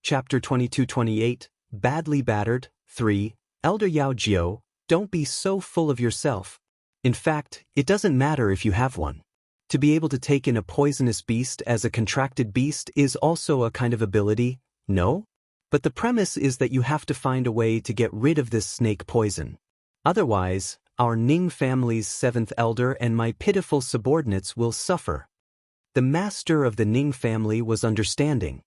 Chapter 22-28, Badly Battered, 3, Elder Yao Jiao, don't be so full of yourself. In fact, it doesn't matter if you have one. To be able to take in a poisonous beast as a contracted beast is also a kind of ability, no? But the premise is that you have to find a way to get rid of this snake poison. Otherwise, our Ning family's 7th elder and my pitiful subordinates will suffer. The master of the Ning family was understanding.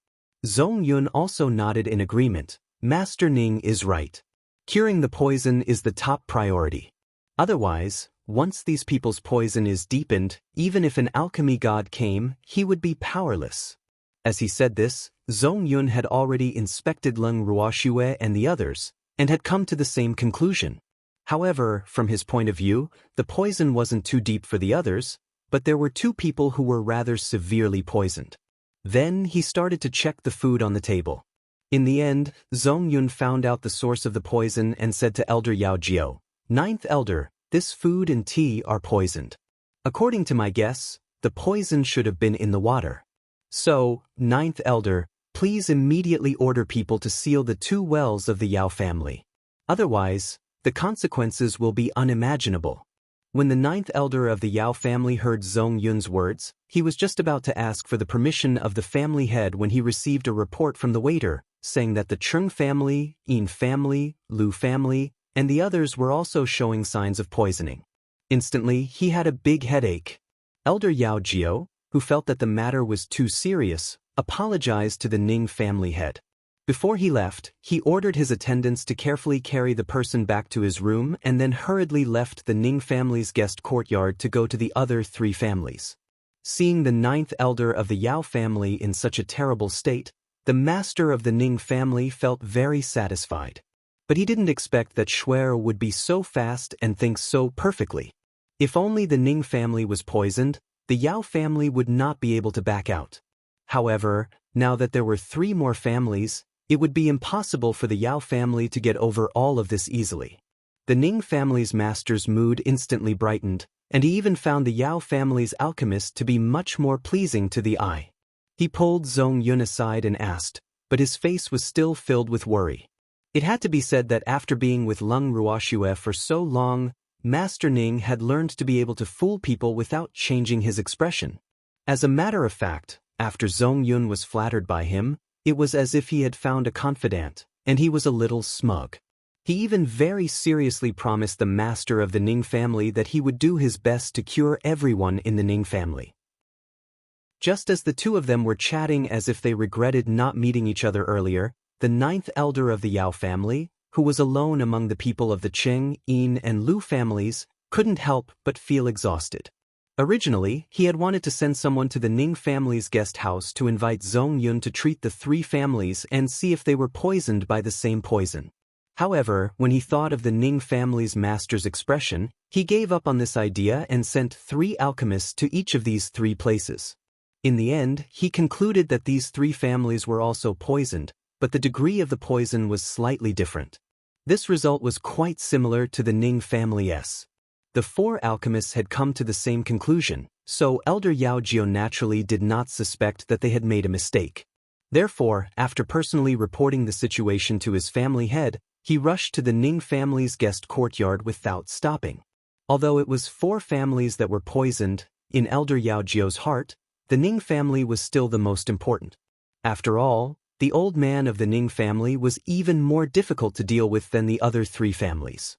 Zhong Yun also nodded in agreement. Master Ning is right. Curing the poison is the top priority. Otherwise, once these people's poison is deepened, even if an alchemy god came, he would be powerless. As he said this, Zhong Yun had already inspected Leng Ruoxue and the others, and had come to the same conclusion. However, from his point of view, the poison wasn't too deep for the others, but there were 2 people who were rather severely poisoned. Then he started to check the food on the table. In the end, Zhong Yun found out the source of the poison and said to Elder Yao Jiao, 9th elder, this food and tea are poisoned. According to my guess, the poison should have been in the water. So, 9th elder, please immediately order people to seal the 2 wells of the Yao family. Otherwise, the consequences will be unimaginable. When the 9th elder of the Yao family heard Zhong Yun's words, he was just about to ask for the permission of the family head when he received a report from the waiter, saying that the Cheng family, Yin family, Lu family, and the others were also showing signs of poisoning. Instantly, he had a big headache. Elder Yao Jiao, who felt that the matter was too serious, apologized to the Ning family head. Before he left, he ordered his attendants to carefully carry the person back to his room and then hurriedly left the Ning family's guest courtyard to go to the other 3 families. Seeing the 9th elder of the Yao family in such a terrible state, the master of the Ning family felt very satisfied. But he didn't expect that Shuer would be so fast and think so perfectly. If only the Ning family was poisoned, the Yao family would not be able to back out. However, now that there were 3 more families, it would be impossible for the Yao family to get over all of this easily. The Ning family's master's mood instantly brightened, and he even found the Yao family's alchemist to be much more pleasing to the eye. He pulled Zhong Yun aside and asked, but his face was still filled with worry. It had to be said that after being with Leng Ruoxue for so long, Master Ning had learned to be able to fool people without changing his expression. As a matter of fact, after Zhong Yun was flattered by him, it was as if he had found a confidant, and he was a little smug. He even very seriously promised the master of the Ning family that he would do his best to cure everyone in the Ning family. Just as the 2 of them were chatting as if they regretted not meeting each other earlier, the 9th elder of the Yao family, who was alone among the people of the Cheng, Yin, and Lu families, couldn't help but feel exhausted. Originally, he had wanted to send someone to the Ning family's guest house to invite Zhong Yun to treat the 3 families and see if they were poisoned by the same poison. However, when he thought of the Ning family's master's expression, he gave up on this idea and sent 3 alchemists to each of these 3 places. In the end, he concluded that these 3 families were also poisoned, but the degree of the poison was slightly different. This result was quite similar to the Ning family's. The 4 alchemists had come to the same conclusion, so Elder Yao Jiao naturally did not suspect that they had made a mistake. Therefore, after personally reporting the situation to his family head, he rushed to the Ning family's guest courtyard without stopping. Although it was 4 families that were poisoned, in Elder Yao Jiao's heart, the Ning family was still the most important. After all, the old man of the Ning family was even more difficult to deal with than the other 3 families.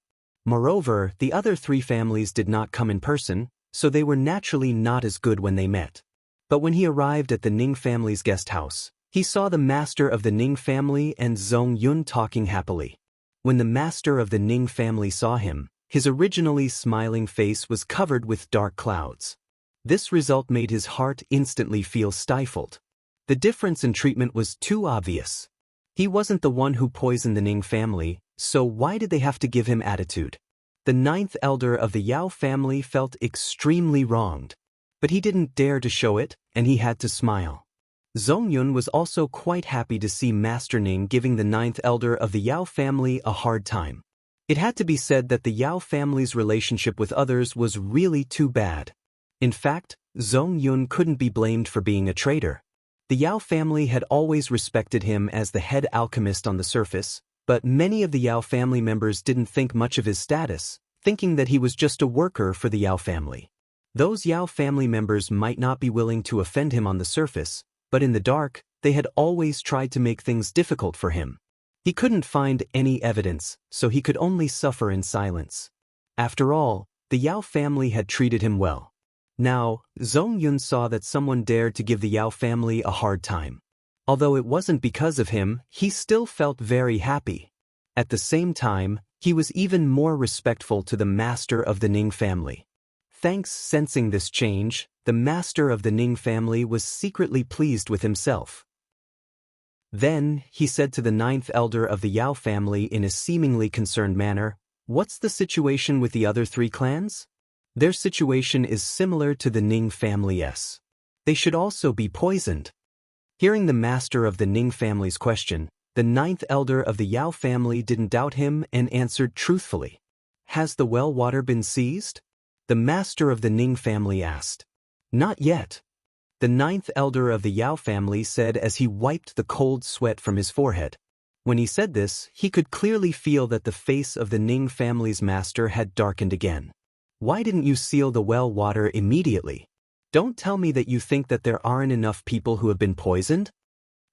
Moreover, the other 3 families did not come in person, so they were naturally not as good when they met. But when he arrived at the Ning family's guest house, he saw the master of the Ning family and Zhong Yun talking happily. When the master of the Ning family saw him, his originally smiling face was covered with dark clouds. This result made his heart instantly feel stifled. The difference in treatment was too obvious. He wasn't the one who poisoned the Ning family, so why did they have to give him attitude? The 9th elder of the Yao family felt extremely wronged. But he didn't dare to show it, and he had to smile. Zhong Yun was also quite happy to see Master Ning giving the 9th elder of the Yao family a hard time. It had to be said that the Yao family's relationship with others was really too bad. In fact, Zhong Yun couldn't be blamed for being a traitor. The Yao family had always respected him as the head alchemist on the surface, but many of the Yao family members didn't think much of his status, thinking that he was just a worker for the Yao family. Those Yao family members might not be willing to offend him on the surface, but in the dark, they had always tried to make things difficult for him. He couldn't find any evidence, so he could only suffer in silence. After all, the Yao family had treated him well. Now, Zhong Yun saw that someone dared to give the Yao family a hard time. Although it wasn't because of him, he still felt very happy. At the same time, he was even more respectful to the master of the Ning family. Sensing this change, the master of the Ning family was secretly pleased with himself. Then, he said to the ninth elder of the Yao family in a seemingly concerned manner, "What's the situation with the other three clans? Their situation is similar to the Ning family's. They should also be poisoned." Hearing the master of the Ning family's question, the ninth elder of the Yao family didn't doubt him and answered truthfully. "Has the well water been seized?" the master of the Ning family asked. "Not yet," the ninth elder of the Yao family said as he wiped the cold sweat from his forehead. When he said this, he could clearly feel that the face of the Ning family's master had darkened again. "Why didn't you seal the well water immediately? Don't tell me that you think that there aren't enough people who have been poisoned?"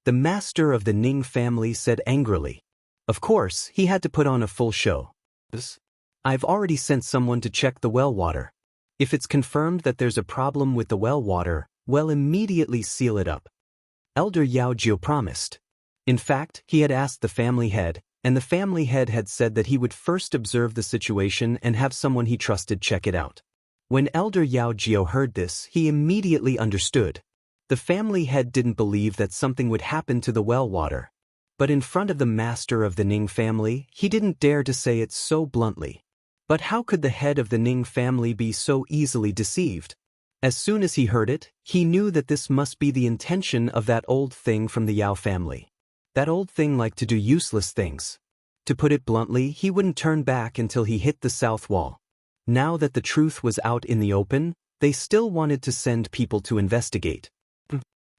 the master of the Ning family said angrily. Of course, he had to put on a full show. "I've already sent someone to check the well water. If it's confirmed that there's a problem with the well water, we'll immediately seal it up," Elder Yao Jiu promised. In fact, he had asked the family head, and the family head had said that he would first observe the situation and have someone he trusted check it out. When Elder Yao Jiu heard this, he immediately understood. The family head didn't believe that something would happen to the well water. But in front of the master of the Ning family, he didn't dare to say it so bluntly. But how could the head of the Ning family be so easily deceived? As soon as he heard it, he knew that this must be the intention of that old thing from the Yao family. That old thing liked to do useless things. To put it bluntly, he wouldn't turn back until he hit the south wall. Now that the truth was out in the open, they still wanted to send people to investigate.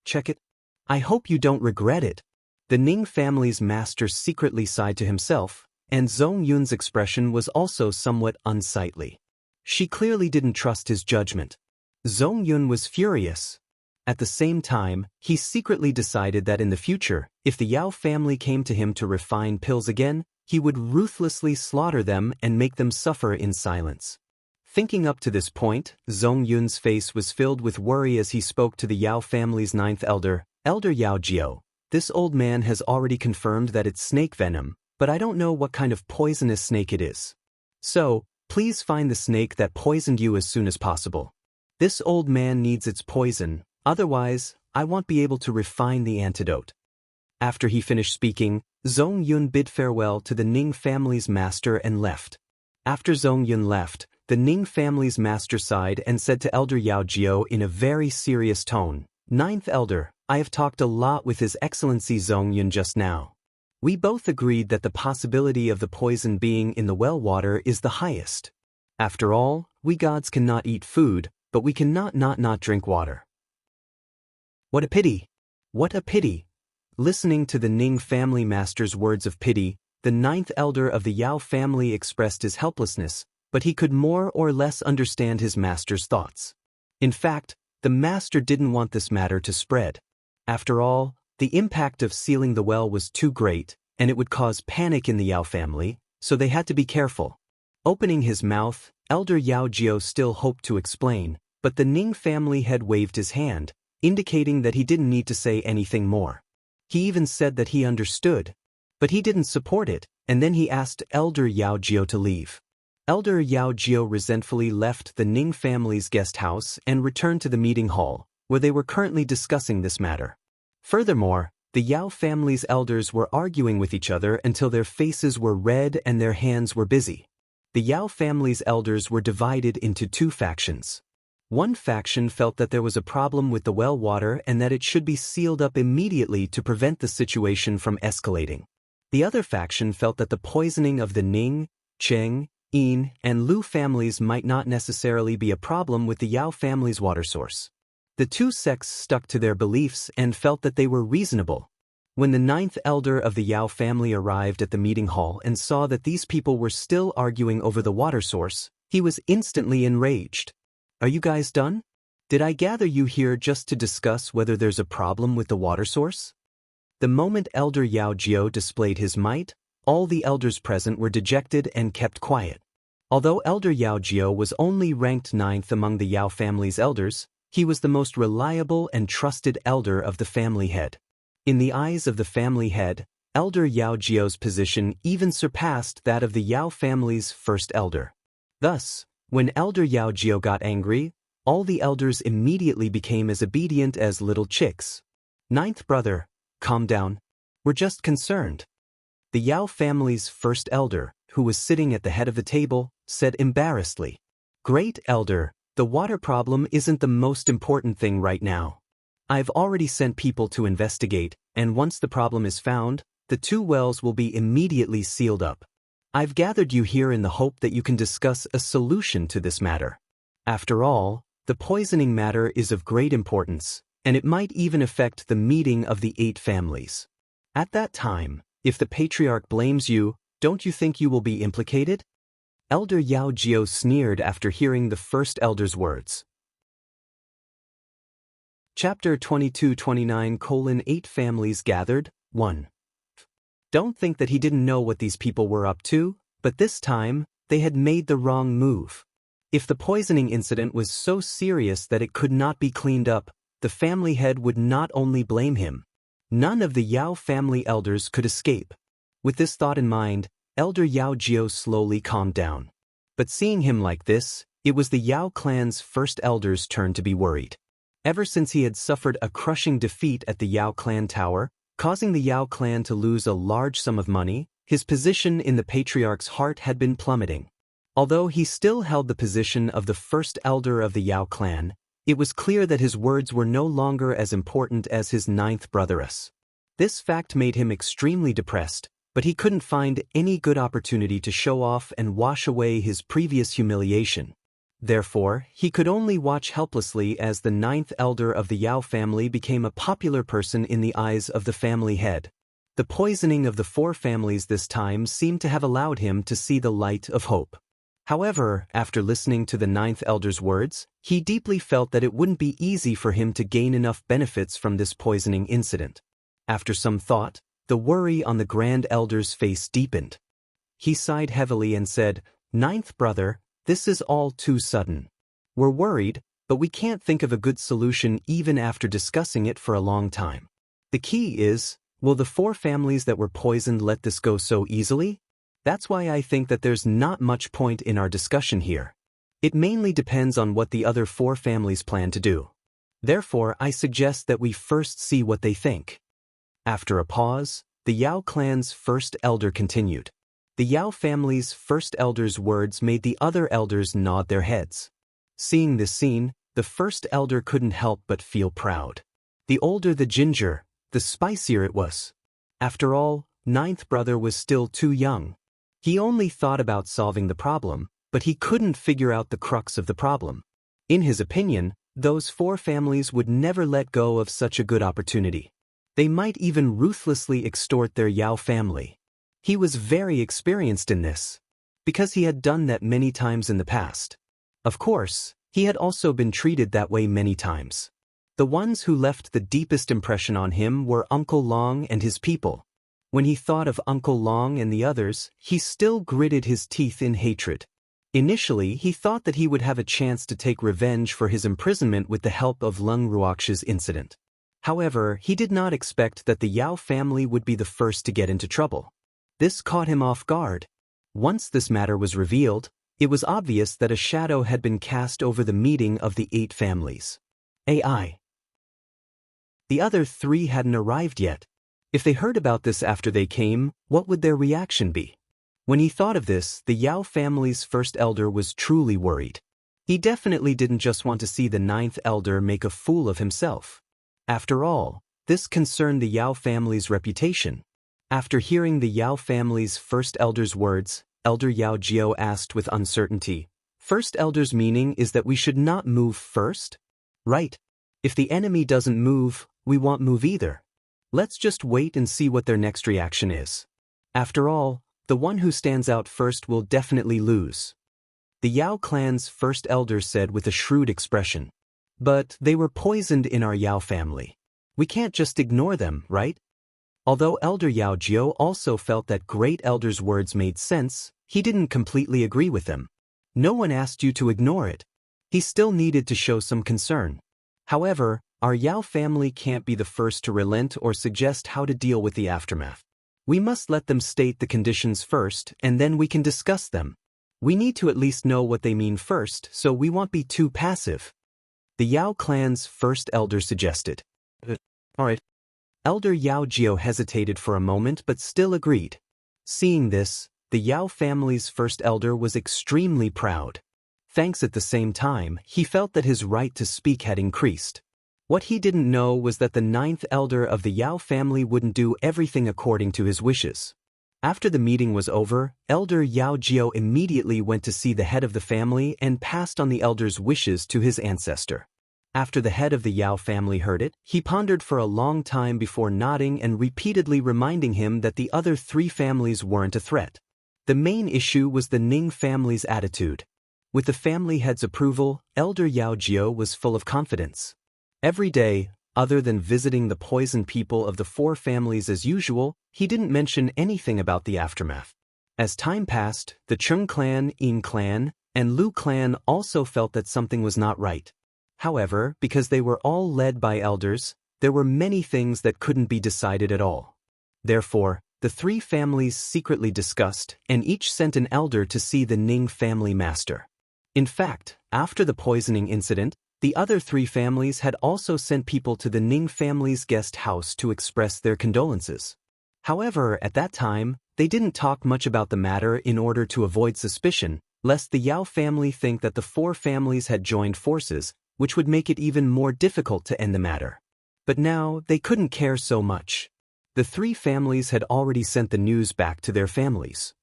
"Check it. I hope you don't regret it." The Ning family's master secretly sighed to himself, and Zhong Yun's expression was also somewhat unsightly. She clearly didn't trust his judgment. Zhong Yun was furious. At the same time, he secretly decided that in the future, if the Yao family came to him to refine pills again, he would ruthlessly slaughter them and make them suffer in silence. Thinking up to this point, Zhong Yun's face was filled with worry as he spoke to the Yao family's ninth elder, Elder Yao Jiu. "This old man has already confirmed that it's snake venom, but I don't know what kind of poisonous snake it is. So, please find the snake that poisoned you as soon as possible. This old man needs its poison, otherwise, I won't be able to refine the antidote." After he finished speaking, Zhong Yun bid farewell to the Ning family's master and left. After Zhong Yun left, the Ning family's master sighed and said to Elder Yao Jiu in a very serious tone, "Ninth elder, I have talked a lot with His Excellency Zhong Yun just now. We both agreed that the possibility of the poison being in the well water is the highest. After all, we gods cannot eat food, but we cannot not drink water." "What a pity! What a pity!" Listening to the Ning family master's words of pity, the ninth elder of the Yao family expressed his helplessness, but he could more or less understand his master's thoughts. In fact, the master didn't want this matter to spread. After all, the impact of sealing the well was too great, and it would cause panic in the Yao family, so they had to be careful. Opening his mouth, Elder Yao Jiu still hoped to explain, but the Ning family head waved his hand, indicating that he didn't need to say anything more. He even said that he understood, but he didn't support it, and then he asked Elder Yao Jiu to leave. Elder Yao Jiu resentfully left the Ning family's guest house and returned to the meeting hall, where they were currently discussing this matter. Furthermore, the Yao family's elders were arguing with each other until their faces were red and their hands were busy. The Yao family's elders were divided into two factions. One faction felt that there was a problem with the well water and that it should be sealed up immediately to prevent the situation from escalating. The other faction felt that the poisoning of the Ning, Cheng, Yin, and Lu families might not necessarily be a problem with the Yao family's water source. The two sects stuck to their beliefs and felt that they were reasonable. When the ninth elder of the Yao family arrived at the meeting hall and saw that these people were still arguing over the water source, he was instantly enraged. "Are you guys done? Did I gather you here just to discuss whether there's a problem with the water source?" The moment Elder Yao Jiao displayed his might, all the elders present were dejected and kept quiet. Although Elder Yao Jiao was only ranked 9th among the Yao family's elders, he was the most reliable and trusted elder of the family head. In the eyes of the family head, Elder Yao Jiao's position even surpassed that of the Yao family's first elder. Thus, when Elder Yao Jiao got angry, all the elders immediately became as obedient as little chicks. "Ninth brother, calm down. We're just concerned." The Yao family's first elder, who was sitting at the head of the table, said embarrassedly, "Great elder, the water problem isn't the most important thing right now. I've already sent people to investigate, and once the problem is found, the 2 wells will be immediately sealed up. I've gathered you here in the hope that you can discuss a solution to this matter. After all, the poisoning matter is of great importance, and it might even affect the meeting of the 8 families. At that time, if the patriarch blames you, don't you think you will be implicated?" Elder Yao Jiao sneered after hearing the first elder's words. Chapter 22-29:8 Families Gathered, 1. Don't think that he didn't know what these people were up to, but this time, they had made the wrong move. If the poisoning incident was so serious that it could not be cleaned up, the family head would not only blame him. None of the Yao family elders could escape. With this thought in mind, Elder Yao Jiao slowly calmed down. But seeing him like this, it was the Yao clan's first elder's turn to be worried. Ever since he had suffered a crushing defeat at the Yao clan tower, causing the Yao clan to lose a large sum of money, his position in the patriarch's heart had been plummeting. Although he still held the position of the first elder of the Yao clan, it was clear that his words were no longer as important as his 9th brotheress. This fact made him extremely depressed, but he couldn't find any good opportunity to show off and wash away his previous humiliation. Therefore, he could only watch helplessly as the 9th elder of the Yao family became a popular person in the eyes of the family head. The poisoning of the 4 families this time seemed to have allowed him to see the light of hope. However, after listening to the 9th elder's words, he deeply felt that it wouldn't be easy for him to gain enough benefits from this poisoning incident. After some thought, the worry on the grand elder's face deepened. He sighed heavily and said, "Ninth brother, this is all too sudden. We're worried, but we can't think of a good solution even after discussing it for a long time. The key is, will the 4 families that were poisoned let this go so easily? That's why I think that there's not much point in our discussion here. It mainly depends on what the other 4 families plan to do. Therefore, I suggest that we first see what they think." After a pause, the Yao clan's first elder continued. The Yao family's first elder's words made the other elders nod their heads. Seeing this scene, the first elder couldn't help but feel proud. The older the ginger, the spicier it was. After all, 9th brother was still too young. He only thought about solving the problem, but he couldn't figure out the crux of the problem. In his opinion, those 4 families would never let go of such a good opportunity. They might even ruthlessly extort their Yao family. He was very experienced in this, because he had done that many times in the past. Of course, he had also been treated that way many times. The ones who left the deepest impression on him were Uncle Long and his people. When he thought of Uncle Long and the others, he still gritted his teeth in hatred. Initially, he thought that he would have a chance to take revenge for his imprisonment with the help of Lung Ruox's incident. However, he did not expect that the Yao family would be the first to get into trouble. This caught him off guard. Once this matter was revealed, it was obvious that a shadow had been cast over the meeting of the 8 families. AI. The other 3 hadn't arrived yet. If they heard about this after they came, what would their reaction be? When he thought of this, the Yao family's first elder was truly worried. He definitely didn't just want to see the 9th elder make a fool of himself. After all, this concerned the Yao family's reputation. After hearing the Yao family's first elder's words, Elder Yao Jiao asked with uncertainty, "First elder's meaning is that we should not move first?" "Right. If the enemy doesn't move, we won't move either. Let's just wait and see what their next reaction is. After all, the one who stands out first will definitely lose. The Yao clan's first elder said with a shrewd expression. But they were poisoned in our Yao family. We can't just ignore them, right? Although Elder Yao Jiu also felt that Great Elder's words made sense, he didn't completely agree with them. No one asked you to ignore it. He still needed to show some concern. However, our Yao family can't be the first to relent or suggest how to deal with the aftermath. We must let them state the conditions first, and then we can discuss them. We need to at least know what they mean first, so we won't be too passive. The Yao clan's first elder suggested. Alright. Elder Yao Jiu hesitated for a moment but still agreed. Seeing this, the Yao family's first elder was extremely proud. Thanks at the same time, he felt that his right to speak had increased. What he didn't know was that the ninth elder of the Yao family wouldn't do everything according to his wishes. After the meeting was over, Elder Yao Jiu immediately went to see the head of the family and passed on the elder's wishes to his ancestor. After the head of the Yao family heard it, he pondered for a long time before nodding and repeatedly reminding him that the other three families weren't a threat. The main issue was the Ning family's attitude. With the family head's approval, Elder Yao Jiu was full of confidence. Every day, other than visiting the poisoned people of the four families as usual, he didn't mention anything about the aftermath. As time passed, the Chung clan, Yin clan, and Lu clan also felt that something was not right. However, because they were all led by elders, there were many things that couldn't be decided at all. Therefore, the three families secretly discussed, and each sent an elder to see the Ning family master. In fact, after the poisoning incident, the other three families had also sent people to the Ning family's guest house to express their condolences. However, at that time, they didn't talk much about the matter in order to avoid suspicion, lest the Yao family think that the four families had joined forces, which would make it even more difficult to end the matter. But now, they couldn't care so much. The three families had already sent the news back to their families.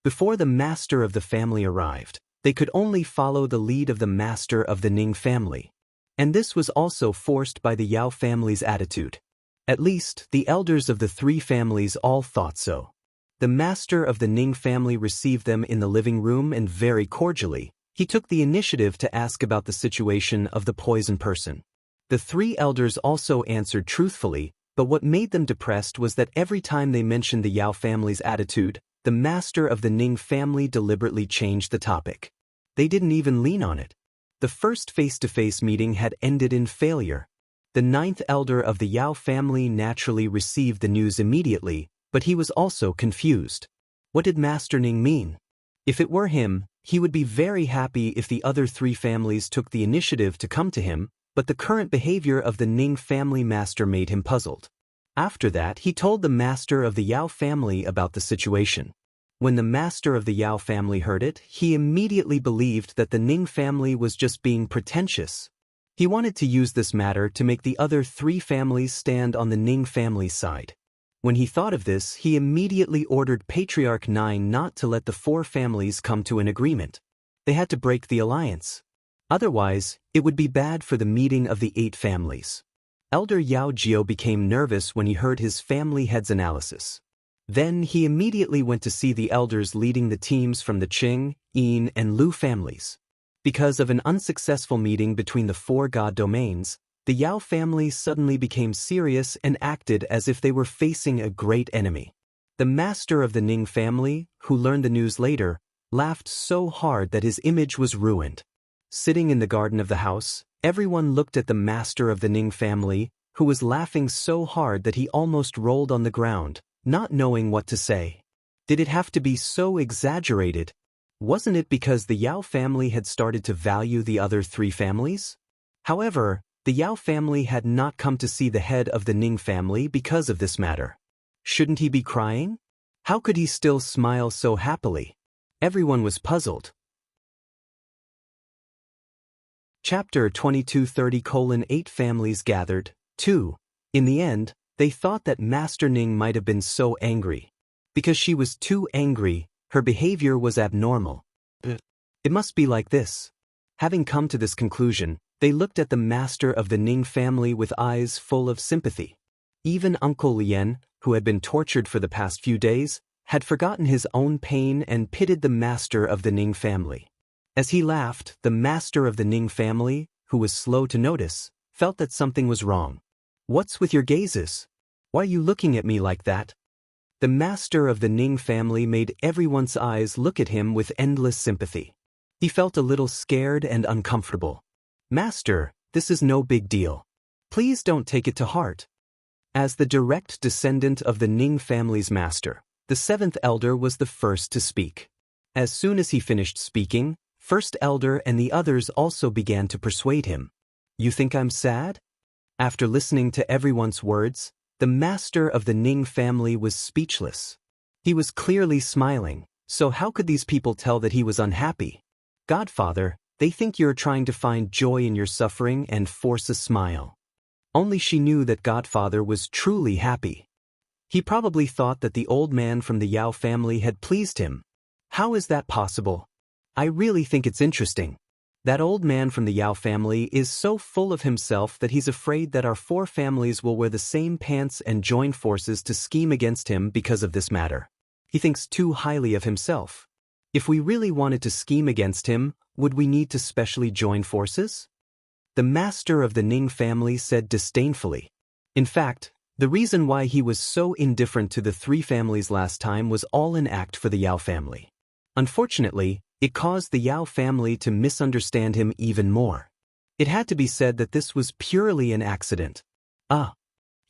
Before the master of the family arrived, they could only follow the lead of the master of the Ning family. And this was also forced by the Yao family's attitude. At least, the elders of the three families all thought so. The master of the Ning family received them in the living room and very cordially, he took the initiative to ask about the situation of the poisoned person. The three elders also answered truthfully, but what made them depressed was that every time they mentioned the Yao family's attitude, the master of the Ning family deliberately changed the topic. They didn't even lean on it. The first face-to-face meeting had ended in failure. The ninth elder of the Yao family naturally received the news immediately, but he was also confused. What did Master Ning mean? If it were him, he would be very happy if the other three families took the initiative to come to him, but the current behavior of the Ning family master made him puzzled. After that, he told the master of the Yao family about the situation. When the master of the Yao family heard it, he immediately believed that the Ning family was just being pretentious. He wanted to use this matter to make the other three families stand on the Ning family's side. When he thought of this, he immediately ordered Patriarch 9 not to let the four families come to an agreement. They had to break the alliance. Otherwise, it would be bad for the meeting of the 8 families. Elder Yao Jiu became nervous when he heard his family head's analysis. Then he immediately went to see the elders leading the teams from the Qing, Yin, and Lu families. Because of an unsuccessful meeting between the 4 god domains, the Yao family suddenly became serious and acted as if they were facing a great enemy. The master of the Ning family, who learned the news later, laughed so hard that his image was ruined. Sitting in the garden of the house, everyone looked at the master of the Ning family, who was laughing so hard that he almost rolled on the ground, not knowing what to say. Did it have to be so exaggerated? Wasn't it because the Yao family had started to value the other 3 families? However, the Yao family had not come to see the head of the Ning family because of this matter. Shouldn't he be crying? How could he still smile so happily? Everyone was puzzled. Chapter 2230:8 Families gathered. 2. In the end, they thought that Master Ning might have been so angry. Because she was too angry, her behavior was abnormal. It must be like this. Having come to this conclusion, They looked at the master of the Ning family with eyes full of sympathy. Even Uncle Lien, who had been tortured for the past few days, had forgotten his own pain and pitied the master of the Ning family. As he laughed, the master of the Ning family, who was slow to notice, felt that something was wrong. "What's with your gazes? Why are you looking at me like that?" The master of the Ning family made everyone's eyes look at him with endless sympathy. He felt a little scared and uncomfortable. "Master, this is no big deal. Please don't take it to heart." As the direct descendant of the Ning family's master, the seventh elder was the first to speak. As soon as he finished speaking, first elder and the others also began to persuade him. "You think I'm sad?" After listening to everyone's words, the master of the Ning family was speechless. He was clearly smiling, so how could these people tell that he was unhappy? "Godfather, they think you're trying to find joy in your suffering and force a smile." Only she knew that Godfather was truly happy. He probably thought that the old man from the Yao family had pleased him. "How is that possible? I really think it's interesting. That old man from the Yao family is so full of himself that he's afraid that our four families will wear the same pants and join forces to scheme against him because of this matter. He thinks too highly of himself. If we really wanted to scheme against him, would we need to specially join forces?" The master of the Ning family said disdainfully. In fact, the reason why he was so indifferent to the three families last time was all an act for the Yao family. Unfortunately, it caused the Yao family to misunderstand him even more. It had to be said that this was purely an accident.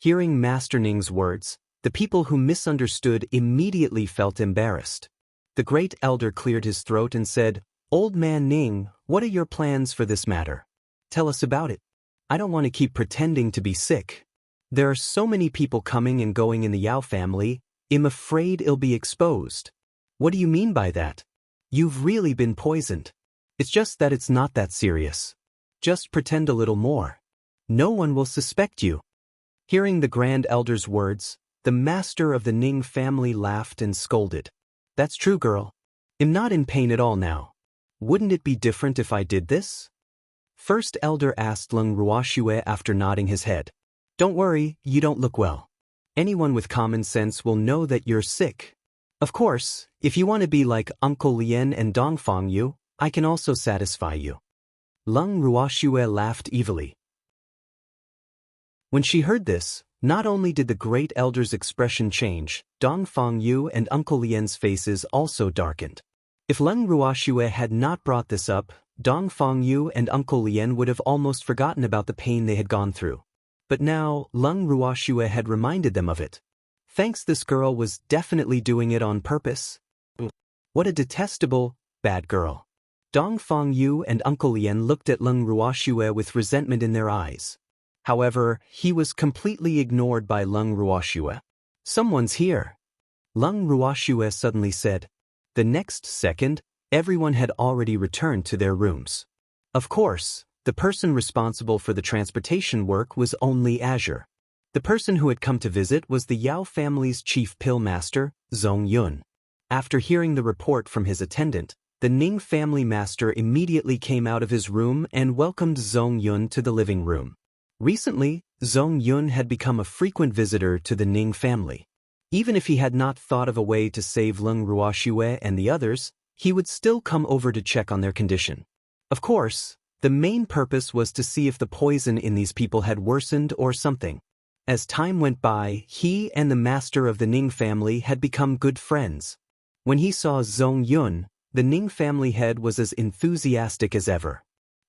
Hearing Master Ning's words, the people who misunderstood immediately felt embarrassed. The great elder cleared his throat and said, "Old man Ning, what are your plans for this matter? Tell us about it. I don't want to keep pretending to be sick. There are so many people coming and going in the Yao family, I'm afraid it'll be exposed." "What do you mean by that? You've really been poisoned. It's just that it's not that serious. Just pretend a little more. No one will suspect you." Hearing the grand elder's words, the master of the Ning family laughed and scolded. "That's true, girl. I'm not in pain at all now. Wouldn't it be different if I did this?" First elder asked Leng Ruoxue after nodding his head. "Don't worry, you don't look well. Anyone with common sense will know that you're sick. Of course, if you want to be like Uncle Lien and Dongfang Yu, I can also satisfy you." Leng Ruoxue laughed evilly. When she heard this, not only did the great elder's expression change, Dongfang Yu and Uncle Lien's faces also darkened. If Leng Ruoxue had not brought this up, Dongfang Yu and Uncle Lien would have almost forgotten about the pain they had gone through. But now, Leng Ruoxue had reminded them of it. Thanks, this girl was definitely doing it on purpose. What a detestable, bad girl. Dongfang Yu and Uncle Lien looked at Leng Ruoxue with resentment in their eyes. However, he was completely ignored by Leng Ruoxue. "Someone's here," Leng Ruoxue suddenly said. The next second, everyone had already returned to their rooms. Of course, the person responsible for the transportation work was only Azure. The person who had come to visit was the Yao family's chief pill master, Zhong Yun. After hearing the report from his attendant, the Ning family master immediately came out of his room and welcomed Zhong Yun to the living room. Recently, Zhong Yun had become a frequent visitor to the Ning family. Even if he had not thought of a way to save Leng Ruoxue and the others, he would still come over to check on their condition. Of course, the main purpose was to see if the poison in these people had worsened or something. As time went by, he and the master of the Ning family had become good friends. When he saw Zhong Yun, the Ning family head was as enthusiastic as ever.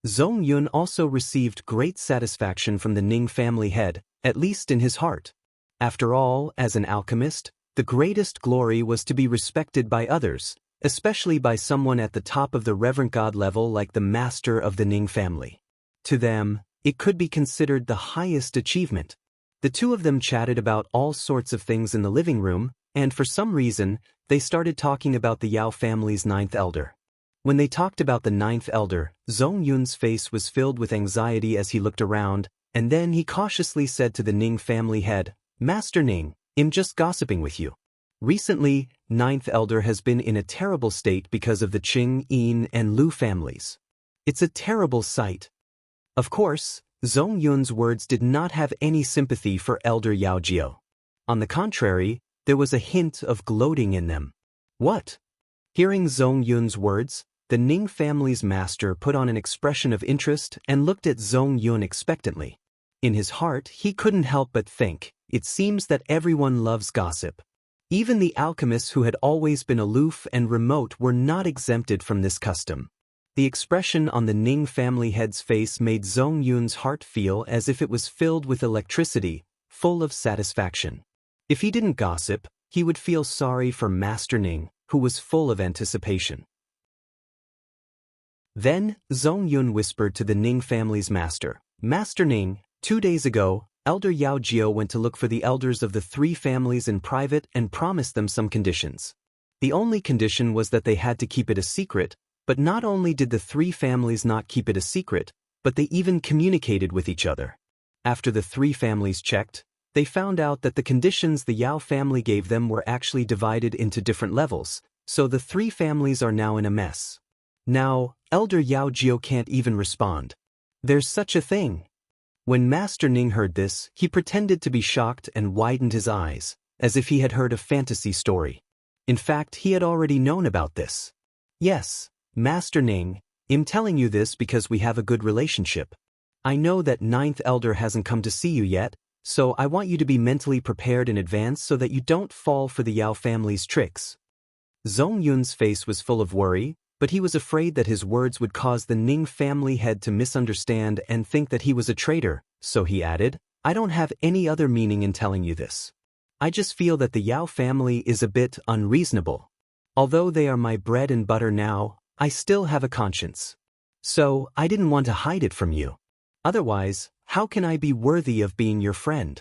Zhong Yun also received great satisfaction from the Ning family head, at least in his heart. After all, as an alchemist, the greatest glory was to be respected by others, especially by someone at the top of the reverent god level like the master of the Ning family. To them, it could be considered the highest achievement. The two of them chatted about all sorts of things in the living room, and for some reason, they started talking about the Yao family's ninth elder. When they talked about the ninth elder, Zhong Yun's face was filled with anxiety as he looked around, and then he cautiously said to the Ning family head, "Master Ning, I'm just gossiping with you. Recently, ninth elder has been in a terrible state because of the Qing, Yin, and Lu families. It's a terrible sight." Of course, Zhong Yun's words did not have any sympathy for Elder Yao Jiao. On the contrary, there was a hint of gloating in them. What? Hearing Zhong Yun's words, the Ning family's master put on an expression of interest and looked at Zhong Yun expectantly. In his heart, he couldn't help but think, it seems that everyone loves gossip. Even the alchemists who had always been aloof and remote were not exempted from this custom. The expression on the Ning family head's face made Zhong Yun's heart feel as if it was filled with electricity, full of satisfaction. If he didn't gossip, he would feel sorry for Master Ning, who was full of anticipation. Then, Zhong Yun whispered to the Ning family's master, "Master Ning, 2 days ago, Elder Yao Jiao went to look for the elders of the 3 families in private and promised them some conditions. The only condition was that they had to keep it a secret, but not only did the 3 families not keep it a secret, but they even communicated with each other. After the 3 families checked, they found out that the conditions the Yao family gave them were actually divided into different levels, so the 3 families are now in a mess. Now, Elder Yao Jiao can't even respond. There's such a thing." When Master Ning heard this, he pretended to be shocked and widened his eyes, as if he had heard a fantasy story. In fact, he had already known about this. "Yes, Master Ning, I'm telling you this because we have a good relationship. I know that 9th Elder hasn't come to see you yet, so I want you to be mentally prepared in advance so that you don't fall for the Yao family's tricks." Zhong Yun's face was full of worry, but he was afraid that his words would cause the Ning family head to misunderstand and think that he was a traitor, so he added, "I don't have any other meaning in telling you this. I just feel that the Yao family is a bit unreasonable. Although they are my bread and butter now, I still have a conscience. So, I didn't want to hide it from you. Otherwise, how can I be worthy of being your friend?"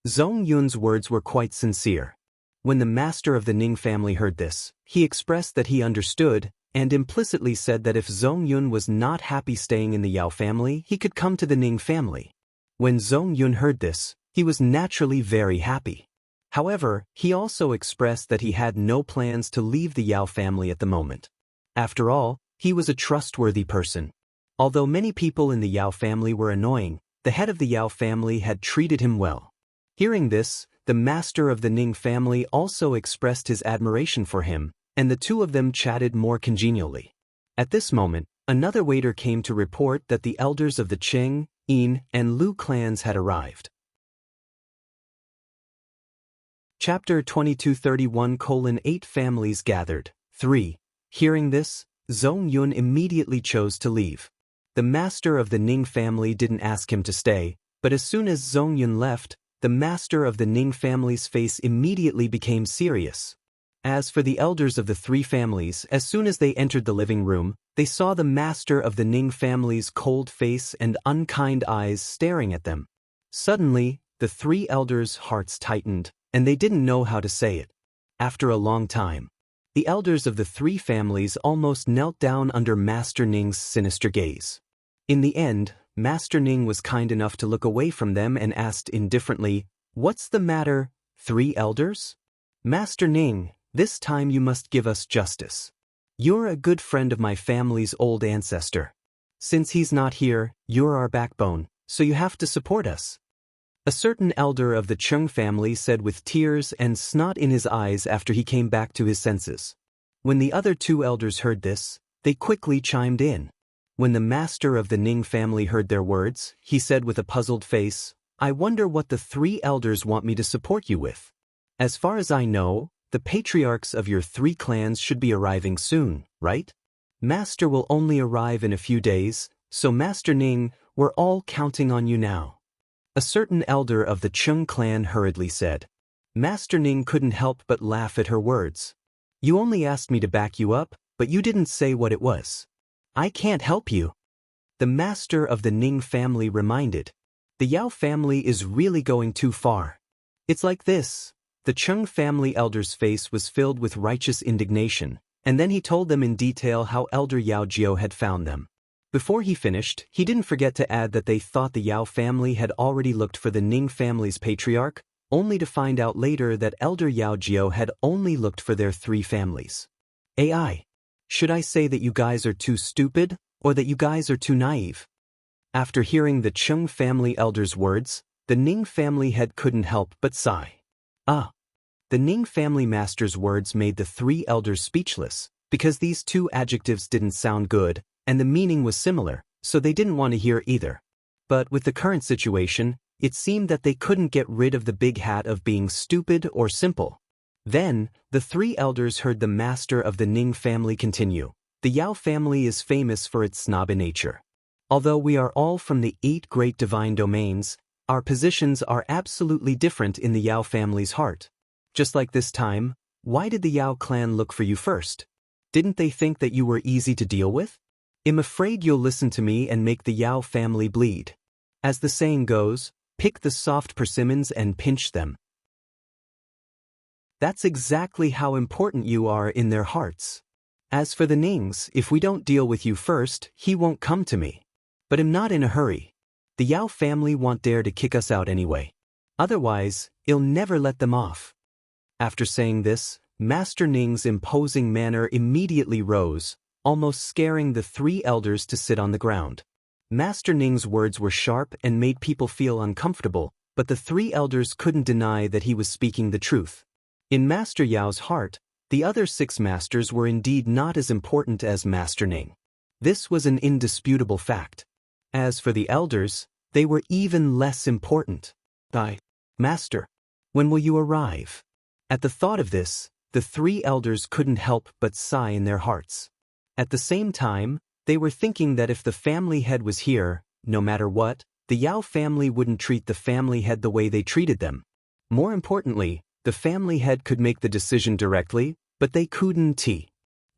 Zhong Yun's words were quite sincere. When the master of the Ning family heard this, he expressed that he understood, and implicitly said that if Zhong Yun was not happy staying in the Yao family, he could come to the Ning family. When Zhong Yun heard this, he was naturally very happy. However, he also expressed that he had no plans to leave the Yao family at the moment. After all, he was a trustworthy person. Although many people in the Yao family were annoying, the head of the Yao family had treated him well. Hearing this, the master of the Ning family also expressed his admiration for him, and the 2 of them chatted more congenially. At this moment, another waiter came to report that the elders of the Qing, Yin, and Lu clans had arrived. Chapter 2231:8 Families Gathered. 3. Hearing this, Zhong Yun immediately chose to leave. The master of the Ning family didn't ask him to stay, but as soon as Zhong Yun left, the master of the Ning family's face immediately became serious. As for the elders of the 3 families, as soon as they entered the living room, they saw the master of the Ning family's cold face and unkind eyes staring at them. Suddenly, the 3 elders' hearts tightened, and they didn't know how to say it. After a long time, the elders of the 3 families almost knelt down under Master Ning's sinister gaze. In the end, Master Ning was kind enough to look away from them and asked indifferently, "What's the matter, 3 elders? Master Ning, this time you must give us justice. You're a good friend of my family's old ancestor. Since he's not here, you're our backbone, so you have to support us." A certain elder of the Chung family said with tears and snot in his eyes after he came back to his senses. When the other 2 elders heard this, they quickly chimed in. When the master of the Ning family heard their words, he said with a puzzled face, "I wonder what the 3 elders want me to support you with. As far as I know, the patriarchs of your 3 clans should be arriving soon, right? Master will only arrive in a few days, so Master Ning, we're all counting on you now." A certain elder of the Chung clan hurriedly said. Master Ning couldn't help but laugh at her words. "You only asked me to back you up, but you didn't say what it was." "I can't help you," the master of the Ning family reminded. "The Yao family is really going too far. It's like this." The Chung family elder's face was filled with righteous indignation, and then he told them in detail how Elder Yao Jiao had found them. Before he finished, he didn't forget to add that they thought the Yao family had already looked for the Ning family's patriarch, only to find out later that Elder Yao Jiao had only looked for their 3 families. AI. Should I say that you guys are too stupid, or that you guys are too naive? After hearing the Chung family elder's words, the Ning family head couldn't help but sigh. The Ning family master's words made the three elders speechless, because these two adjectives didn't sound good, and the meaning was similar, so they didn't want to hear either. But with the current situation, it seemed that they couldn't get rid of the big hat of being stupid or simple. Then, the three elders heard the master of the Ning family continue. The Yao family is famous for its snobby nature. Although we are all from the 8 great divine domains, our positions are absolutely different in the Yao family's heart. Just like this time, why did the Yao clan look for you first? Didn't they think that you were easy to deal with? I'm afraid you'll listen to me and make the Yao family bleed. As the saying goes, pick the soft persimmons and pinch them. That's exactly how important you are in their hearts. As for the Nings, if we don't deal with you first, he won't come to me. But I'm not in a hurry. The Yao family won't dare to kick us out anyway. Otherwise, I'll never let them off. After saying this, Master Ning's imposing manner immediately rose, almost scaring the three elders to sit on the ground. Master Ning's words were sharp and made people feel uncomfortable, but the three elders couldn't deny that he was speaking the truth. In Master Yao's heart, the other 6 masters were indeed not as important as Master Ning. This was an indisputable fact. As for the elders, they were even less important. Master, when will you arrive? At the thought of this, the 3 elders couldn't help but sigh in their hearts. At the same time, they were thinking that if the family head was here, no matter what, the Yao family wouldn't treat the family head the way they treated them. More importantly, the family head could make the decision directly, but they couldn't.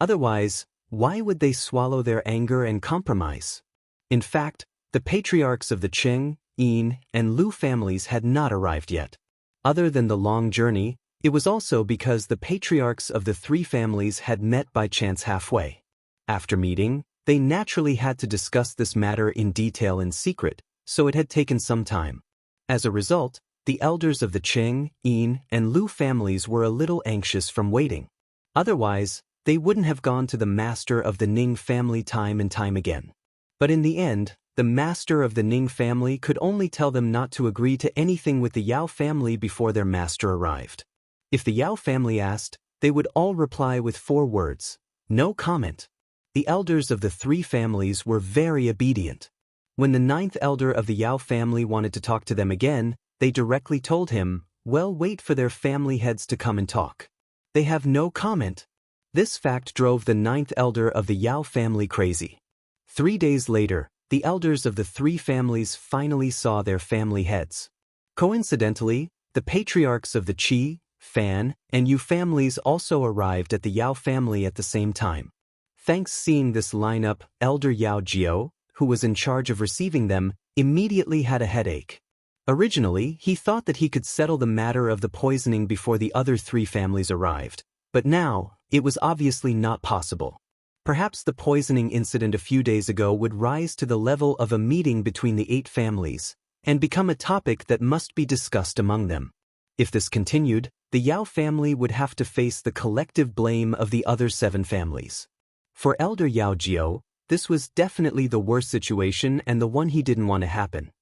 Otherwise, why would they swallow their anger and compromise? In fact, the patriarchs of the Cheng, Yin, and Lu families had not arrived yet. Other than the long journey, it was also because the patriarchs of the 3 families had met by chance halfway. After meeting, they naturally had to discuss this matter in detail in secret, so it had taken some time. As a result, the elders of the Cheng, Yin, and Lu families were a little anxious from waiting. Otherwise, they wouldn't have gone to the master of the Ning family time and time again. But in the end, the master of the Ning family could only tell them not to agree to anything with the Yao family before their master arrived. If the Yao family asked, they would all reply with 4 words: no comment. The elders of the 3 families were very obedient. When the 9th elder of the Yao family wanted to talk to them again, they directly told him, well, wait for their family heads to come and talk. They have no comment. This fact drove the 9th elder of the Yao family crazy. 3 days later, the elders of the 3 families finally saw their family heads. Coincidentally, the patriarchs of the Qi, Fan, and Yu families also arrived at the Yao family at the same time. Thanks seeing this lineup, Elder Yao Jiao, who was in charge of receiving them, immediately had a headache. Originally, he thought that he could settle the matter of the poisoning before the other 3 families arrived, but now, it was obviously not possible. Perhaps the poisoning incident a few days ago would rise to the level of a meeting between the 8 families, and become a topic that must be discussed among them. If this continued, the Yao family would have to face the collective blame of the other 7 families. For Elder Yao Jiao, this was definitely the worst situation and the one he didn't want to happen.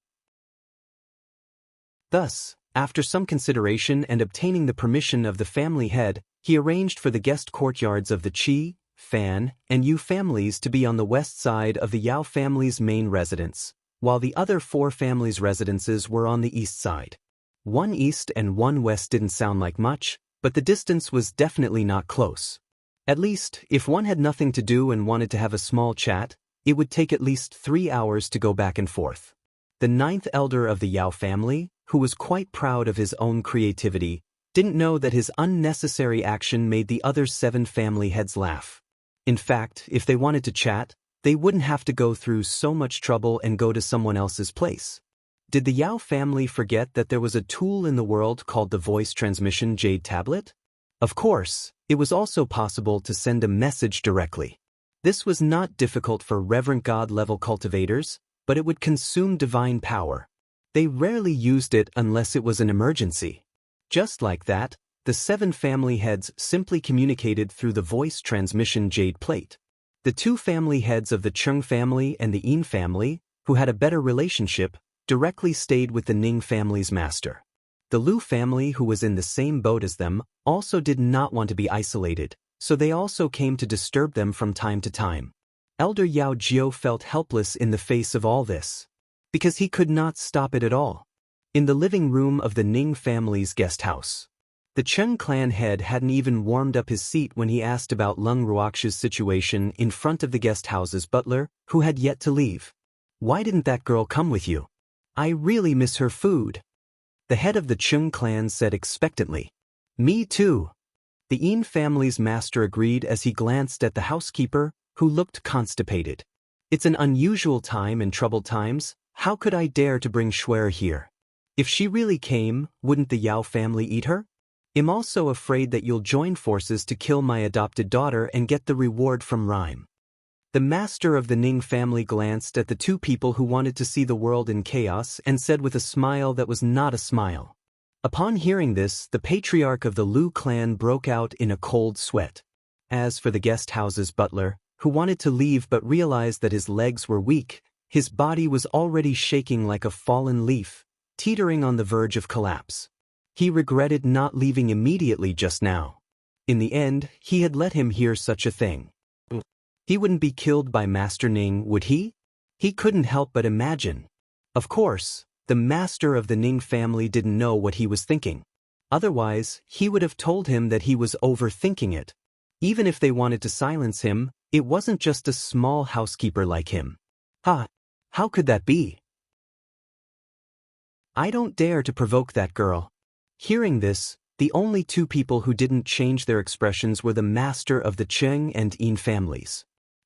Thus, after some consideration and obtaining the permission of the family head, he arranged for the guest courtyards of the Qi, Fan, and Yu families to be on the west side of the Yao family's main residence, while the other 4 families' residences were on the east side. 1 east and 1 west didn't sound like much, but the distance was definitely not close. At least, if one had nothing to do and wanted to have a small chat, it would take at least 3 hours to go back and forth. The 9th elder of the Yao family, who was quite proud of his own creativity, didn't know that his unnecessary action made the other 7 family heads laugh. In fact, if they wanted to chat, they wouldn't have to go through so much trouble and go to someone else's place. Did the Yao family forget that there was a tool in the world called the voice transmission Jade tablet? Of course, it was also possible to send a message directly. This was not difficult for reverent God-level cultivators, but it would consume divine power. They rarely used it unless it was an emergency. Just like that, the 7 family heads simply communicated through the voice transmission Jade plate. The 2 family heads of the Chung family and the Yin family, who had a better relationship, directly stayed with the Ning family's master. The Lu family, who was in the same boat as them, also did not want to be isolated, so they also came to disturb them from time to time. Elder Yao Jiao felt helpless in the face of all this, because he could not stop it at all. In the living room of the Ning family's guest house, the Cheng clan head hadn't even warmed up his seat when he asked about Lung Ruox's situation in front of the guest house's butler, who had yet to leave. "Why didn't that girl come with you? I really miss her food." The head of the Cheng clan said expectantly. "Me too." The Yin family's master agreed as he glanced at the housekeeper, who looked constipated. "It's an unusual time and troubled times. How could I dare to bring Shuer here? If she really came, wouldn't the Yao family eat her? I'm also afraid that you'll join forces to kill my adopted daughter and get the reward from Rhyme." The master of the Ning family glanced at the two people who wanted to see the world in chaos and said with a smile that was not a smile. Upon hearing this, the patriarch of the Lu clan broke out in a cold sweat. As for the guest house's butler, who wanted to leave but realized that his legs were weak, his body was already shaking like a fallen leaf, teetering on the verge of collapse. He regretted not leaving immediately just now. In the end, he had let him hear such a thing. He wouldn't be killed by Master Ning, would he? He couldn't help but imagine. Of course, the master of the Ning family didn't know what he was thinking. Otherwise, he would have told him that he was overthinking it. Even if they wanted to silence him, it wasn't just a small housekeeper like him. How could that be? I don't dare to provoke that girl. Hearing this, the only two people who didn't change their expressions were the master of the Cheng and Yin families.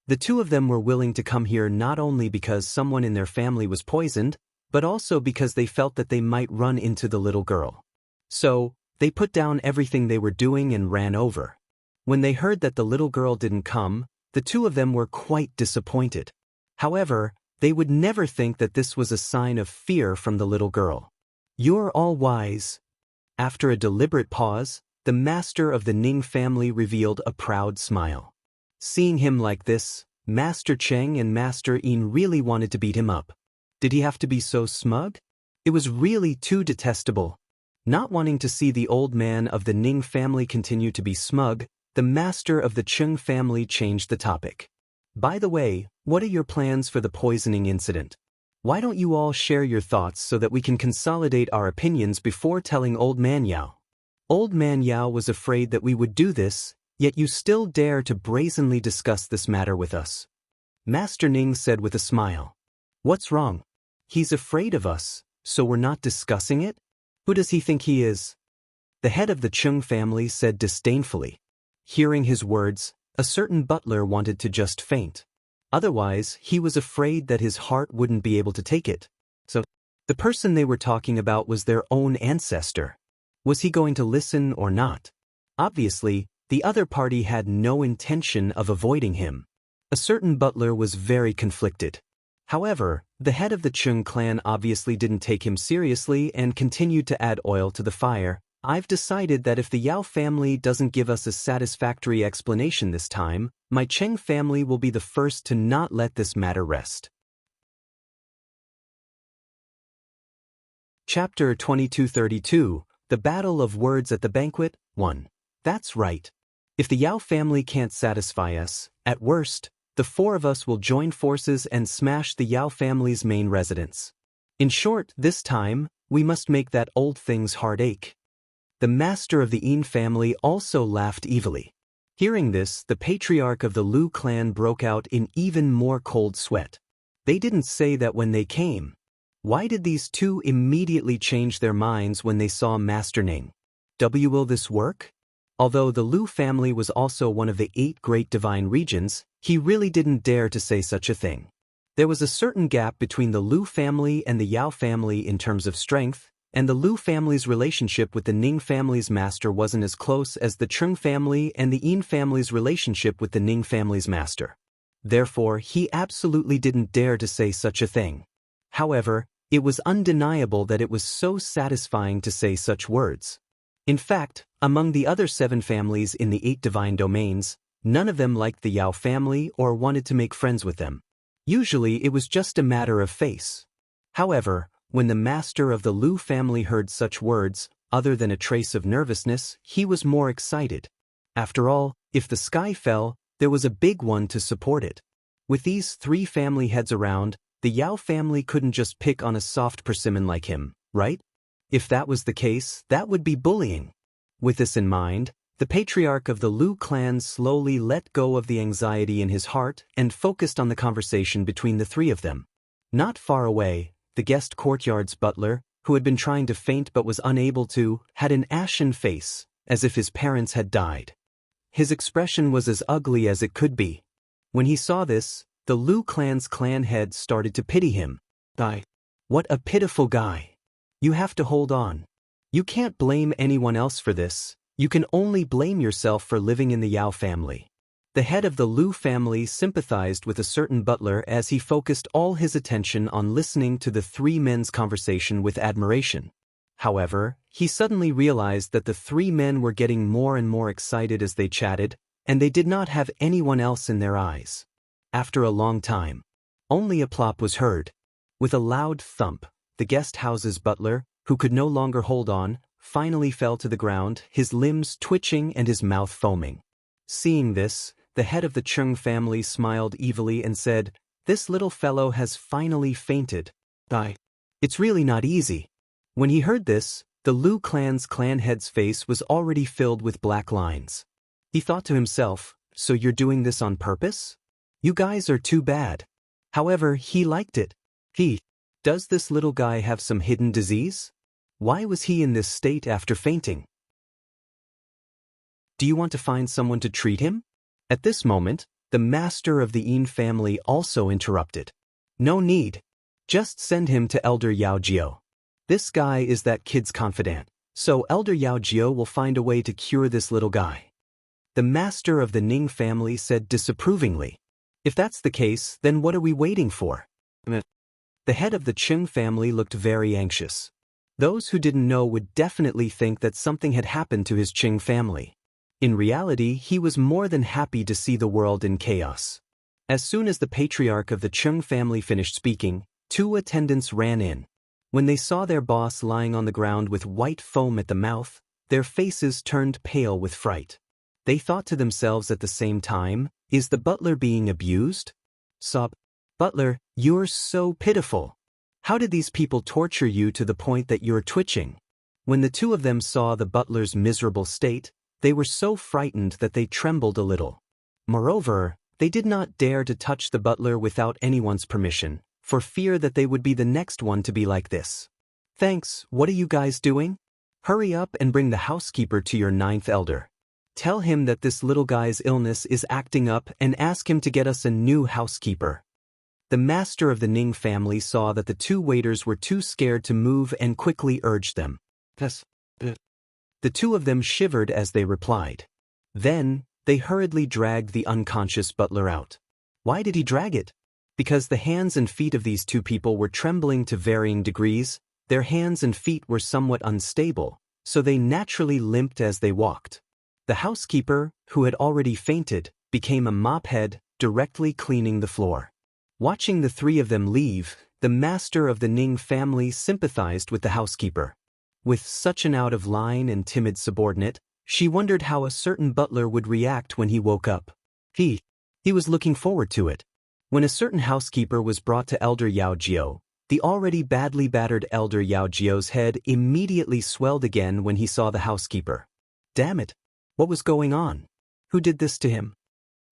The two of them were willing to come here not only because someone in their family was poisoned, but also because they felt that they might run into the little girl. So, they put down everything they were doing and ran over. When they heard that the little girl didn't come, the two of them were quite disappointed. However, they would never think that this was a sign of fear from the little girl. "You're all wise." After a deliberate pause, the master of the Ning family revealed a proud smile. Seeing him like this, Master Cheng and Master Yin really wanted to beat him up. Did he have to be so smug? It was really too detestable. Not wanting to see the old man of the Ning family continue to be smug, the master of the Cheng family changed the topic. "By the way, what are your plans for the poisoning incident? Why don't you all share your thoughts so that we can consolidate our opinions before telling Old Man Yao?" Old Man Yao was afraid that we would do this, yet you still dare to brazenly discuss this matter with us. Master Ning said with a smile. "What's wrong? He's afraid of us, so we're not discussing it? Who does he think he is?" The head of the Chung family said disdainfully. Hearing his words, a certain butler wanted to just faint. Otherwise, he was afraid that his heart wouldn't be able to take it. So, the person they were talking about was their own ancestor. Was he going to listen or not? Obviously, the other party had no intention of avoiding him. A certain butler was very conflicted. However, the head of the Chung clan obviously didn't take him seriously and continued to add oil to the fire. "I've decided that if the Yao family doesn't give us a satisfactory explanation this time, my Cheng family will be the first to not let this matter rest." Chapter 2232, The Battle of Words at the Banquet, 1. That's right. If the Yao family can't satisfy us, at worst, the four of us will join forces and smash the Yao family's main residence. In short, this time, we must make that old thing's heart ache. The master of the Yin family also laughed evilly. Hearing this, the patriarch of the Lu clan broke out in even more cold sweat. They didn't say that when they came. Why did these two immediately change their minds when they saw Master Ning? Will this work? Although the Lu family was also one of the 8 great divine regions, he really didn't dare to say such a thing. There was a certain gap between the Lu family and the Yao family in terms of strength, and the Lu family's relationship with the Ning family's master wasn't as close as the Chung family and the Yin family's relationship with the Ning family's master. Therefore, he absolutely didn't dare to say such a thing. However, it was undeniable that it was so satisfying to say such words. In fact, among the other 7 families in the 8 divine domains, none of them liked the Yao family or wanted to make friends with them. Usually it was just a matter of face. However, when the master of the Lu family heard such words, other than a trace of nervousness, he was more excited. After all, if the sky fell, there was a big one to support it. With these 3 family heads around, the Yao family couldn't just pick on a soft persimmon like him, right? If that was the case, that would be bullying. With this in mind, the patriarch of the Lu clan slowly let go of the anxiety in his heart and focused on the conversation between the 3 of them. Not far away, the guest courtyard's butler, who had been trying to faint but was unable to, had an ashen face, as if his parents had died. His expression was as ugly as it could be. When he saw this, the Lu clan's clan head started to pity him. What a pitiful guy. You have to hold on. You can't blame anyone else for this, you can only blame yourself for living in the Yao family. The head of the Lu family sympathized with a certain butler as he focused all his attention on listening to the 3 men's conversation with admiration. However, he suddenly realized that the 3 men were getting more and more excited as they chatted, and they did not have anyone else in their eyes. After a long time, only a plop was heard. With a loud thump, the guest house's butler, who could no longer hold on, finally fell to the ground, his limbs twitching and his mouth foaming. Seeing this, the head of the Chung family smiled evilly and said, "This little fellow has finally fainted. It's really not easy." When he heard this, the Lu clan's clan head's face was already filled with black lines. He thought to himself, "So you're doing this on purpose? You guys are too bad." However, he liked it. Does this little guy have some hidden disease? Why was he in this state after fainting? Do you want to find someone to treat him? At this moment, the master of the Yin family also interrupted. No need. Just send him to Elder Yao Jiao. This guy is that kid's confidant, so Elder Yao Jiao will find a way to cure this little guy. The master of the Ning family said disapprovingly. If that's the case, then what are we waiting for? The head of the Chung family looked very anxious. Those who didn't know would definitely think that something had happened to his Chung family. In reality, he was more than happy to see the world in chaos. As soon as the patriarch of the Chung family finished speaking, 2 attendants ran in. When they saw their boss lying on the ground with white foam at the mouth, their faces turned pale with fright. They thought to themselves at the same time, "Is the butler being abused?" Sob, "Butler, you're so pitiful. How did these people torture you to the point that you're twitching?" When the 2 of them saw the butler's miserable state, they were so frightened that they trembled a little. Moreover, they did not dare to touch the butler without anyone's permission, for fear that they would be the next one to be like this. "Thanks, what are you guys doing? Hurry up and bring the housekeeper to your 9th elder. Tell him that this little guy's illness is acting up and ask him to get us a new housekeeper." The master of the Ning family saw that the 2 waiters were too scared to move and quickly urged them. The 2 of them shivered as they replied. Then, they hurriedly dragged the unconscious butler out. Why did he drag it? Because the hands and feet of these 2 people were trembling to varying degrees, their hands and feet were somewhat unstable, so they naturally limped as they walked. The housekeeper, who had already fainted, became a mophead, directly cleaning the floor. Watching the 3 of them leave, the master of the Ning family sympathized with the housekeeper. With such an out-of-line and timid subordinate, she wondered how a certain butler would react when he woke up. He was looking forward to it. When a certain housekeeper was brought to Elder Yao Jiao, the already badly battered Elder Yao Jiao's head immediately swelled again when he saw the housekeeper. Damn it! What was going on? Who did this to him?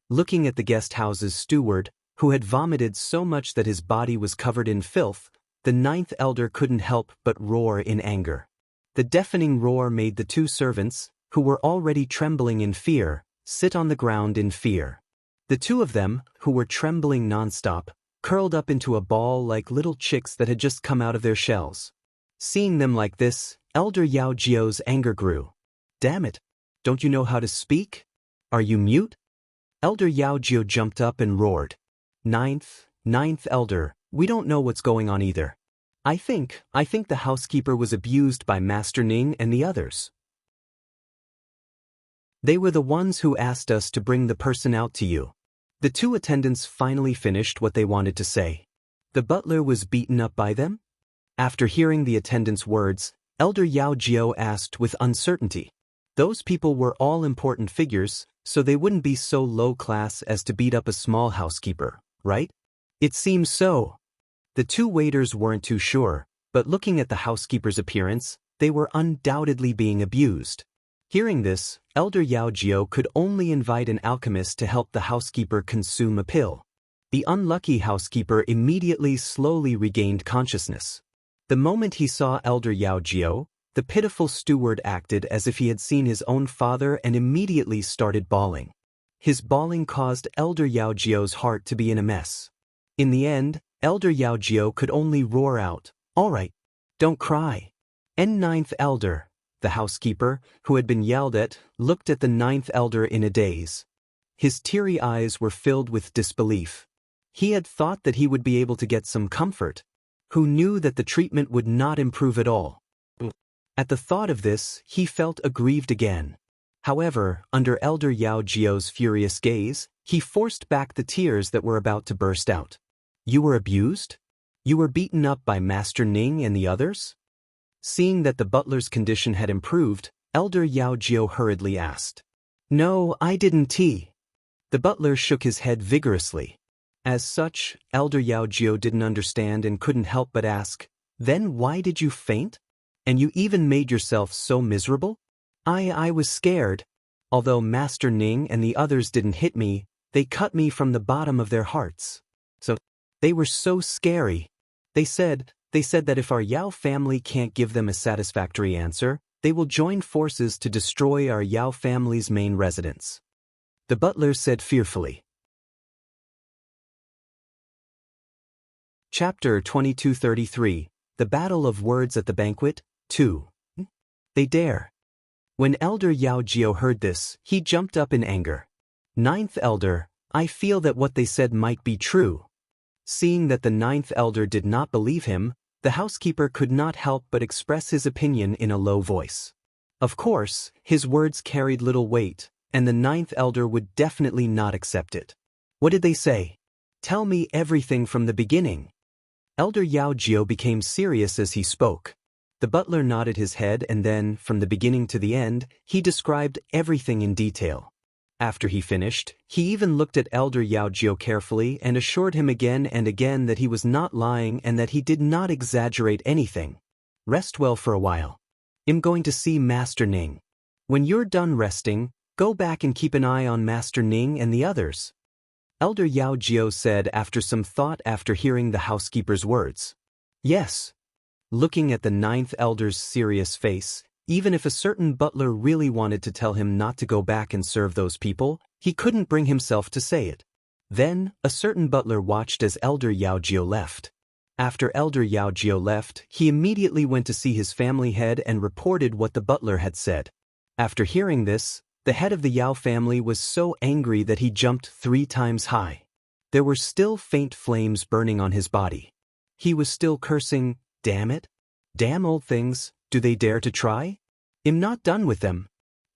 Looking at the guest house's steward, who had vomited so much that his body was covered in filth, the 9th elder couldn't help but roar in anger. The deafening roar made the 2 servants, who were already trembling in fear, sit on the ground in fear. The 2 of them, who were trembling nonstop, curled up into a ball like little chicks that had just come out of their shells. Seeing them like this, Elder Yao Jiao's anger grew. Damn it! Don't you know how to speak? Are you mute? Elder Yao Jiao jumped up and roared. Ninth elder, we don't know what's going on either. I think the housekeeper was abused by Master Ning and the others. They were the ones who asked us to bring the person out to you. The two attendants finally finished what they wanted to say. The butler was beaten up by them? After hearing the attendant's words, Elder Yao Jiao asked with uncertainty. Those people were all important figures, so they wouldn't be so low class as to beat up a small housekeeper, right? It seems so. The two waiters weren't too sure, but looking at the housekeeper's appearance, they were undoubtedly being abused. Hearing this, Elder Yao Jiao could only invite an alchemist to help the housekeeper consume a pill. The unlucky housekeeper immediately slowly regained consciousness. The moment he saw Elder Yao Jiao, the pitiful steward acted as if he had seen his own father and immediately started bawling. His bawling caused Elder Yao Jiao's heart to be in a mess. In the end, Elder Yao Jiao could only roar out, "All right, don't cry." Ninth Elder, the housekeeper, who had been yelled at, looked at the ninth elder in a daze. His teary eyes were filled with disbelief. He had thought that he would be able to get some comfort. Who knew that the treatment would not improve at all? At the thought of this, he felt aggrieved again. However, under Elder Yao Jiao's furious gaze, he forced back the tears that were about to burst out. "You were abused? You were beaten up by Master Ning and the others?" Seeing that the butler's condition had improved, Elder Yao Jiao hurriedly asked. "No, I didn't." The butler shook his head vigorously. As such, Elder Yao Jiao didn't understand and couldn't help but ask, "Then why did you faint? And you even made yourself so miserable?" I was scared. Although Master Ning and the others didn't hit me, they cut me from the bottom of their hearts. So, they were so scary. They said that if our Yao family can't give them a satisfactory answer, they will join forces to destroy our Yao family's main residence. The butler said fearfully. Chapter 2233, The Battle of Words at the Banquet, 2. They dare. When Elder Yao Jiao heard this, he jumped up in anger. "Ninth Elder, I feel that what they said might be true." Seeing that the ninth elder did not believe him, the housekeeper could not help but express his opinion in a low voice. Of course, his words carried little weight, and the ninth elder would definitely not accept it. What did they say? "Tell me everything from the beginning." Elder Yao Jiao became serious as he spoke. The butler nodded his head and then, from the beginning to the end, he described everything in detail. After he finished, he even looked at Elder Yao Jiao carefully and assured him again and again that he was not lying and that he did not exaggerate anything. "Rest well for a while. I'm going to see Master Ning. When you're done resting, go back and keep an eye on Master Ning and the others." Elder Yao Jiao said after some thought after hearing the housekeeper's words. "Yes." Looking at the ninth elder's serious face, even if a certain butler really wanted to tell him not to go back and serve those people, he couldn't bring himself to say it. Then, a certain butler watched as Elder Yao Jiao left. After Elder Yao Jiao left, he immediately went to see his family head and reported what the butler had said. After hearing this, the head of the Yao family was so angry that he jumped 3 times high. There were still faint flames burning on his body. He was still cursing, "Damn it! Damn old things, do they dare to try? I'm not done with them."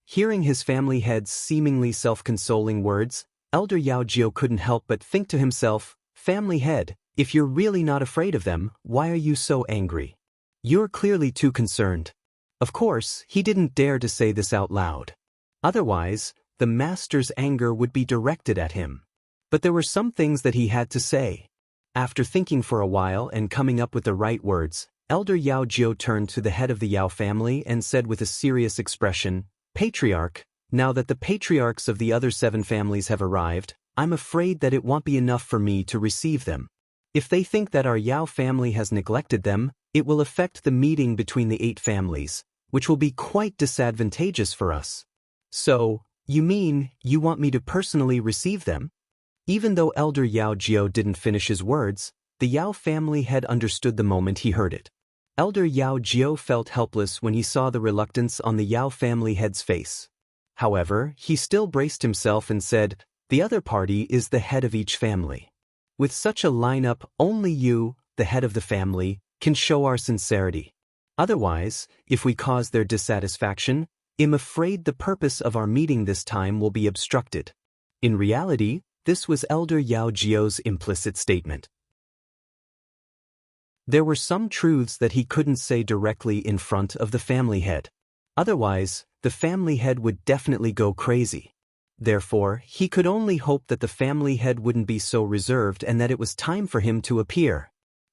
Hearing his family head's seemingly self-consoling words, Elder Yao Jiao couldn't help but think to himself, "Family head, if you're really not afraid of them, why are you so angry? You're clearly too concerned." Of course, he didn't dare to say this out loud. Otherwise, the master's anger would be directed at him. But there were some things that he had to say. After thinking for a while and coming up with the right words, Elder Yao Jiao turned to the head of the Yao family and said with a serious expression, "Patriarch, now that the patriarchs of the other 7 families have arrived, I'm afraid that it won't be enough for me to receive them. If they think that our Yao family has neglected them, it will affect the meeting between the 8 families, which will be quite disadvantageous for us." "So, you mean you want me to personally receive them?" Even though Elder Yao Jiao didn't finish his words, the Yao family head understood the moment he heard it. Elder Yao Jiao felt helpless when he saw the reluctance on the Yao family head's face. However, he still braced himself and said, "The other party is the head of each family. With such a lineup, only you, the head of the family, can show our sincerity. Otherwise, if we cause their dissatisfaction, I'm afraid the purpose of our meeting this time will be obstructed. In reality, This was Elder Yao Jiao's implicit statement. There were some truths that he couldn't say directly in front of the family head. Otherwise, the family head would definitely go crazy. Therefore, he could only hope that the family head wouldn't be so reserved and that it was time for him to appear.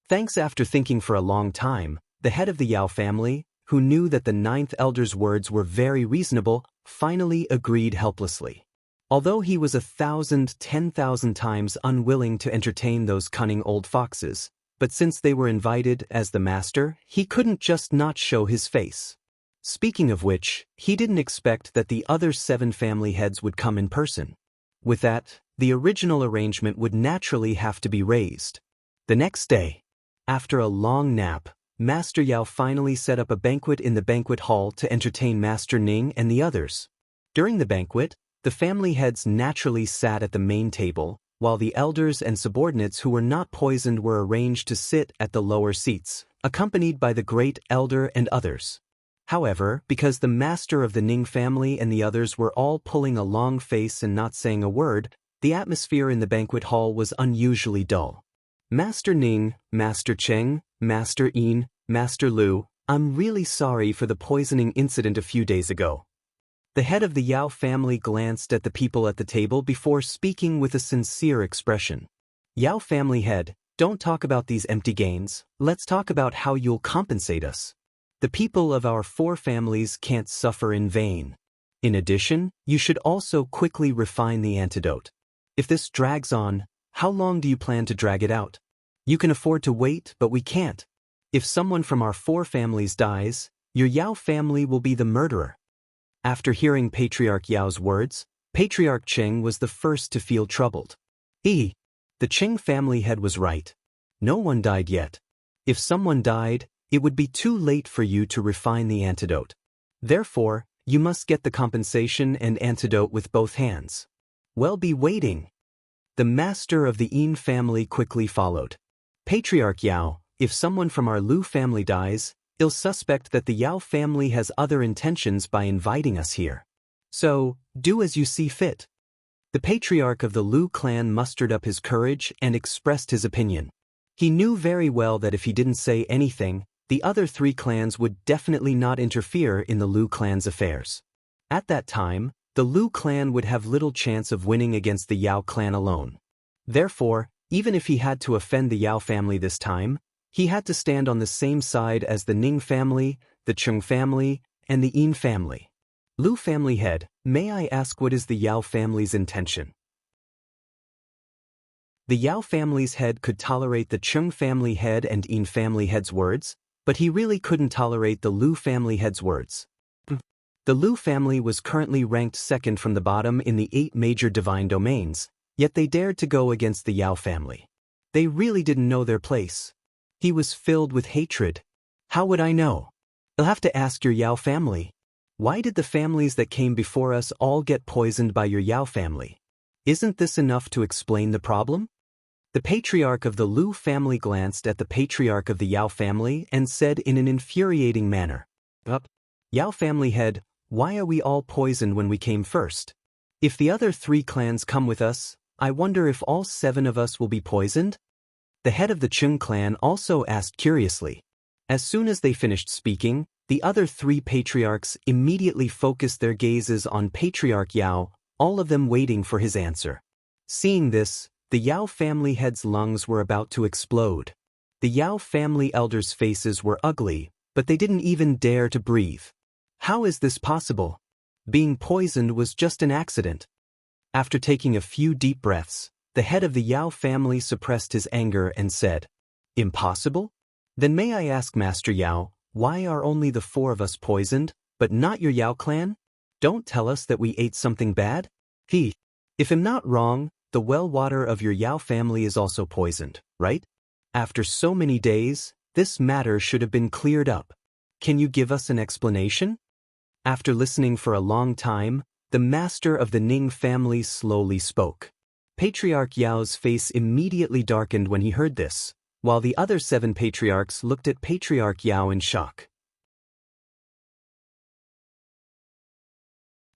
Thanks. After thinking for a long time, the head of the Yao family, who knew that the ninth elder's words were very reasonable, finally agreed helplessly. Although he was 1,000, 10,000 times unwilling to entertain those cunning old foxes, but since they were invited as the master, he couldn't just not show his face. Speaking of which, he didn't expect that the other 7 family heads would come in person. With that, the original arrangement would naturally have to be raised. The next day, after a long nap, Master Yao finally set up a banquet in the banquet hall to entertain Master Ning and the others. During the banquet, the family heads naturally sat at the main table, while the elders and subordinates who were not poisoned were arranged to sit at the lower seats, accompanied by the great elder and others. However, because the master of the Ning family and the others were all pulling a long face and not saying a word, the atmosphere in the banquet hall was unusually dull. Master Ning, Master Cheng, Master Yin, Master Lu, I'm really sorry for the poisoning incident a few days ago. The head of the Yao family glanced at the people at the table before speaking with a sincere expression. Yao family head, don't talk about these empty gains, let's talk about how you'll compensate us. The people of our 4 families can't suffer in vain. In addition, you should also quickly refine the antidote. If this drags on, how long do you plan to drag it out? You can afford to wait, but we can't. If someone from our 4 families dies, your Yao family will be the murderer. After hearing Patriarch Yao's words, Patriarch Cheng was the first to feel troubled. The Cheng family head was right. No one died yet. If someone died, it would be too late for you to refine the antidote. Therefore, you must get the compensation and antidote with both hands. Well, be waiting. The master of the Yin family quickly followed. Patriarch Yao, if someone from our Lu family dies, I'll suspect that the Yao family has other intentions by inviting us here. So, do as you see fit. The patriarch of the Lu clan mustered up his courage and expressed his opinion. He knew very well that if he didn't say anything, the other 3 clans would definitely not interfere in the Lu clan's affairs. At that time, the Lu clan would have little chance of winning against the Yao clan alone. Therefore, even if he had to offend the Yao family this time, he had to stand on the same side as the Ning family, the Cheng family, and the Yin family. Lu family head, may I ask what is the Yao family's intention? The Yao family's head could tolerate the Cheng family head and Yin family head's words, but he really couldn't tolerate the Lu family head's words. The Lu family was currently ranked 2nd from the bottom in the 8 major divine domains, yet they dared to go against the Yao family. They really didn't know their place. He was filled with hatred. How would I know? I'll have to ask your Yao family. Why did the families that came before us all get poisoned by your Yao family? Isn't this enough to explain the problem? The patriarch of the Lu family glanced at the patriarch of the Yao family and said in an infuriating manner, Yao family head, why are we all poisoned when we came first? If the other 3 clans come with us, I wonder if all 7 of us will be poisoned? The head of the Cheng clan also asked curiously. As soon as they finished speaking, the other 3 patriarchs immediately focused their gazes on Patriarch Yao, all of them waiting for his answer. Seeing this, the Yao family head's lungs were about to explode. The Yao family elders' faces were ugly, but they didn't even dare to breathe. How is this possible? Being poisoned was just an accident. After taking a few deep breaths, the head of the Yao family suppressed his anger and said, Impossible? Then may I ask Master Yao, why are only the 4 of us poisoned, but not your Yao clan? Don't tell us that we ate something bad? If I'm not wrong, the well water of your Yao family is also poisoned, right? After so many days, this matter should have been cleared up. Can you give us an explanation? After listening for a long time, the master of the Ning family slowly spoke. Patriarch Yao's face immediately darkened when he heard this, while the other 7 patriarchs looked at Patriarch Yao in shock.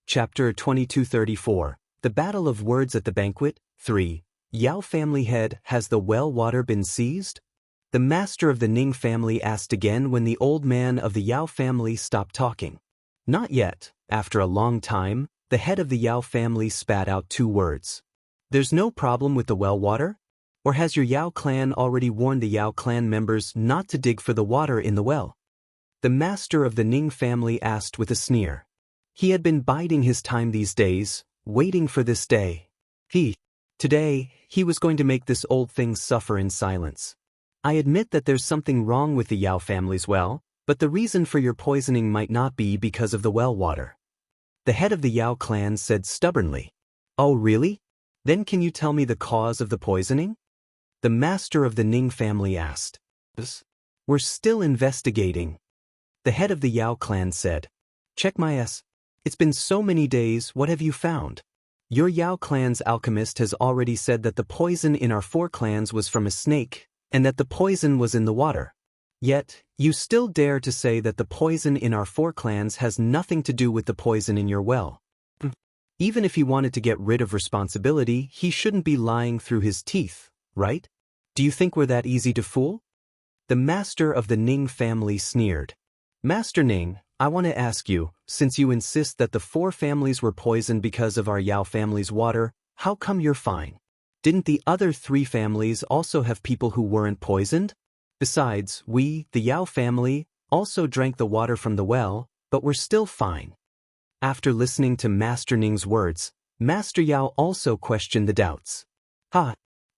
Chapter 2234, The battle of words at the banquet. 3. Yao family head, has the well water been seized? The master of the Ning family asked again when the old man of the Yao family stopped talking. Not yet. After a long time, the head of the Yao family spat out 2 words. There's no problem with the well water? Or has your Yao clan already warned the Yao clan members not to dig for the water in the well? The master of the Ning family asked with a sneer. He had been biding his time these days, waiting for this day. Today, he was going to make this old thing suffer in silence. I admit that there's something wrong with the Yao family's well, but the reason for your poisoning might not be because of the well water. The head of the Yao clan said stubbornly. Oh really? Then can you tell me the cause of the poisoning? The master of the Ning family asked. We're still investigating. The head of the Yao clan said. Check my s. It's been so many days, what have you found? Your Yao clan's alchemist has already said that the poison in our 4 clans was from a snake, and that the poison was in the water. Yet, you still dare to say that the poison in our 4 clans has nothing to do with the poison in your well. Even if he wanted to get rid of responsibility, he shouldn't be lying through his teeth, right? Do you think we're that easy to fool? The master of the Ning family sneered. Master Ning, I want to ask you, since you insist that the 4 families were poisoned because of our Yao family's water, how come you're fine? Didn't the other 3 families also have people who weren't poisoned? Besides, we, the Yao family, also drank the water from the well, but we're still fine. After listening to Master Ning's words, Master Yao also questioned the doubts.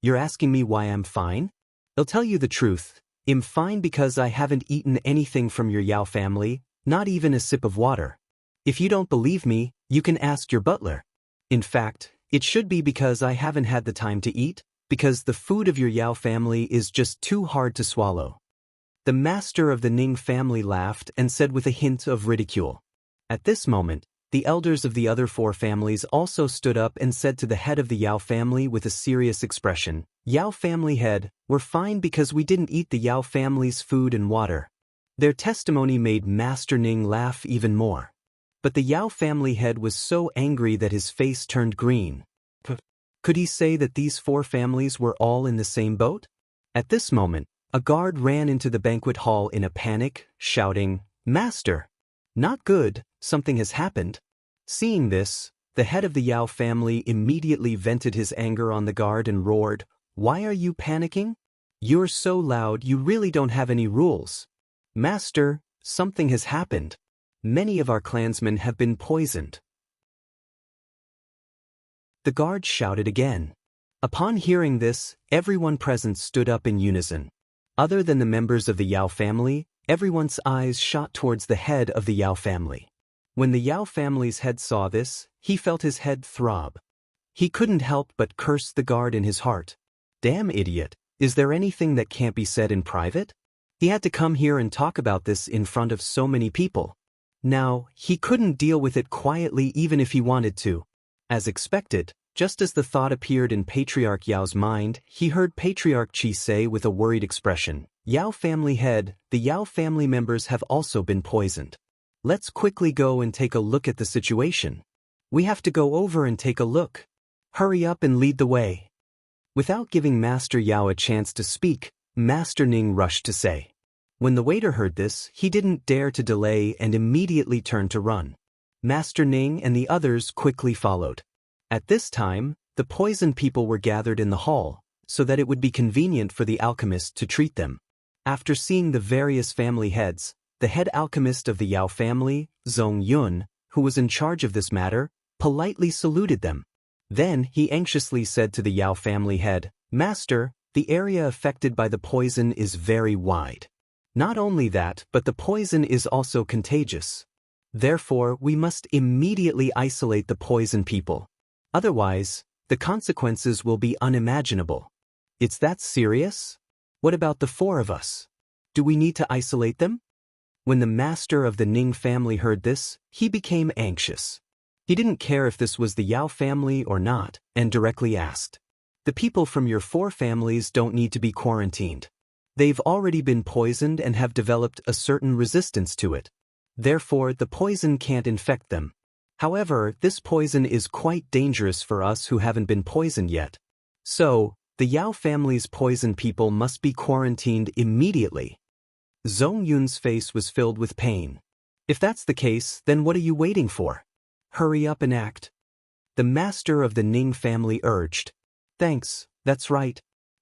You're asking me why I'm fine? I'll tell you the truth. I'm fine because I haven't eaten anything from your Yao family, not even a sip of water. If you don't believe me, you can ask your butler. In fact, it should be because I haven't had the time to eat, because the food of your Yao family is just too hard to swallow. The master of the Ning family laughed and said with a hint of ridicule. At this moment, the elders of the other 4 families also stood up and said to the head of the Yao family with a serious expression, Yao family head, we're fine because we didn't eat the Yao family's food and water. Their testimony made Master Ning laugh even more. But the Yao family head was so angry that his face turned green. Could he say that these 4 families were all in the same boat? At this moment, a guard ran into the banquet hall in a panic, shouting, Master! Not good, something has happened. Seeing this, the head of the Yao family immediately vented his anger on the guard and roared, Why are you panicking? You're so loud you really don't have any rules. Master, something has happened. Many of our clansmen have been poisoned. The guard shouted again. Upon hearing this, everyone present stood up in unison. Other than the members of the Yao family, everyone's eyes shot towards the head of the Yao family. When the Yao family's head saw this, he felt his head throb. He couldn't help but curse the guard in his heart. Damn idiot, is there anything that can't be said in private? He had to come here and talk about this in front of so many people. Now, he couldn't deal with it quietly even if he wanted to. As expected, just as the thought appeared in Patriarch Yao's mind, he heard Patriarch Qi say with a worried expression, Yao family head, the Yao family members have also been poisoned. Let's quickly go and take a look at the situation. We have to go over and take a look. Hurry up and lead the way. Without giving Master Yao a chance to speak, Master Ning rushed to say. When the waiter heard this, he didn't dare to delay and immediately turned to run. Master Ning and the others quickly followed. At this time, the poisoned people were gathered in the hall, so that it would be convenient for the alchemist to treat them. After seeing the various family heads, the head alchemist of the Yao family, Zhong Yun, who was in charge of this matter, politely saluted them. Then he anxiously said to the Yao family head, Master, the area affected by the poison is very wide. Not only that, but the poison is also contagious. Therefore, we must immediately isolate the poisoned people. Otherwise, the consequences will be unimaginable. It's that serious? What about the 4 of us? Do we need to isolate them? When the master of the Ning family heard this, he became anxious. He didn't care if this was the Yao family or not, and directly asked, The people from your 4 families don't need to be quarantined. They've already been poisoned and have developed a certain resistance to it. Therefore, the poison can't infect them. However, this poison is quite dangerous for us who haven't been poisoned yet. So, the Yao family's poison people must be quarantined immediately. Zhong Yun's face was filled with pain. If that's the case, then what are you waiting for? Hurry up and act. The master of the Ning family urged. Thanks, that's right.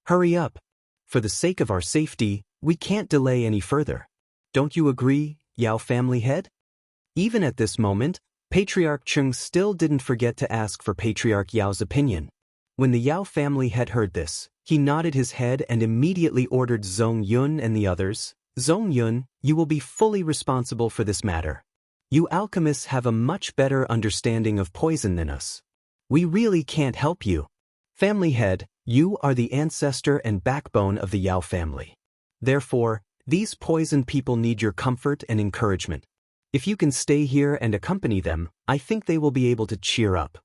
Hurry up. For the sake of our safety, we can't delay any further. Don't you agree, Yao family head? Even at this moment, Patriarch Cheng still didn't forget to ask for Patriarch Yao's opinion. When the Yao family had heard this, he nodded his head and immediately ordered Zhong Yun and the others, Zhong Yun, you will be fully responsible for this matter. You alchemists have a much better understanding of poison than us. We really can't help you. Family head, you are the ancestor and backbone of the Yao family. Therefore, these poisoned people need your comfort and encouragement. If you can stay here and accompany them, I think they will be able to cheer up.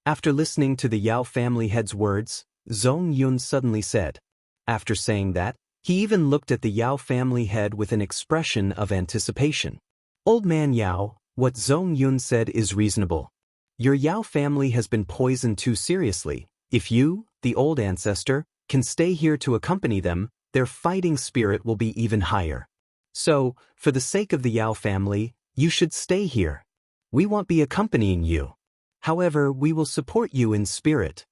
After listening to the Yao family head's words, Zhong Yun suddenly said. After saying that, he even looked at the Yao family head with an expression of anticipation. Old man Yao, what Zhong Yun said is reasonable. Your Yao family has been poisoned too seriously. If you, the old ancestor, can stay here to accompany them, their fighting spirit will be even higher. So, for the sake of the Yao family, you should stay here. We won't be accompanying you. However, we will support you in spirit.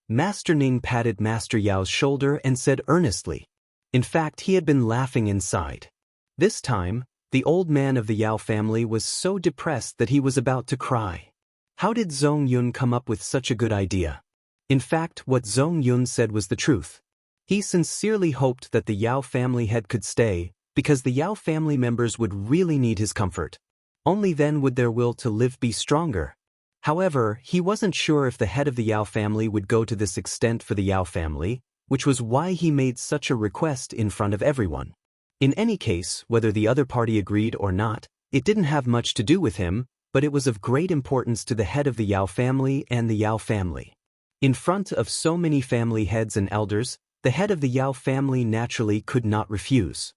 Master Ning patted Master Yao's shoulder and said earnestly. In fact, he had been laughing inside. This time, the old man of the Yao family was so depressed that he was about to cry. How did Zhong Yun come up with such a good idea? In fact, what Zhong Yun said was the truth. He sincerely hoped that the Yao family head could stay, because the Yao family members would really need his comfort. Only then would their will to live be stronger. However, he wasn't sure if the head of the Yao family would go to this extent for the Yao family, which was why he made such a request in front of everyone. In any case, whether the other party agreed or not, it didn't have much to do with him, but it was of great importance to the head of the Yao family and the Yao family. In front of so many family heads and elders, the head of the Yao family naturally could not refuse.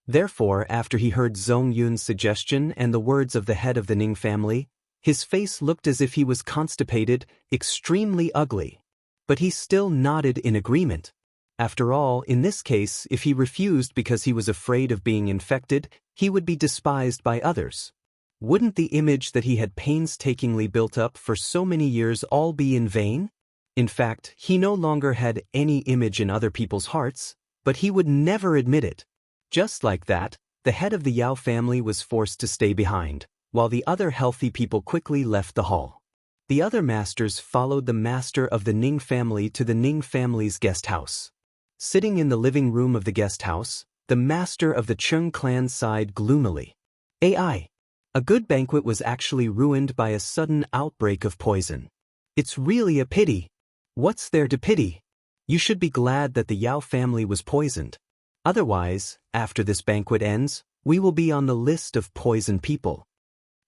Therefore, after he heard Zhong Yun's suggestion and the words of the head of the Ning family, his face looked as if he was constipated, extremely ugly. But he still nodded in agreement. After all, in this case, if he refused because he was afraid of being infected, he would be despised by others. Wouldn't the image that he had painstakingly built up for so many years all be in vain? In fact, he no longer had any image in other people's hearts, but he would never admit it. Just like that, the head of the Yao family was forced to stay behind, while the other healthy people quickly left the hall. The other masters followed the master of the Ning family to the Ning family's guest house. Sitting in the living room of the guest house, the master of the Cheng clan sighed gloomily. A good banquet was actually ruined by a sudden outbreak of poison. It's really a pity. What's there to pity? You should be glad that the Yao family was poisoned. Otherwise, after this banquet ends, we will be on the list of poisoned people.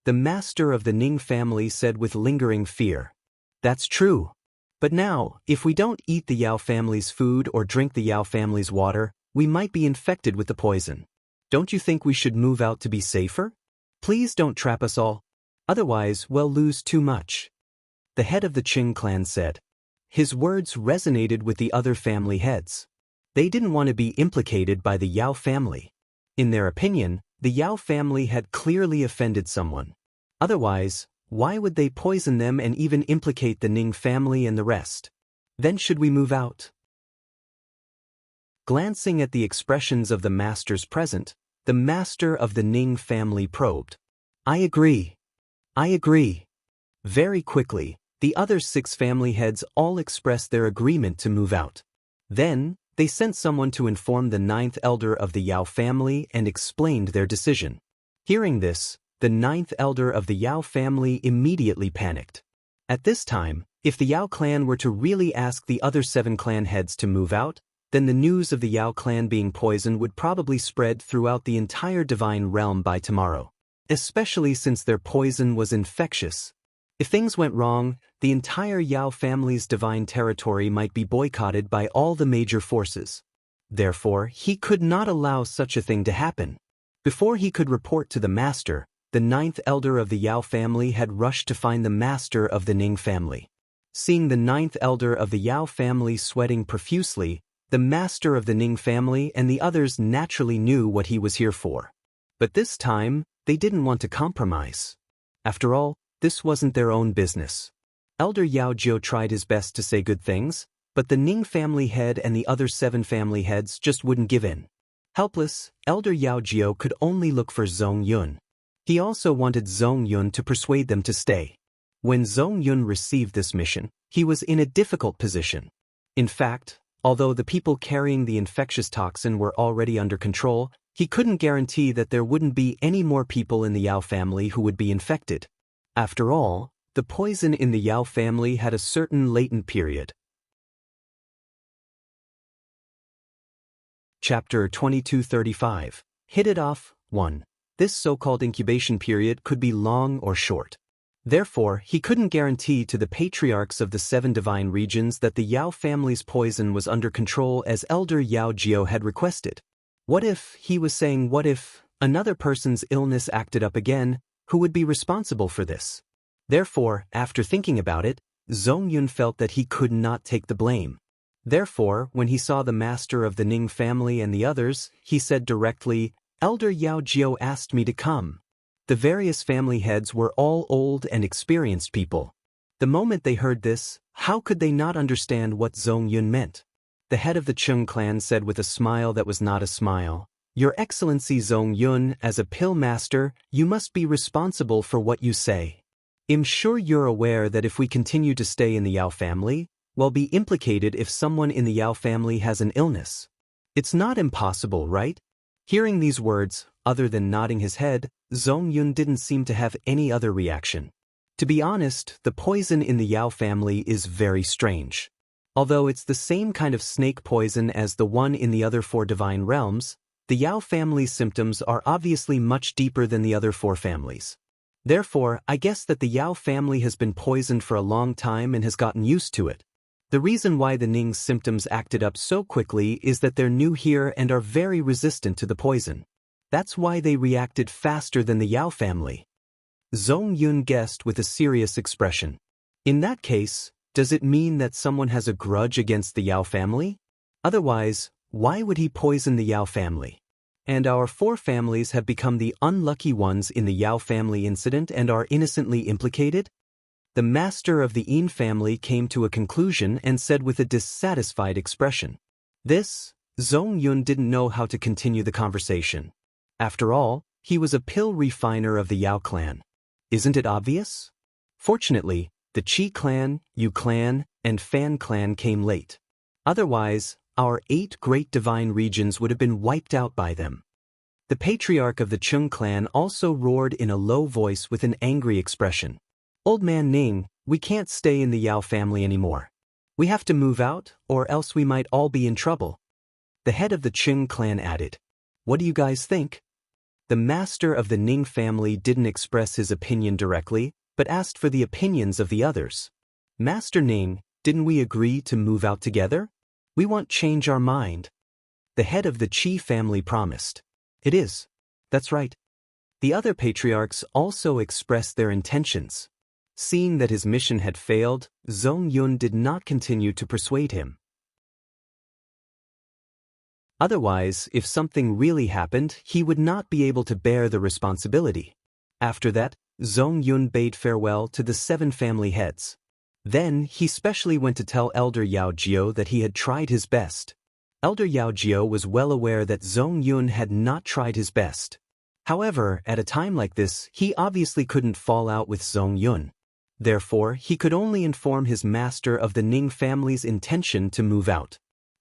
The master of the Ning family said with lingering fear. That's true. But now, if we don't eat the Yao family's food or drink the Yao family's water, we might be infected with the poison. Don't you think we should move out to be safer? Please don't trap us all. Otherwise, we'll lose too much. The head of the Qing clan said. His words resonated with the other family heads. They didn't want to be implicated by the Yao family. In their opinion, the Yao family had clearly offended someone. Otherwise, why would they poison them and even implicate the Ning family and the rest? Then should we move out? Glancing at the expressions of the masters present, the master of the Ning family probed. I agree. Very quickly, the other 6 family heads all expressed their agreement to move out. Then, they sent someone to inform the 9th elder of the Yao family and explained their decision. Hearing this, the 9th elder of the Yao family immediately panicked. At this time, if the Yao clan were to really ask the other 7 clan heads to move out, then the news of the Yao clan being poisoned would probably spread throughout the entire divine realm by tomorrow, especially since their poison was infectious. If things went wrong, the entire Yao family's divine territory might be boycotted by all the major forces. Therefore, he could not allow such a thing to happen. Before he could report to the master, the ninth elder of the Yao family had rushed to find the master of the Ning family. Seeing the ninth elder of the Yao family sweating profusely, the master of the Ning family and the others naturally knew what he was here for. But this time, they didn't want to compromise. After all, this wasn't their own business. Elder Yao Jiu tried his best to say good things, but the Ning family head and the other 7 family heads just wouldn't give in. Helpless, Elder Yao Jiu could only look for Zhong Yun. He also wanted Zhong Yun to persuade them to stay. When Zhong Yun received this mission, he was in a difficult position. In fact, although the people carrying the infectious toxin were already under control, he couldn't guarantee that there wouldn't be any more people in the Yao family who would be infected. After all, the poison in the Yao family had a certain latent period. Chapter 2235. Hit it off. 1. This so-called incubation period could be long or short. Therefore, he couldn't guarantee to the patriarchs of the 7 divine regions that the Yao family's poison was under control as Elder Yao Jiu had requested. What if, he was saying, what if another person's illness acted up again, who would be responsible for this? Therefore, after thinking about it, Zhong Yun felt that he could not take the blame. Therefore, when he saw the master of the Ning family and the others, he said directly, Elder Yao Jiu asked me to come. The various family heads were all old and experienced people. The moment they heard this, how could they not understand what Zhong Yun meant? The head of the Chung clan said with a smile that was not a smile, Your Excellency Zhong Yun, as a pill master, you must be responsible for what you say. I'm sure you're aware that if we continue to stay in the Yao family, we'll be implicated if someone in the Yao family has an illness. It's not impossible, right? Hearing these words, other than nodding his head, Zhong Yun didn't seem to have any other reaction. To be honest, the poison in the Yao family is very strange. Although it's the same kind of snake poison as the one in the other 4 divine realms, the Yao family's symptoms are obviously much deeper than the other 4 families. Therefore, I guess that the Yao family has been poisoned for a long time and has gotten used to it. The reason why the Ning's symptoms acted up so quickly is that they're new here and are very resistant to the poison. That's why they reacted faster than the Yao family. Zhong Yun guessed with a serious expression. In that case, does it mean that someone has a grudge against the Yao family? Otherwise, why would he poison the Yao family? And our 4 families have become the unlucky ones in the Yao family incident and are innocently implicated? The master of the Yin family came to a conclusion and said with a dissatisfied expression. This, Zhong Yun didn't know how to continue the conversation. After all, he was a pill refiner of the Yao clan. Isn't it obvious? Fortunately, the Qi clan, Yu clan, and Fan clan came late. Otherwise, our 8 great divine regions would have been wiped out by them. The patriarch of the Chung clan also roared in a low voice with an angry expression. Old man Ning, we can't stay in the Yao family anymore. We have to move out, or else we might all be in trouble. The head of the Chung clan added. What do you guys think? The master of the Ning family didn't express his opinion directly, but asked for the opinions of the others. Master Ning, didn't we agree to move out together? We won't change our mind. The head of the Qi family promised. It is. That's right. The other patriarchs also expressed their intentions. Seeing that his mission had failed, Zhong Yun did not continue to persuade him. Otherwise, if something really happened, he would not be able to bear the responsibility. After that, Zhong Yun bade farewell to the 7 family heads. Then, he specially went to tell Elder Yao Jiu that he had tried his best. Elder Yao Jiu was well aware that Zhong Yun had not tried his best. However, at a time like this, he obviously couldn't fall out with Zhong Yun. Therefore, he could only inform his master of the Ning family's intention to move out.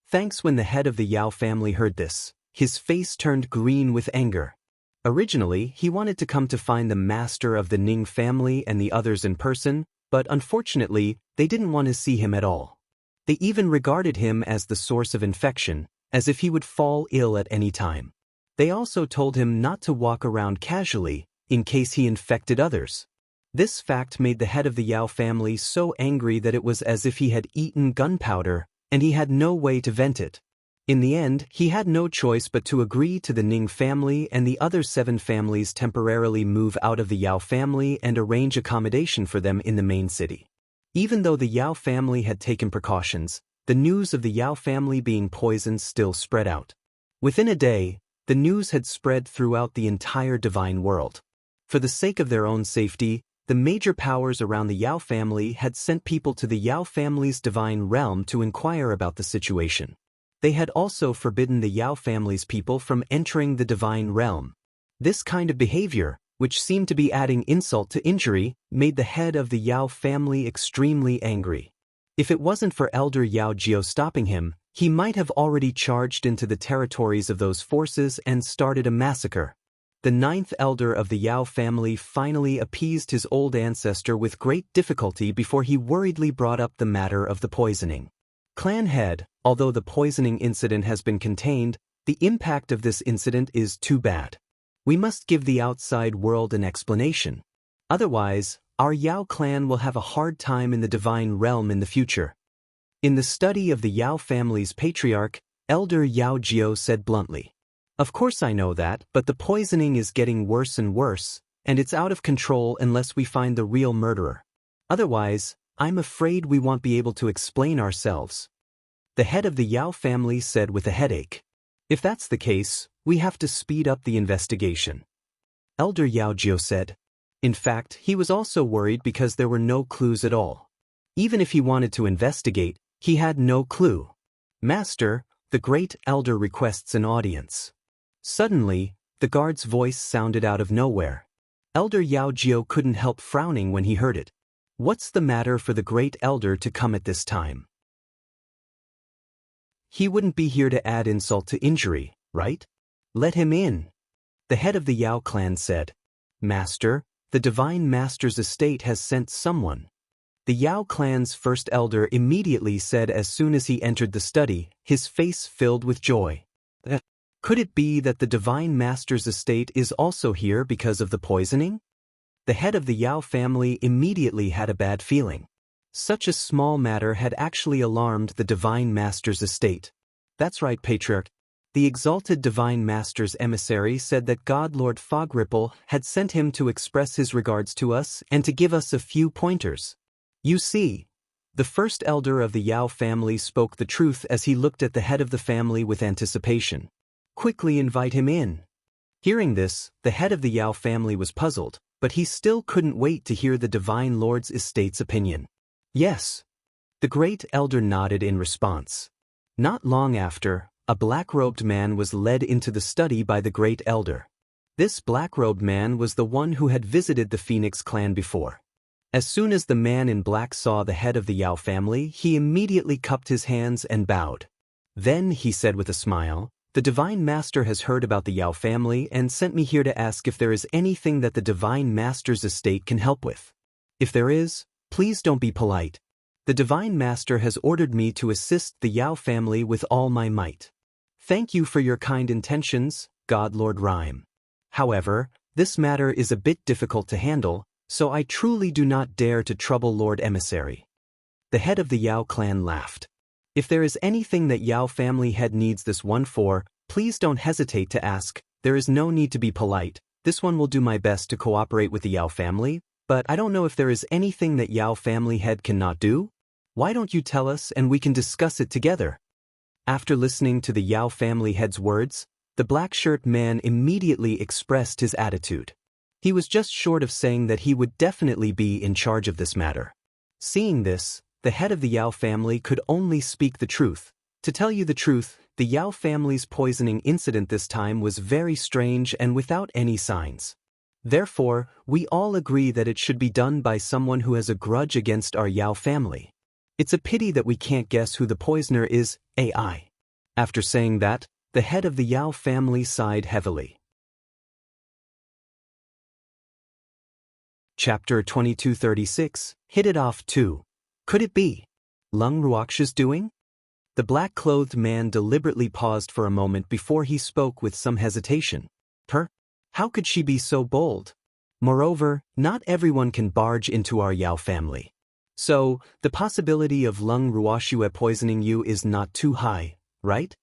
Thanks when the head of the Yao family heard this, his face turned green with anger. Originally, he wanted to come to find the master of the Ning family and the others in person, but unfortunately, they didn't want to see him at all. They even regarded him as the source of infection, as if he would fall ill at any time. They also told him not to walk around casually, in case he infected others. This fact made the head of the Yao family so angry that it was as if he had eaten gunpowder, and he had no way to vent it. In the end, he had no choice but to agree to the Ning family and the other 7 families temporarily move out of the Yao family and arrange accommodation for them in the main city. Even though the Yao family had taken precautions, the news of the Yao family being poisoned still spread out. Within a day, the news had spread throughout the entire divine world. For the sake of their own safety, the major powers around the Yao family had sent people to the Yao family's divine realm to inquire about the situation. They had also forbidden the Yao family's people from entering the divine realm. This kind of behavior, which seemed to be adding insult to injury, made the head of the Yao family extremely angry. If it wasn't for Elder Yao Jiao stopping him, he might have already charged into the territories of those forces and started a massacre. The 9th elder of the Yao family finally appeased his old ancestor with great difficulty before he worriedly brought up the matter of the poisoning. Clan head, although the poisoning incident has been contained, the impact of this incident is too bad. We must give the outside world an explanation. Otherwise, our Yao clan will have a hard time in the divine realm in the future. In the study of the Yao family's patriarch, Elder Yao Jiao said bluntly, "Of course I know that, but the poisoning is getting worse and worse, and it's out of control unless we find the real murderer. Otherwise, I'm afraid we won't be able to explain ourselves." The head of the Yao family said with a headache, "If that's the case, we have to speed up the investigation." Elder Yao Jiao said. In fact, he was also worried because there were no clues at all. Even if he wanted to investigate, he had no clue. "Master, the great elder requests an audience." Suddenly, the guard's voice sounded out of nowhere. Elder Yao Jiao couldn't help frowning when he heard it. What's the matter for the great elder to come at this time? He wouldn't be here to add insult to injury, right? Let him in. The head of the Yao clan said. "Master, the Divine Master's estate has sent someone." The Yao clan's first elder immediately said as soon as he entered the study, his face filled with joy. Could it be that the Divine Master's estate is also here because of the poisoning? The head of the Yao family immediately had a bad feeling. Such a small matter had actually alarmed the Divine Master's estate. That's right, Patriarch. The exalted Divine Master's emissary said that God Lord Fogripple had sent him to express his regards to us and to give us a few pointers. You see, the first elder of the Yao family spoke the truth as he looked at the head of the family with anticipation. Quickly invite him in. Hearing this, the head of the Yao family was puzzled, but he still couldn't wait to hear the Divine Lord's estate's opinion. Yes. The great elder nodded in response. Not long after, a black-robed man was led into the study by the great elder. This black-robed man was the one who had visited the Phoenix clan before. As soon as the man in black saw the head of the Yao family, he immediately cupped his hands and bowed. Then he said with a smile, "The Divine Master has heard about the Yao family and sent me here to ask if there is anything that the Divine Master's estate can help with. If there is, please don't be polite. The Divine Master has ordered me to assist the Yao family with all my might. Thank you for your kind intentions, God Lord Rhyme. However, this matter is a bit difficult to handle, so I truly do not dare to trouble Lord Emissary." The head of the Yao clan laughed. "If there is anything that Yao family head needs this one for, please don't hesitate to ask. There is no need to be polite. This one will do my best to cooperate with the Yao family, but I don't know if there is anything that Yao family head cannot do. Why don't you tell us and we can discuss it together?" After listening to the Yao family head's words, the black-shirt man immediately expressed his attitude. He was just short of saying that he would definitely be in charge of this matter. Seeing this, the head of the Yao family could only speak the truth. To tell you the truth, the Yao family's poisoning incident this time was very strange and without any signs. Therefore, we all agree that it should be done by someone who has a grudge against our Yao family. It's a pity that we can't guess who the poisoner is, AI. After saying that, the head of the Yao family sighed heavily. Chapter 2236, Hit It Off 2. Could it be Lung Ruox's doing? The black-clothed man deliberately paused for a moment before he spoke with some hesitation. How could she be so bold? Moreover, not everyone can barge into our Yao family. So, the possibility of Lung Ruoxue poisoning you is not too high, right?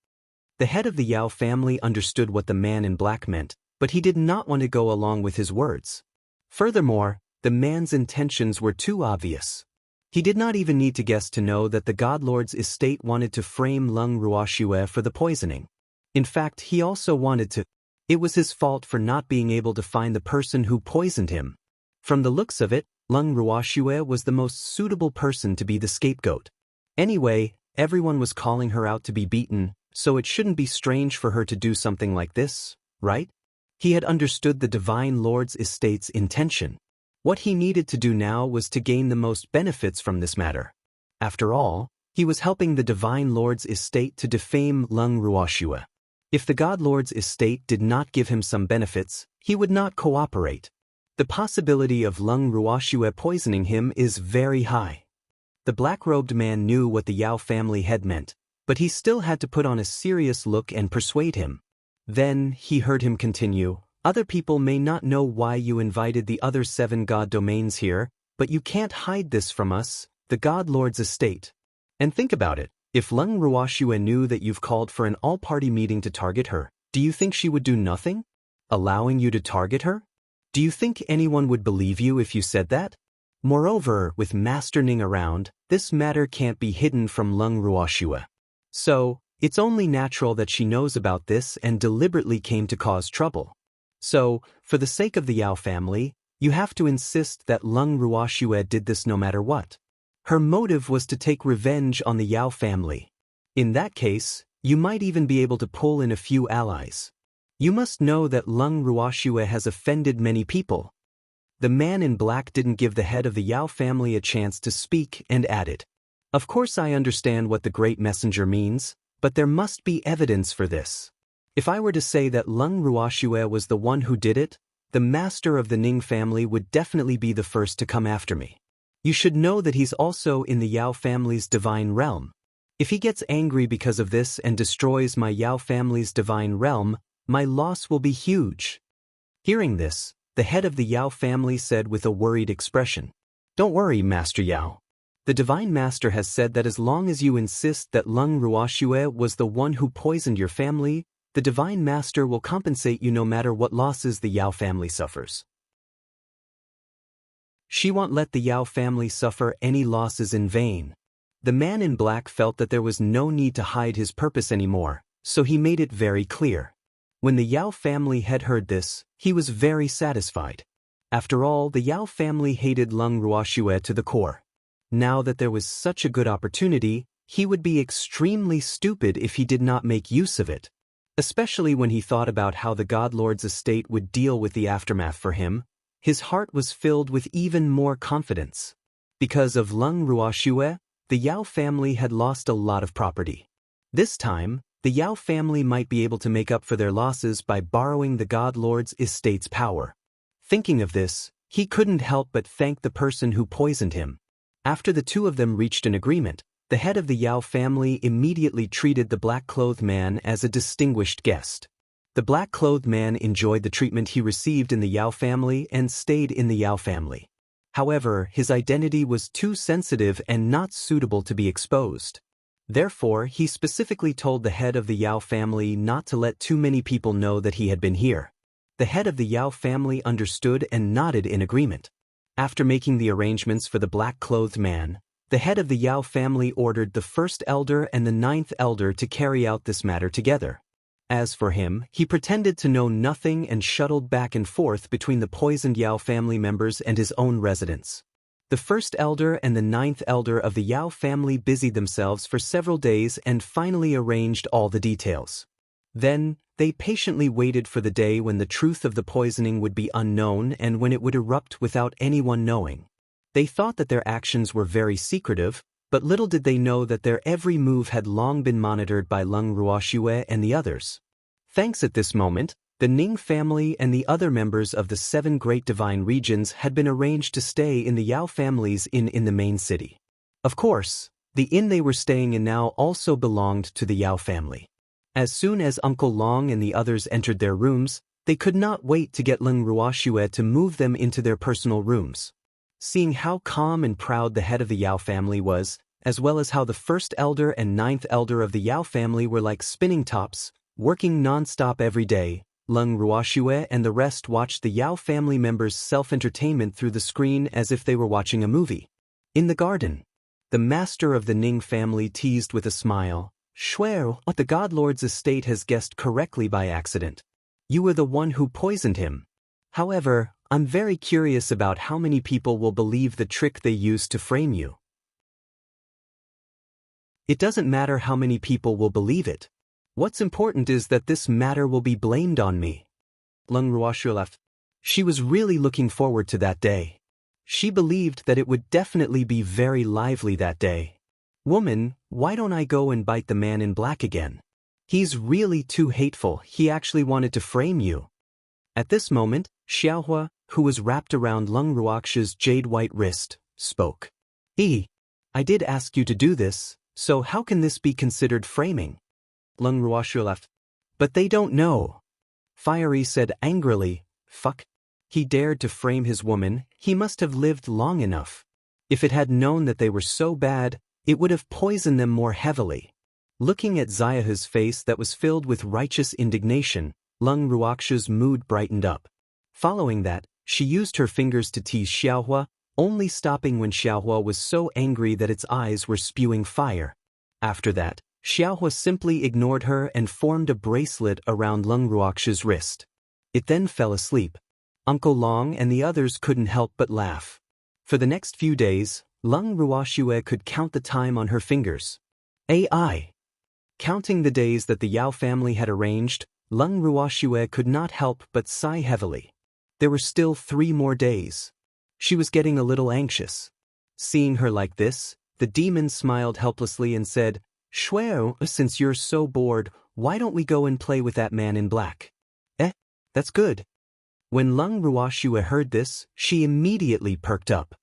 The head of the Yao family understood what the man in black meant, but he did not want to go along with his words. Furthermore, the man's intentions were too obvious. He did not even need to guess to know that the God Lord's estate wanted to frame Leng Ruoxue for the poisoning. In fact, he also wanted to. It was his fault for not being able to find the person who poisoned him. From the looks of it, Leng Ruoxue was the most suitable person to be the scapegoat. Anyway, everyone was calling her out to be beaten, so it shouldn't be strange for her to do something like this, right? He had understood the Divine Lord's estate's intention. What he needed to do now was to gain the most benefits from this matter. After all, he was helping the Divine Lord's estate to defame Leng Ruoxue. If the God Lord's estate did not give him some benefits, he would not cooperate. The possibility of Leng Ruoxue poisoning him is very high. The black-robed man knew what the Yao family head meant, but he still had to put on a serious look and persuade him. Then he heard him continue, "Other people may not know why you invited the other 7 god domains here, but you can't hide this from us, the God Lord's estate. And think about it, if Leng Ruoxue knew that you've called for an all-party meeting to target her, do you think she would do nothing? Allowing you to target her? Do you think anyone would believe you if you said that? Moreover, with Master Ning around, this matter can't be hidden from Leng Ruoxue. So, it's only natural that she knows about this and deliberately came to cause trouble. So, for the sake of the Yao family, you have to insist that Leng Ruoxue did this no matter what. Her motive was to take revenge on the Yao family. In that case, you might even be able to pull in a few allies. You must know that Leng Ruoxue has offended many people." The man in black didn't give the head of the Yao family a chance to speak and added, "Of course I understand what the great messenger means, but there must be evidence for this. If I were to say that Leng Ruoxue was the one who did it, the master of the Ning family would definitely be the first to come after me. You should know that he's also in the Yao family's divine realm. If he gets angry because of this and destroys my Yao family's divine realm, my loss will be huge." Hearing this, the head of the Yao family said with a worried expression, "Don't worry, Master Yao. The Divine Master has said that as long as you insist that Leng Ruoxue was the one who poisoned your family, the Divine Master will compensate you no matter what losses the Yao family suffers. She won't let the Yao family suffer any losses in vain." The man in black felt that there was no need to hide his purpose anymore, so he made it very clear. When the Yao family had heard this, he was very satisfied. After all, the Yao family hated Leng Ruoxue to the core. Now that there was such a good opportunity, he would be extremely stupid if he did not make use of it. Especially when he thought about how the God Lord's estate would deal with the aftermath for him, his heart was filled with even more confidence. Because of Leng Ruoxue, the Yao family had lost a lot of property. This time, the Yao family might be able to make up for their losses by borrowing the God Lord's estate's power. Thinking of this, he couldn't help but thank the person who poisoned him. After the two of them reached an agreement, the head of the Yao family immediately treated the black-clothed man as a distinguished guest. The black-clothed man enjoyed the treatment he received in the Yao family and stayed in the Yao family. However, his identity was too sensitive and not suitable to be exposed. Therefore, he specifically told the head of the Yao family not to let too many people know that he had been here. The head of the Yao family understood and nodded in agreement. After making the arrangements for the black-clothed man, the head of the Yao family ordered the first elder and the 9th elder to carry out this matter together. As for him, he pretended to know nothing and shuttled back and forth between the poisoned Yao family members and his own residence. The first elder and the 9th elder of the Yao family busied themselves for several days and finally arranged all the details. Then, they patiently waited for the day when the truth of the poisoning would be unknown and when it would erupt without anyone knowing. They thought that their actions were very secretive, but little did they know that their every move had long been monitored by Leng Ruoxue and the others. Thanks at this moment, the Ning family and the other members of the 7 great divine regions had been arranged to stay in the Yao family's inn in the main city. Of course, the inn they were staying in now also belonged to the Yao family. As soon as Uncle Long and the others entered their rooms, they could not wait to get Leng Ruoxue to move them into their personal rooms. Seeing how calm and proud the head of the Yao family was, as well as how the first elder and ninth elder of the Yao family were like spinning tops, working non-stop every day. Leng Ruoxue and the rest watched the Yao family members' self-entertainment through the screen as if they were watching a movie. In the garden, the master of the Ning family teased with a smile, "Shuo, the God Lord's estate has guessed correctly by accident. You were the one who poisoned him. However, I'm very curious about how many people will believe the trick they used to frame you." It doesn't matter how many people will believe it. What's important is that this matter will be blamed on me. Leng Ruoxue laughed. She was really looking forward to that day. She believed that it would definitely be very lively that day. "Woman, why don't I go and bite the man in black again? He's really too hateful. He actually wanted to frame you." At this moment, Xiaohua, who was wrapped around Leng Ruoxue's jade-white wrist, spoke. I did ask you to do this, so how can this be considered framing?" Leng Ruoxue laughed. "But they don't know." Fiery said angrily, "Fuck. He dared to frame his woman, he must have lived long enough. If it had known that they were so bad, it would have poisoned them more heavily." Looking at Xiaohu's face that was filled with righteous indignation, Leng Ruoxue's mood brightened up. Following that, she used her fingers to tease Xiaohua, only stopping when Xiaohua was so angry that its eyes were spewing fire. After that, Xiaohua simply ignored her and formed a bracelet around Leng Ruoxue's wrist. It then fell asleep. Uncle Long and the others couldn't help but laugh. For the next few days, Leng Ruoxue could count the time on her fingers. Counting the days that the Yao family had arranged, Leng Ruoxue could not help but sigh heavily. There were still 3 more days. She was getting a little anxious. Seeing her like this, the demon smiled helplessly and said, "Shuo, since you're so bored, why don't we go and play with that man in black?" That's good." When Leng Ruoxue heard this, she immediately perked up.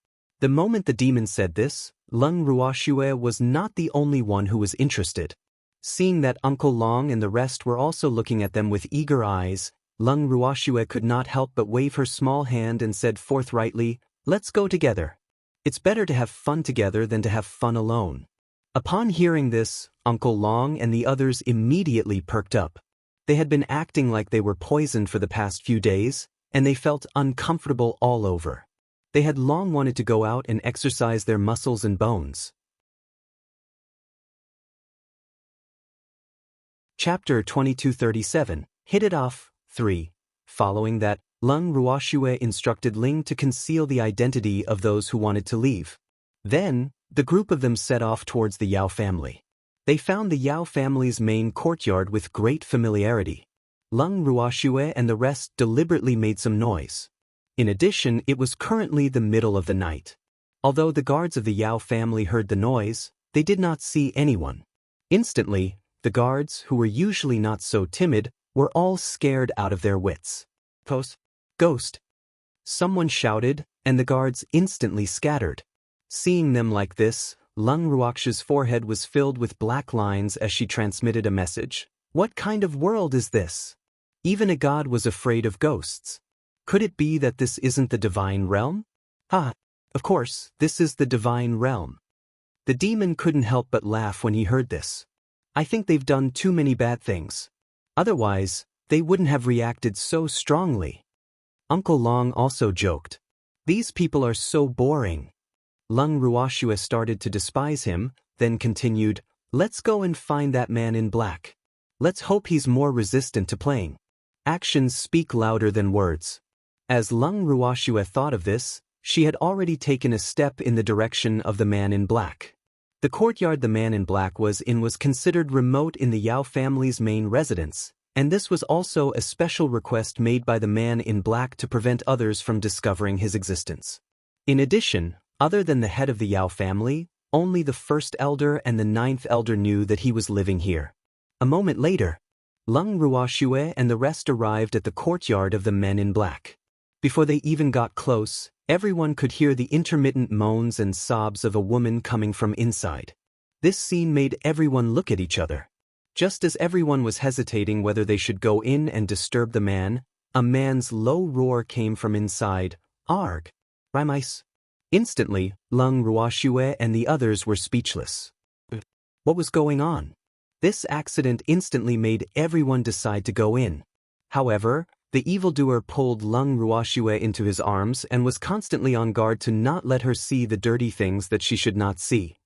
The moment the demon said this, Leng Ruoxue was not the only one who was interested. Seeing that Uncle Long and the rest were also looking at them with eager eyes, Leng Ruoxue could not help but wave her small hand and said forthrightly, "Let's go together. It's better to have fun together than to have fun alone." Upon hearing this, Uncle Long and the others immediately perked up. They had been acting like they were poisoned for the past few days, and they felt uncomfortable all over. They had long wanted to go out and exercise their muscles and bones. Chapter 2237, Hit It Off, 3. Following that, Leng Ruoxue instructed Ling to conceal the identity of those who wanted to leave. Then, the group of them set off towards the Yao family. They found the Yao family's main courtyard with great familiarity. Leng Ruoxue and the rest deliberately made some noise. In addition, it was currently the middle of the night. Although the guards of the Yao family heard the noise, they did not see anyone. Instantly, the guards, who were usually not so timid, were all scared out of their wits. Ghost! Someone shouted, and the guards instantly scattered. Seeing them like this, Leng Ruoxue's forehead was filled with black lines as she transmitted a message. What kind of world is this? Even a god was afraid of ghosts. Could it be that this isn't the divine realm? Of course, this is the divine realm. The demon couldn't help but laugh when he heard this. I think they've done too many bad things. Otherwise, they wouldn't have reacted so strongly. Uncle Long also joked. These people are so boring. Leng Ruoxue started to despise him, then continued, "Let's go and find that man in black. Let's hope he's more resistant to playing." Actions speak louder than words. As Leng Ruoxue thought of this, she had already taken a step in the direction of the man in black. The courtyard the man in black was in was considered remote in the Yao family's main residence, and this was also a special request made by the man in black to prevent others from discovering his existence. In addition, other than the head of the Yao family, only the first elder and the ninth elder knew that he was living here. A moment later, Leng Ruoxue and the rest arrived at the courtyard of the men in black. Before they even got close, everyone could hear the intermittent moans and sobs of a woman coming from inside. This scene made everyone look at each other. Just as everyone was hesitating whether they should go in and disturb the man, a man's low roar came from inside. "Arg! Rimice!" Instantly, Lung Ruoxue and the others were speechless. What was going on? This accident instantly made everyone decide to go in. However, the evildoer pulled Lung Ruoxue into his arms and was constantly on guard to not let her see the dirty things that she should not see.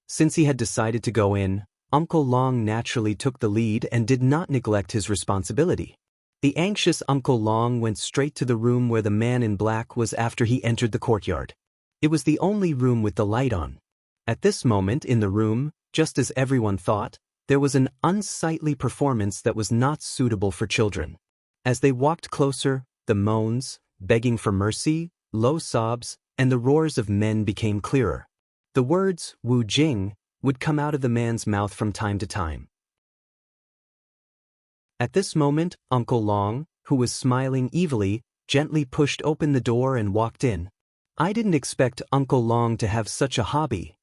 Since he had decided to go in, Uncle Long naturally took the lead and did not neglect his responsibility. The anxious Uncle Long went straight to the room where the man in black was after he entered the courtyard. It was the only room with the light on. At this moment in the room, just as everyone thought, there was an unsightly performance that was not suitable for children. As they walked closer, the moans, begging for mercy, low sobs, and the roars of men became clearer. The words, Wu Jing, would come out of the man's mouth from time to time. At this moment, Uncle Long, who was smiling evilly, gently pushed open the door and walked in. I didn't expect Uncle Long to have such a hobby.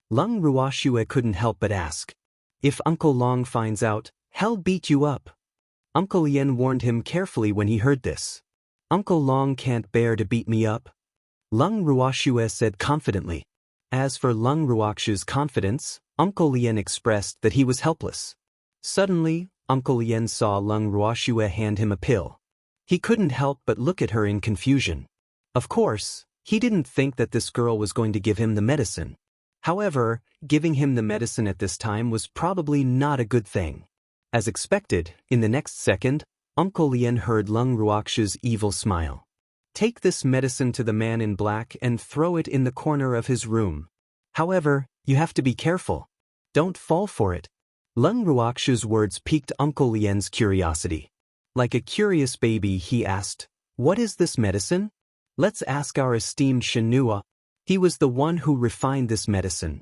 Lung Ruoxue couldn't help but ask. If Uncle Long finds out, he'll beat you up. Uncle Yen warned him carefully when he heard this. Uncle Long can't bear to beat me up. Lung Ruoxue said confidently. As for Lung Ruoxue's confidence, Uncle Yen expressed that he was helpless. Suddenly, Uncle Yen saw Lung Ruoxue hand him a pill. He couldn't help but look at her in confusion. Of course, he didn't think that this girl was going to give him the medicine. However, giving him the medicine at this time was probably not a good thing. As expected, in the next second, Uncle Yen heard Lung Ruoxue's evil smile. Take this medicine to the man in black and throw it in the corner of his room. However, you have to be careful. Don't fall for it. Lung Ruoxue's words piqued Uncle Yen's curiosity. Like a curious baby, he asked, "What is this medicine?" "Let's ask our esteemed Shenhua. He was the one who refined this medicine."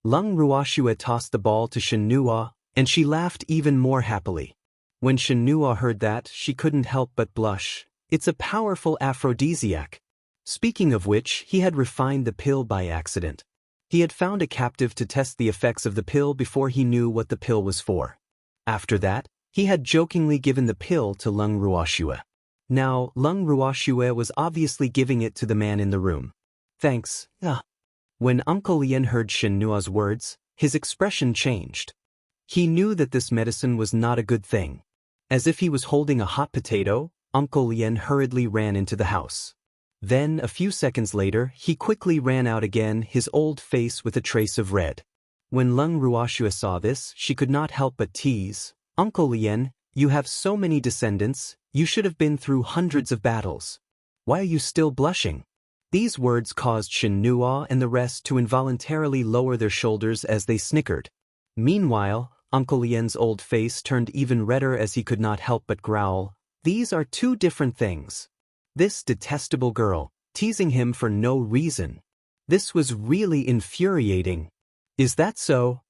Lung Ruoxue tossed the ball to Shenhua, and she laughed even more happily. When Shenhua heard that, she couldn't help but blush. It's a powerful aphrodisiac. Speaking of which, he had refined the pill by accident. He had found a captive to test the effects of the pill before he knew what the pill was for. After that, he had jokingly given the pill to Lung Ruoxue. Now, Lung Ruoxue was obviously giving it to the man in the room. Thanks. When Uncle Yen heard Shenhua's words, his expression changed. He knew that this medicine was not a good thing. As if he was holding a hot potato, Uncle Yen hurriedly ran into the house. Then, a few seconds later, he quickly ran out again, his old face with a trace of red. When Lung Ruoxue saw this, she could not help but tease. "Uncle Yen, you have so many descendants, you should have been through hundreds of battles. Why are you still blushing?" These words caused Shenhua and the rest to involuntarily lower their shoulders as they snickered. Meanwhile, Uncle Yen's old face turned even redder as he could not help but growl, "These are two different things." This detestable girl, teasing him for no reason. This was really infuriating. Is that so?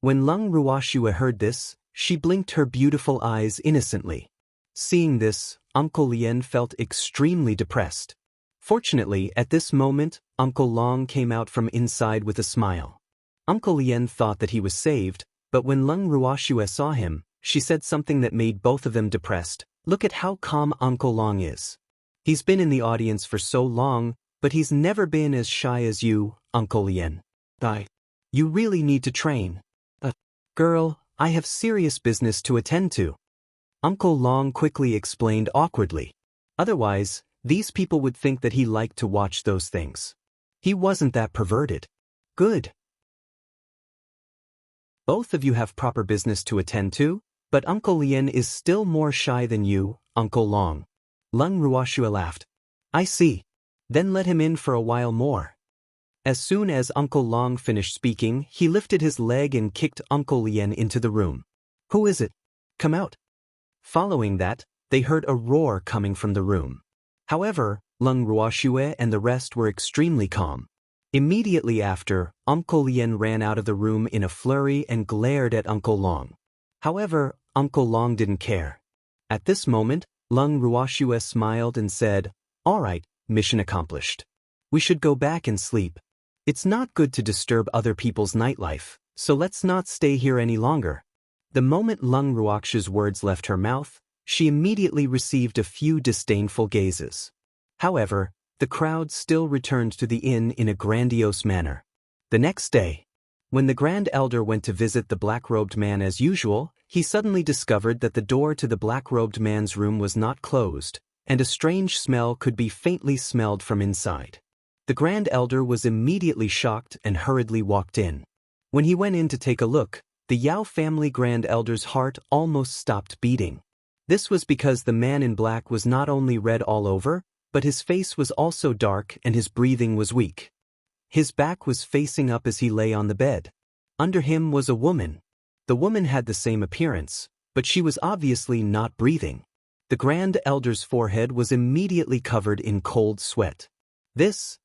When Lung Ruoxue heard this, she blinked her beautiful eyes innocently. Seeing this, Uncle Yen felt extremely depressed. Fortunately, at this moment, Uncle Long came out from inside with a smile. Uncle Yen thought that he was saved, but when Lung Ruoxue saw him, she said something that made both of them depressed. "Look at how calm Uncle Long is. He's been in the audience for so long, but he's never been as shy as you, Uncle Yen. You really need to train." "Girl, I have serious business to attend to." Uncle Long quickly explained awkwardly. Otherwise, these people would think that he liked to watch those things. He wasn't that perverted. Good. Both of you have proper business to attend to, but Uncle Yen is still more shy than you, Uncle Long. Lung Ruoxue laughed. "I see. Then let him in for a while more." As soon as Uncle Long finished speaking, he lifted his leg and kicked Uncle Yen into the room. "Who is it? Come out." Following that, they heard a roar coming from the room. However, Lung Ruoxue and the rest were extremely calm. Immediately after, Uncle Yen ran out of the room in a flurry and glared at Uncle Long. However, Uncle Long didn't care. At this moment, Lung Ruoxue smiled and said, "All right, mission accomplished. We should go back and sleep. It's not good to disturb other people's nightlife, so let's not stay here any longer." The moment Lung Ruoxue's words left her mouth, she immediately received a few disdainful gazes. However, the crowd still returned to the inn in a grandiose manner. The next day, when the Grand Elder went to visit the black-robed man as usual, he suddenly discovered that the door to the black-robed man's room was not closed, and a strange smell could be faintly smelled from inside. The Grand Elder was immediately shocked and hurriedly walked in. When he went in to take a look, the Yao family Grand Elder's heart almost stopped beating. This was because the man in black was not only red all over, but his face was also dark and his breathing was weak. His back was facing up as he lay on the bed. Under him was a woman. The woman had the same appearance, but she was obviously not breathing. The Grand Elder's forehead was immediately covered in cold sweat. This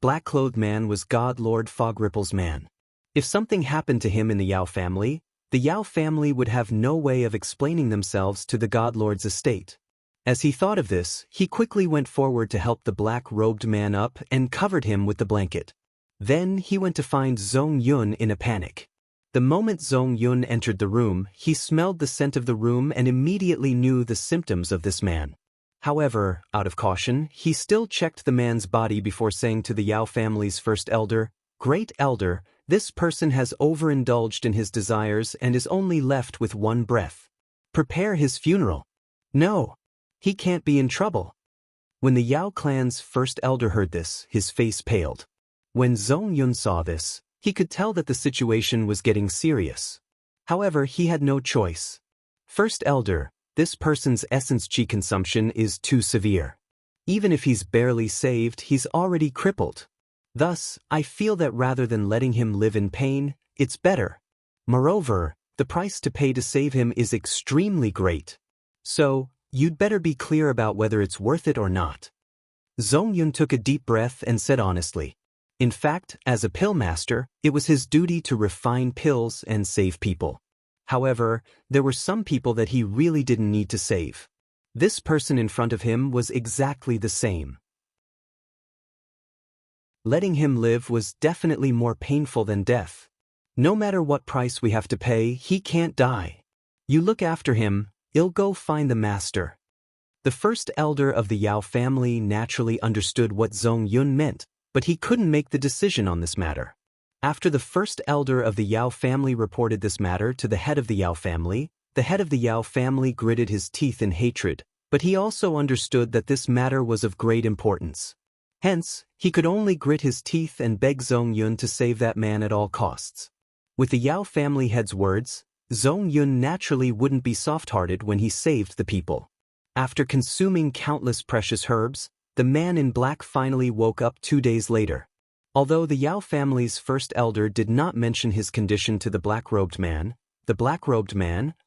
black-clothed man was God Lord Fogripple's man. If something happened to him in the Yao family would have no way of explaining themselves to the God Lord's estate. As he thought of this, he quickly went forward to help the black-robed man up and covered him with the blanket. Then he went to find Zhong Yun in a panic. The moment Zhong Yun entered the room, he smelled the scent of the room and immediately knew the symptoms of this man. However, out of caution, he still checked the man's body before saying to the Yao family's first elder, "Great elder, this person has overindulged in his desires and is only left with one breath. Prepare his funeral. No, he can't be in trouble." When the Yao clan's first elder heard this, his face paled. When Zhong Yun saw this, he could tell that the situation was getting serious. However, he had no choice. "First elder, this person's essence chi consumption is too severe. Even if he's barely saved, he's already crippled. Thus, I feel that rather than letting him live in pain, it's better. Moreover, the price to pay to save him is extremely great. So, you'd better be clear about whether it's worth it or not." Zhong Yun took a deep breath and said honestly. In fact, as a pill master, it was his duty to refine pills and save people. However, there were some people that he really didn't need to save. This person in front of him was exactly the same. Letting him live was definitely more painful than death. No matter what price we have to pay, he can't die. You look after him, I'll go find the master. The first elder of the Yao family naturally understood what Zhong Yun meant, but he couldn't make the decision on this matter. After the first elder of the Yao family reported this matter to the head of the Yao family gritted his teeth in hatred, but he also understood that this matter was of great importance. Hence, he could only grit his teeth and beg Zhong Yun to save that man at all costs. With the Yao family head's words, Zhong Yun naturally wouldn't be soft-hearted when he saved the people. After consuming countless precious herbs, the man in black finally woke up 2 days later. Although the Yao family's first elder did not mention his condition to the black-robed man,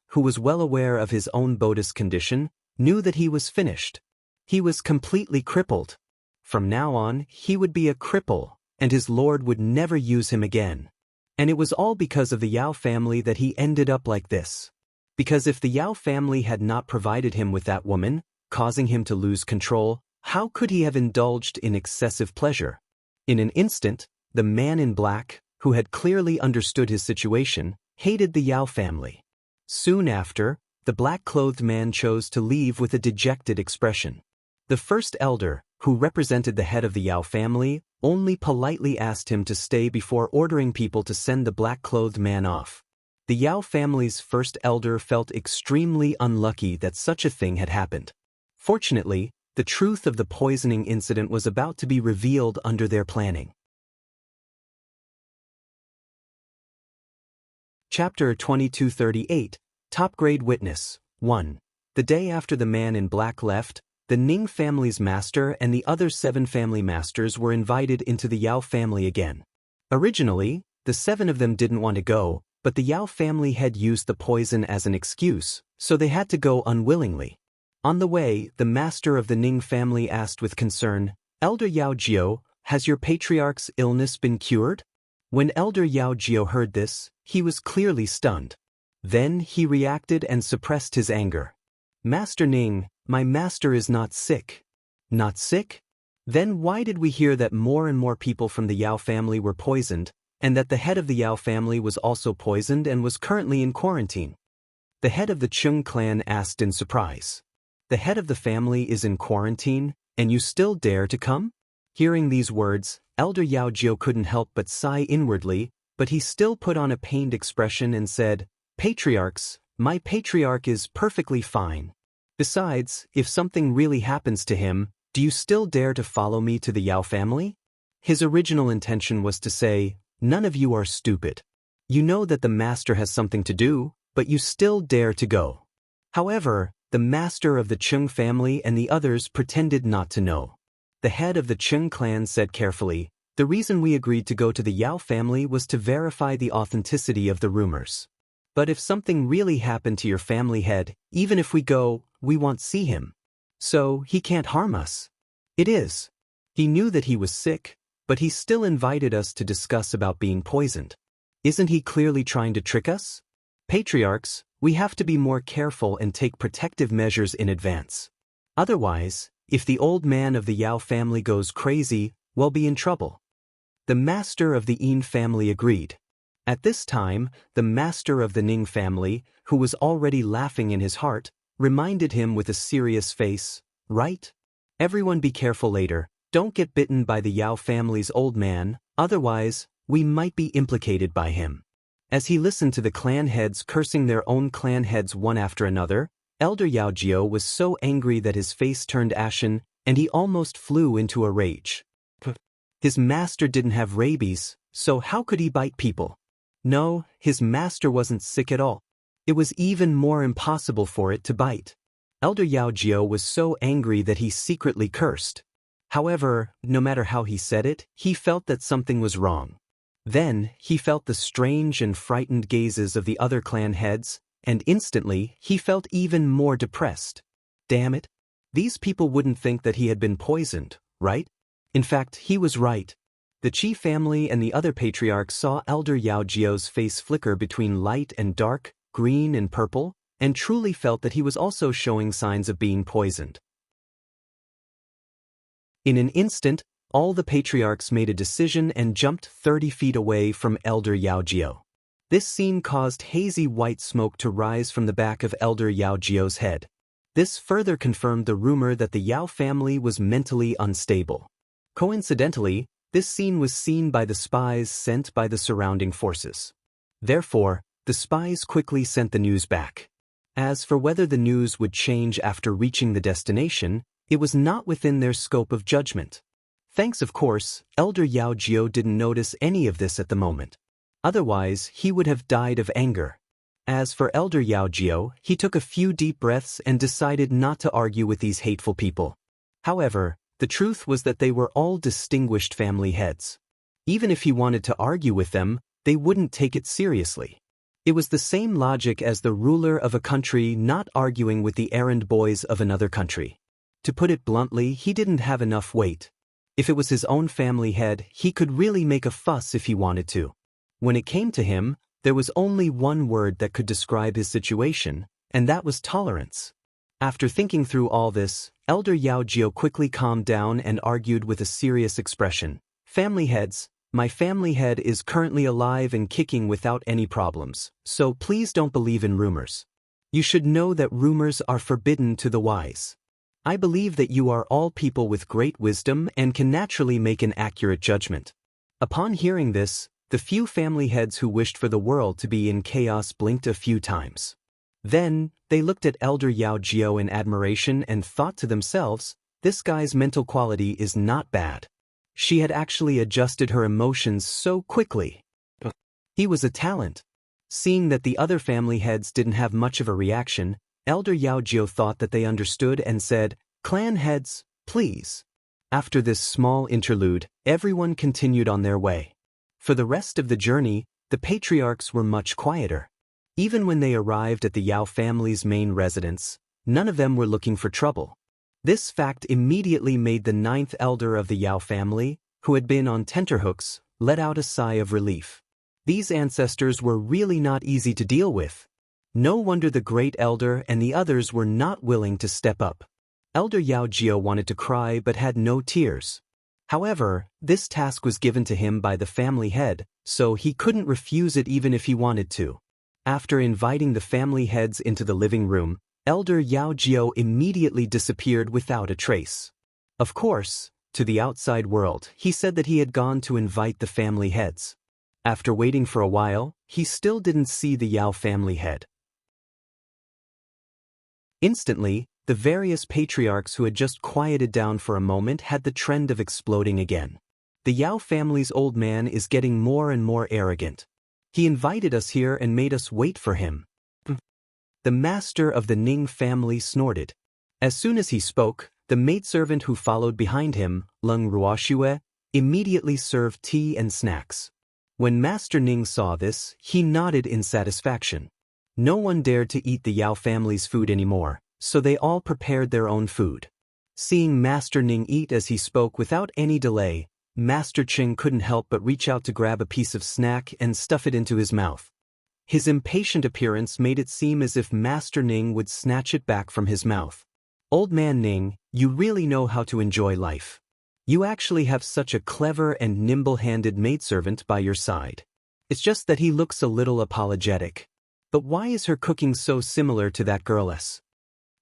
who was well aware of his own Buddhist condition, knew that he was finished. He was completely crippled. From now on, he would be a cripple, and his lord would never use him again. And it was all because of the Yao family that he ended up like this. Because if the Yao family had not provided him with that woman, causing him to lose control, how could he have indulged in excessive pleasure? In an instant, the man in black, who had clearly understood his situation, hated the Yao family. Soon after, the black-clothed man chose to leave with a dejected expression. The first elder, who represented the head of the Yao family, only politely asked him to stay before ordering people to send the black-clothed man off. The Yao family's first elder felt extremely unlucky that such a thing had happened. Fortunately, the truth of the poisoning incident was about to be revealed under their planning. Chapter 2238, Top Grade Witness, 1. The day after the man in black left, the Ning family's master and the other 7 family masters were invited into the Yao family again. Originally, the 7 of them didn't want to go, but the Yao family had used the poison as an excuse, so they had to go unwillingly. On the way, the master of the Ning family asked with concern, "Elder Yao Jiao, has your patriarch's illness been cured?" When Elder Yao Jiao heard this, he was clearly stunned. Then he reacted and suppressed his anger. "Master Ning, my master is not sick." "Not sick? Then why did we hear that more and more people from the Yao family were poisoned, and that the head of the Yao family was also poisoned and was currently in quarantine?" The head of the Chung clan asked in surprise. "The head of the family is in quarantine, and you still dare to come?" Hearing these words, Elder Yao Jiao couldn't help but sigh inwardly, but he still put on a pained expression and said, "Patriarchs, my patriarch is perfectly fine. Besides, if something really happens to him, do you still dare to follow me to the Yao family?" His original intention was to say, "None of you are stupid. You know that the master has something to do, but you still dare to go." However, the master of the Chung family and the others pretended not to know. The head of the Chung clan said carefully, "The reason we agreed to go to the Yao family was to verify the authenticity of the rumors. But if something really happened to your family head, even if we go, we won't see him. So he can't harm us." It is. He knew that he was sick, but he still invited us to discuss about being poisoned. Isn't he clearly trying to trick us? Patriarchs, we have to be more careful and take protective measures in advance. Otherwise, if the old man of the Yao family goes crazy, we'll be in trouble. The master of the Yin family agreed. At this time, the master of the Ning family, who was already laughing in his heart, reminded him with a serious face, "Right? Everyone be careful later, don't get bitten by the Yao family's old man, otherwise, we might be implicated by him." As he listened to the clan heads cursing their own clan heads one after another, Elder Yao Jiao was so angry that his face turned ashen, and he almost flew into a rage. His master didn't have rabies, so how could he bite people? No, his master wasn't sick at all. It was even more impossible for it to bite. Elder Yao Jiao was so angry that he secretly cursed. However, no matter how he said it, he felt that something was wrong. Then, he felt the strange and frightened gazes of the other clan heads, and instantly, he felt even more depressed. Damn it. These people wouldn't think that he had been poisoned, right? In fact, he was right. The Qi family and the other patriarchs saw Elder Yao Jiao's face flicker between light and dark, green and purple, and truly felt that he was also showing signs of being poisoned. In an instant, all the patriarchs made a decision and jumped 30 feet away from Elder Yao Jiao. This scene caused hazy white smoke to rise from the back of Elder Yao Jiao's head. This further confirmed the rumor that the Yao family was mentally unstable. Coincidentally, this scene was seen by the spies sent by the surrounding forces. Therefore, the spies quickly sent the news back. As for whether the news would change after reaching the destination, it was not within their scope of judgment. Thanks, of course, Elder Yao Jiao didn't notice any of this at the moment. Otherwise, he would have died of anger. As for Elder Yao Jiao, he took a few deep breaths and decided not to argue with these hateful people. However, the truth was that they were all distinguished family heads. Even if he wanted to argue with them, they wouldn't take it seriously. It was the same logic as the ruler of a country not arguing with the errand boys of another country. To put it bluntly, he didn't have enough weight. If it was his own family head, he could really make a fuss if he wanted to. When it came to him, there was only one word that could describe his situation, and that was tolerance. After thinking through all this, Elder Yao Jiao quickly calmed down and argued with a serious expression. "Family heads, my family head is currently alive and kicking without any problems, so please don't believe in rumors. You should know that rumors are forbidden to the wise. I believe that you are all people with great wisdom and can naturally make an accurate judgment." Upon hearing this, the few family heads who wished for the world to be in chaos blinked a few times. Then, they looked at Elder Yao Jiao in admiration and thought to themselves, "This guy's mental quality is not bad." She had actually adjusted her emotions so quickly. He was a talent. Seeing that the other family heads didn't have much of a reaction, Elder Yao Jiao thought that they understood and said, "Clan heads, please." After this small interlude, everyone continued on their way. For the rest of the journey, the patriarchs were much quieter. Even when they arrived at the Yao family's main residence, none of them were looking for trouble. This fact immediately made the 9th elder of the Yao family, who had been on tenterhooks, let out a sigh of relief. These ancestors were really not easy to deal with. No wonder the great elder and the others were not willing to step up. Elder Yao Jiao wanted to cry but had no tears. However, this task was given to him by the family head, so he couldn't refuse it even if he wanted to. After inviting the family heads into the living room, Elder Yao Jiao immediately disappeared without a trace. Of course, to the outside world, he said that he had gone to invite the family heads. After waiting for a while, he still didn't see the Yao family head. Instantly, the various patriarchs who had just quieted down for a moment had the trend of exploding again. The Yao family's old man is getting more and more arrogant. He invited us here and made us wait for him. The master of the Ning family snorted. As soon as he spoke, the maidservant who followed behind him, Leng Ruoxue, immediately served tea and snacks. When Master Ning saw this, he nodded in satisfaction. No one dared to eat the Yao family's food anymore, so they all prepared their own food. Seeing Master Ning eat as he spoke without any delay, Master Ching couldn't help but reach out to grab a piece of snack and stuff it into his mouth. His impatient appearance made it seem as if Master Ning would snatch it back from his mouth. Old man Ning, you really know how to enjoy life. You actually have such a clever and nimble-handed maidservant by your side. It's just that he looks a little apologetic. But why is her cooking so similar to that girl's?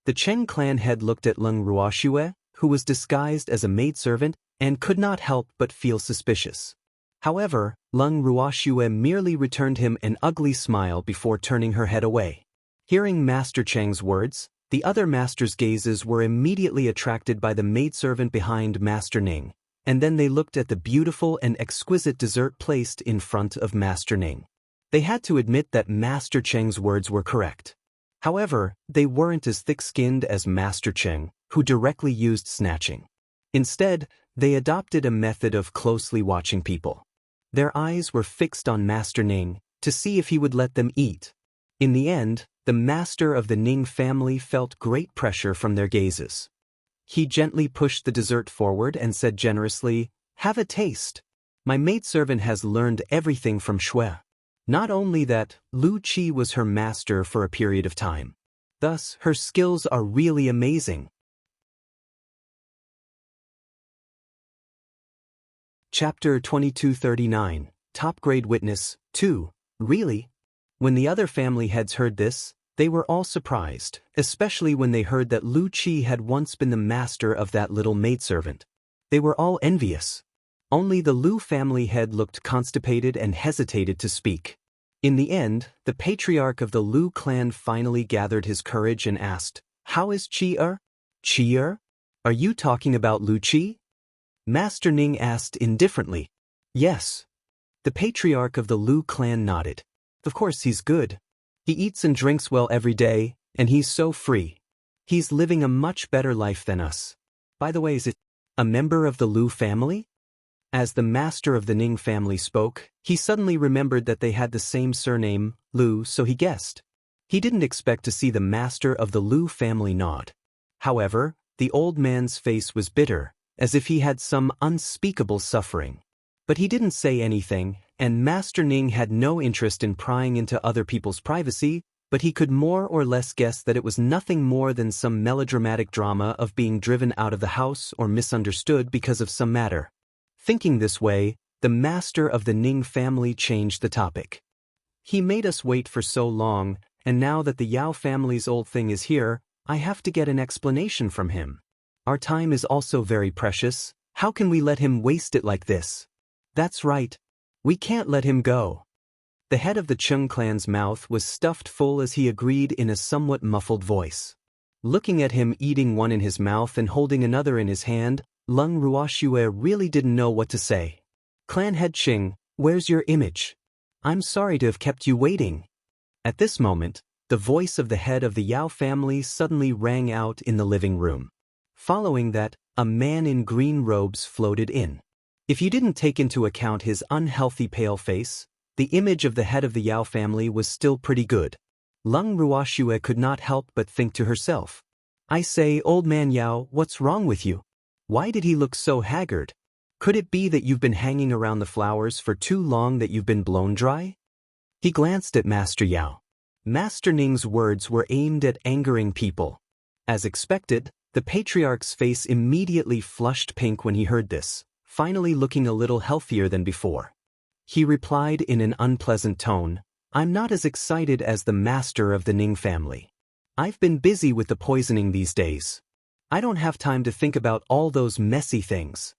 The Cheng clan head looked at Leng Ruoxue, who was disguised as a maidservant, and could not help but feel suspicious. However, Leng Ruoxue merely returned him an ugly smile before turning her head away. Hearing Master Cheng's words, the other master's gazes were immediately attracted by the maidservant behind Master Ning, and then they looked at the beautiful and exquisite dessert placed in front of Master Ning. They had to admit that Master Cheng's words were correct. However, they weren't as thick-skinned as Master Cheng, who directly used snatching. Instead, they adopted a method of closely watching people. Their eyes were fixed on Master Ning to see if he would let them eat. In the end, the master of the Ning family felt great pressure from their gazes. He gently pushed the dessert forward and said generously, "Have a taste. My maidservant has learned everything from Shui." Not only that, Lu Qi was her master for a period of time. Thus, her skills are really amazing. Chapter 2239, Top Grade Witness, 2, Really? When the other family heads heard this, they were all surprised, especially when they heard that Lu Qi had once been the master of that little maidservant. They were all envious. Only the Lu family head looked constipated and hesitated to speak. In the end, the patriarch of the Lu clan finally gathered his courage and asked, "How is Qi-er? Qi-er? Are you talking about Lu Qi?" Master Ning asked indifferently. "Yes." The patriarch of the Lu clan nodded. "Of course he's good. He eats and drinks well every day, and he's so free. He's living a much better life than us. By the way, is it a member of the Lu family?" As the master of the Ning family spoke, he suddenly remembered that they had the same surname, Lu, so he guessed. He didn't expect to see the master of the Lu family nod. However, the old man's face was bitter, as if he had some unspeakable suffering. But he didn't say anything, and Master Ning had no interest in prying into other people's privacy, but he could more or less guess that it was nothing more than some melodramatic drama of being driven out of the house or misunderstood because of some matter. Thinking this way, the master of the Ning family changed the topic. "He made us wait for so long, and now that the Yao family's old thing is here, I have to get an explanation from him. Our time is also very precious. How can we let him waste it like this? That's right. We can't let him go." The head of the Cheng clan's mouth was stuffed full as he agreed in a somewhat muffled voice. Looking at him eating one in his mouth and holding another in his hand, Leng Ruoxue really didn't know what to say. "Clan head Ching, where's your image? I'm sorry to have kept you waiting." At this moment, the voice of the head of the Yao family suddenly rang out in the living room. Following that, a man in green robes floated in. If you didn't take into account his unhealthy pale face, the image of the head of the Yao family was still pretty good. Leng Ruoxue could not help but think to herself, "I say, old man Yao, what's wrong with you? Why did he look so haggard? Could it be that you've been hanging around the flowers for too long that you've been blown dry?" He glanced at Master Yao. Master Ning's words were aimed at angering people. As expected, the patriarch's face immediately flushed pink when he heard this, finally looking a little healthier than before. He replied in an unpleasant tone, "I'm not as excited as the master of the Ning family. I've been busy with the poisoning these days. I don't have time to think about all those messy things.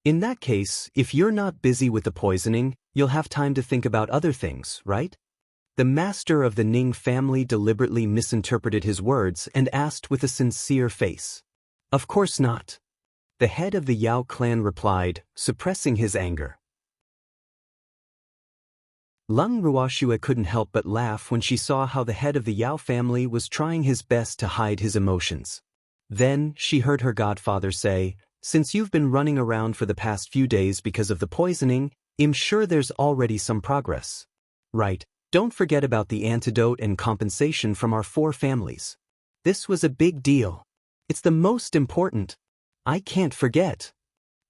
In that case, if you're not busy with the poisoning, you'll have time to think about other things, right? The master of the Ning family deliberately misinterpreted his words and asked with a sincere face. Of course not. The head of the Yao clan replied, suppressing his anger. Lung Ruoxue couldn't help but laugh when she saw how the head of the Yao family was trying his best to hide his emotions. Then, she heard her godfather say, "Since you've been running around for the past few days because of the poisoning, I'm sure there's already some progress. Right, don't forget about the antidote and compensation from our 4 families. This was a big deal. It's the most important. I can't forget."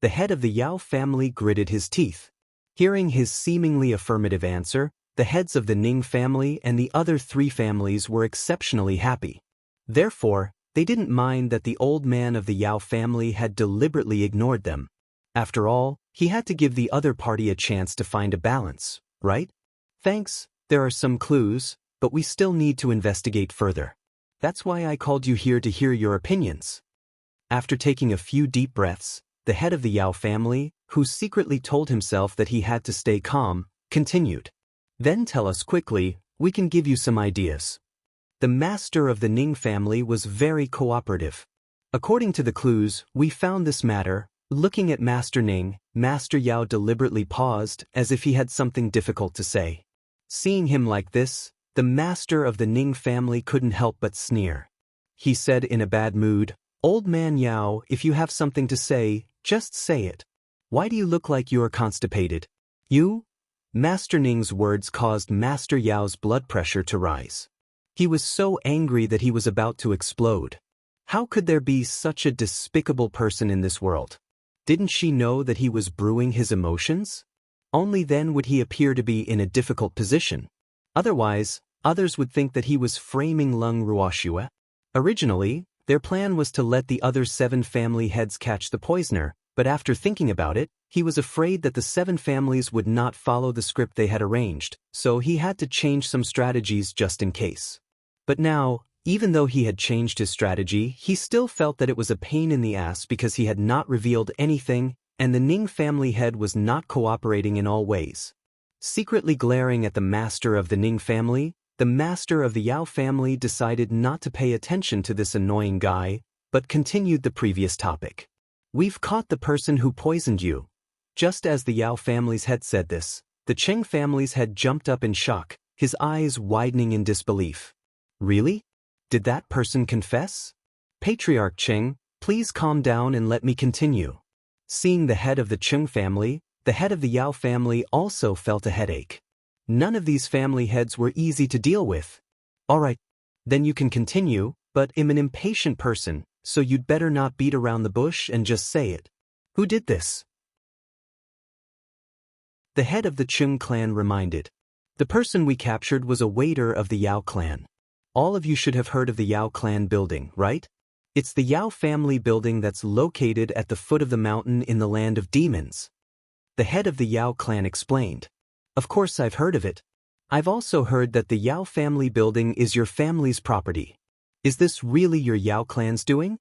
The head of the Yao family gritted his teeth. Hearing his seemingly affirmative answer, the heads of the Ning family and the other 3 families were exceptionally happy. Therefore, they didn't mind that the old man of the Yao family had deliberately ignored them. After all, he had to give the other party a chance to find a balance, right? "Thanks, there are some clues, but we still need to investigate further. That's why I called you here to hear your opinions." After taking a few deep breaths, the head of the Yao family, who secretly told himself that he had to stay calm, continued. "Then tell us quickly, we can give you some ideas." The master of the Ning family was very cooperative. "According to the clues, we found this matter." Looking at Master Ning, Master Yao deliberately paused as if he had something difficult to say. Seeing him like this, the master of the Ning family couldn't help but sneer. He said in a bad mood, "Old man Yao, if you have something to say, just say it. Why do you look like you are constipated?" "You?" Master Ning's words caused Master Yao's blood pressure to rise. He was so angry that he was about to explode. How could there be such a despicable person in this world? Didn't she know that he was brewing his emotions? Only then would he appear to be in a difficult position. Otherwise, others would think that he was framing Lung Ruoxue. Originally, their plan was to let the other 7 family heads catch the poisoner, but after thinking about it, he was afraid that the 7 families would not follow the script they had arranged, so he had to change some strategies just in case. But now, even though he had changed his strategy, he still felt that it was a pain in the ass because he had not revealed anything, and the Ning family head was not cooperating in all ways. Secretly glaring at the master of the Ning family, the master of the Yao family decided not to pay attention to this annoying guy, but continued the previous topic. "We've caught the person who poisoned you." Just as the Yao family's head said this, the Cheng family's head jumped up in shock, his eyes widening in disbelief. "Really? Did that person confess?" "Patriarch Cheng, please calm down and let me continue." Seeing the head of the Cheng family, the head of the Yao family also felt a headache. None of these family heads were easy to deal with. "All right, then you can continue, but I'm an impatient person, so you'd better not beat around the bush and just say it. Who did this?" The head of the Chung clan reminded. "The person we captured was a waiter of the Yao clan. All of you should have heard of the Yao clan building, right? It's the Yao family building that's located at the foot of the mountain in the land of demons." The head of the Yao clan explained. "Of course I've heard of it. I've also heard that the Yao family building is your family's property. Is this really your Yao clan's doing?"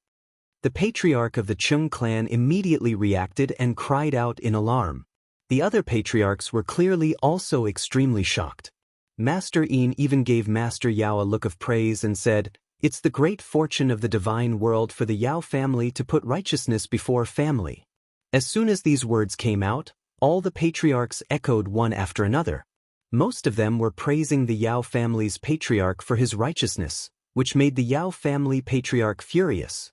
The patriarch of the Chung clan immediately reacted and cried out in alarm. The other patriarchs were clearly also extremely shocked. Master Yin even gave Master Yao a look of praise and said, "It's the great fortune of the divine world for the Yao family to put righteousness before family." As soon as these words came out, all the patriarchs echoed one after another. Most of them were praising the Yao family's patriarch for his righteousness, which made the Yao family patriarch furious.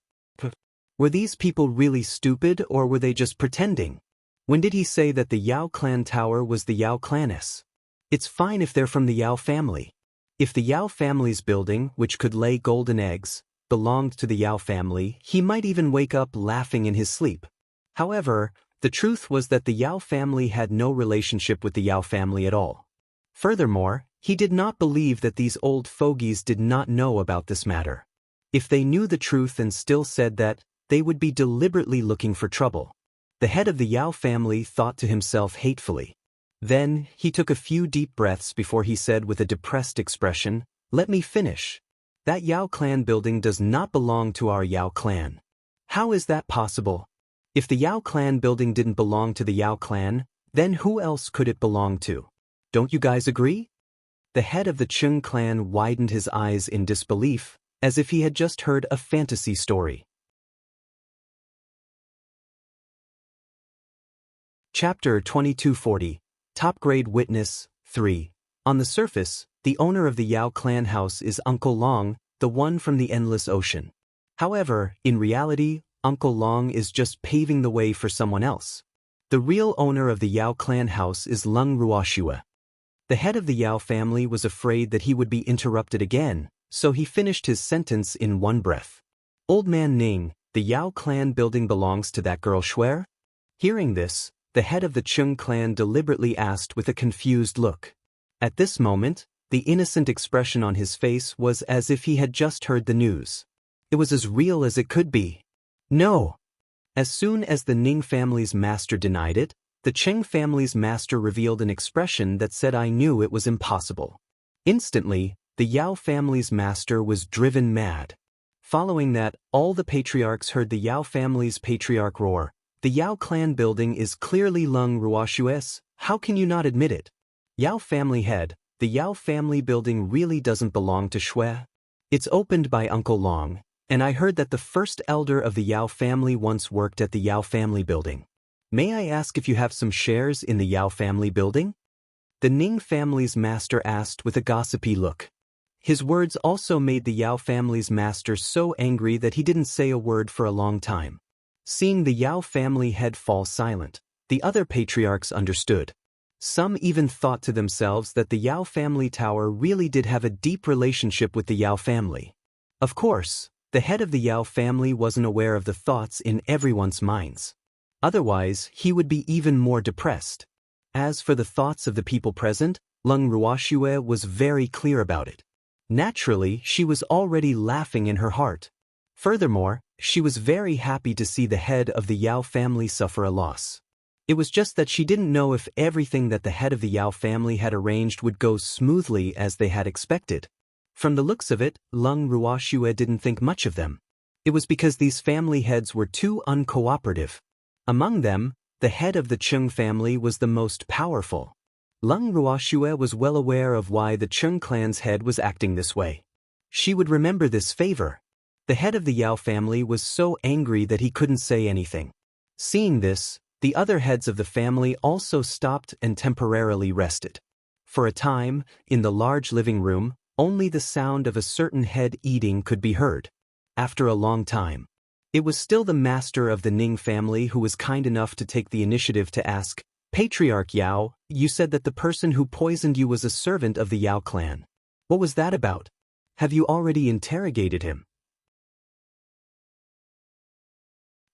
Were these people really stupid or were they just pretending? When did he say that the Yao clan tower was the Yao clan's? It's fine if they're from the Yao family. If the Yao family's building, which could lay golden eggs, belonged to the Yao family, he might even wake up laughing in his sleep. However, the truth was that the Yao family had no relationship with the Yao family at all. Furthermore, he did not believe that these old fogies did not know about this matter. If they knew the truth and still said that, they would be deliberately looking for trouble. The head of the Yao family thought to himself hatefully. Then, he took a few deep breaths before he said with a depressed expression, "Let me finish. That Yao clan building does not belong to our Yao clan." "How is that possible?" If the Yao clan building didn't belong to the Yao clan, then who else could it belong to? Don't you guys agree? The head of the Chung clan widened his eyes in disbelief, as if he had just heard a fantasy story. Chapter 2240, Top Grade Witness, 3. On the surface, the owner of the Yao clan house is Uncle Long, the one from the endless ocean. However, in reality, Uncle Long is just paving the way for someone else. The real owner of the Yao clan house is Lung Ruoxue. The head of the Yao family was afraid that he would be interrupted again, so he finished his sentence in one breath. Old man Ning, the Yao clan building belongs to that girl Shuer? Hearing this, the head of the Chung clan deliberately asked with a confused look. At this moment, the innocent expression on his face was as if he had just heard the news. It was as real as it could be. No! As soon as the Ning family's master denied it, the Cheng family's master revealed an expression that said I knew it was impossible. Instantly, the Yao family's master was driven mad. Following that, all the patriarchs heard the Yao family's patriarch roar. The Yao clan building is clearly Lung Ruoxue's, how can you not admit it? Yao family head, the Yao family building really doesn't belong to Shuai. It's opened by Uncle Long, and I heard that the first elder of the Yao family once worked at the Yao family building. May I ask if you have some shares in the Yao family building? The Ning family's master asked with a gossipy look. His words also made the Yao family's master so angry that he didn't say a word for a long time. Seeing the Yao family head fall silent, the other patriarchs understood. Some even thought to themselves that the Yao family tower really did have a deep relationship with the Yao family. Of course, the head of the Yao family wasn't aware of the thoughts in everyone's minds. Otherwise, he would be even more depressed. As for the thoughts of the people present, Lung Ruoxue was very clear about it. Naturally, she was already laughing in her heart. Furthermore, she was very happy to see the head of the Yao family suffer a loss. It was just that she didn't know if everything that the head of the Yao family had arranged would go smoothly as they had expected. From the looks of it, Lung Ruoxue didn't think much of them. It was because these family heads were too uncooperative. Among them, the head of the Chung family was the most powerful. Lung Ruoxue was well aware of why the Chung clan's head was acting this way. She would remember this favor. The head of the Yao family was so angry that he couldn't say anything. Seeing this, the other heads of the family also stopped and temporarily rested. For a time, in the large living room, only the sound of a certain head eating could be heard. After a long time, it was still the master of the Ning family who was kind enough to take the initiative to ask, Patriarch Yao, you said that the person who poisoned you was a servant of the Yao clan. What was that about? Have you already interrogated him?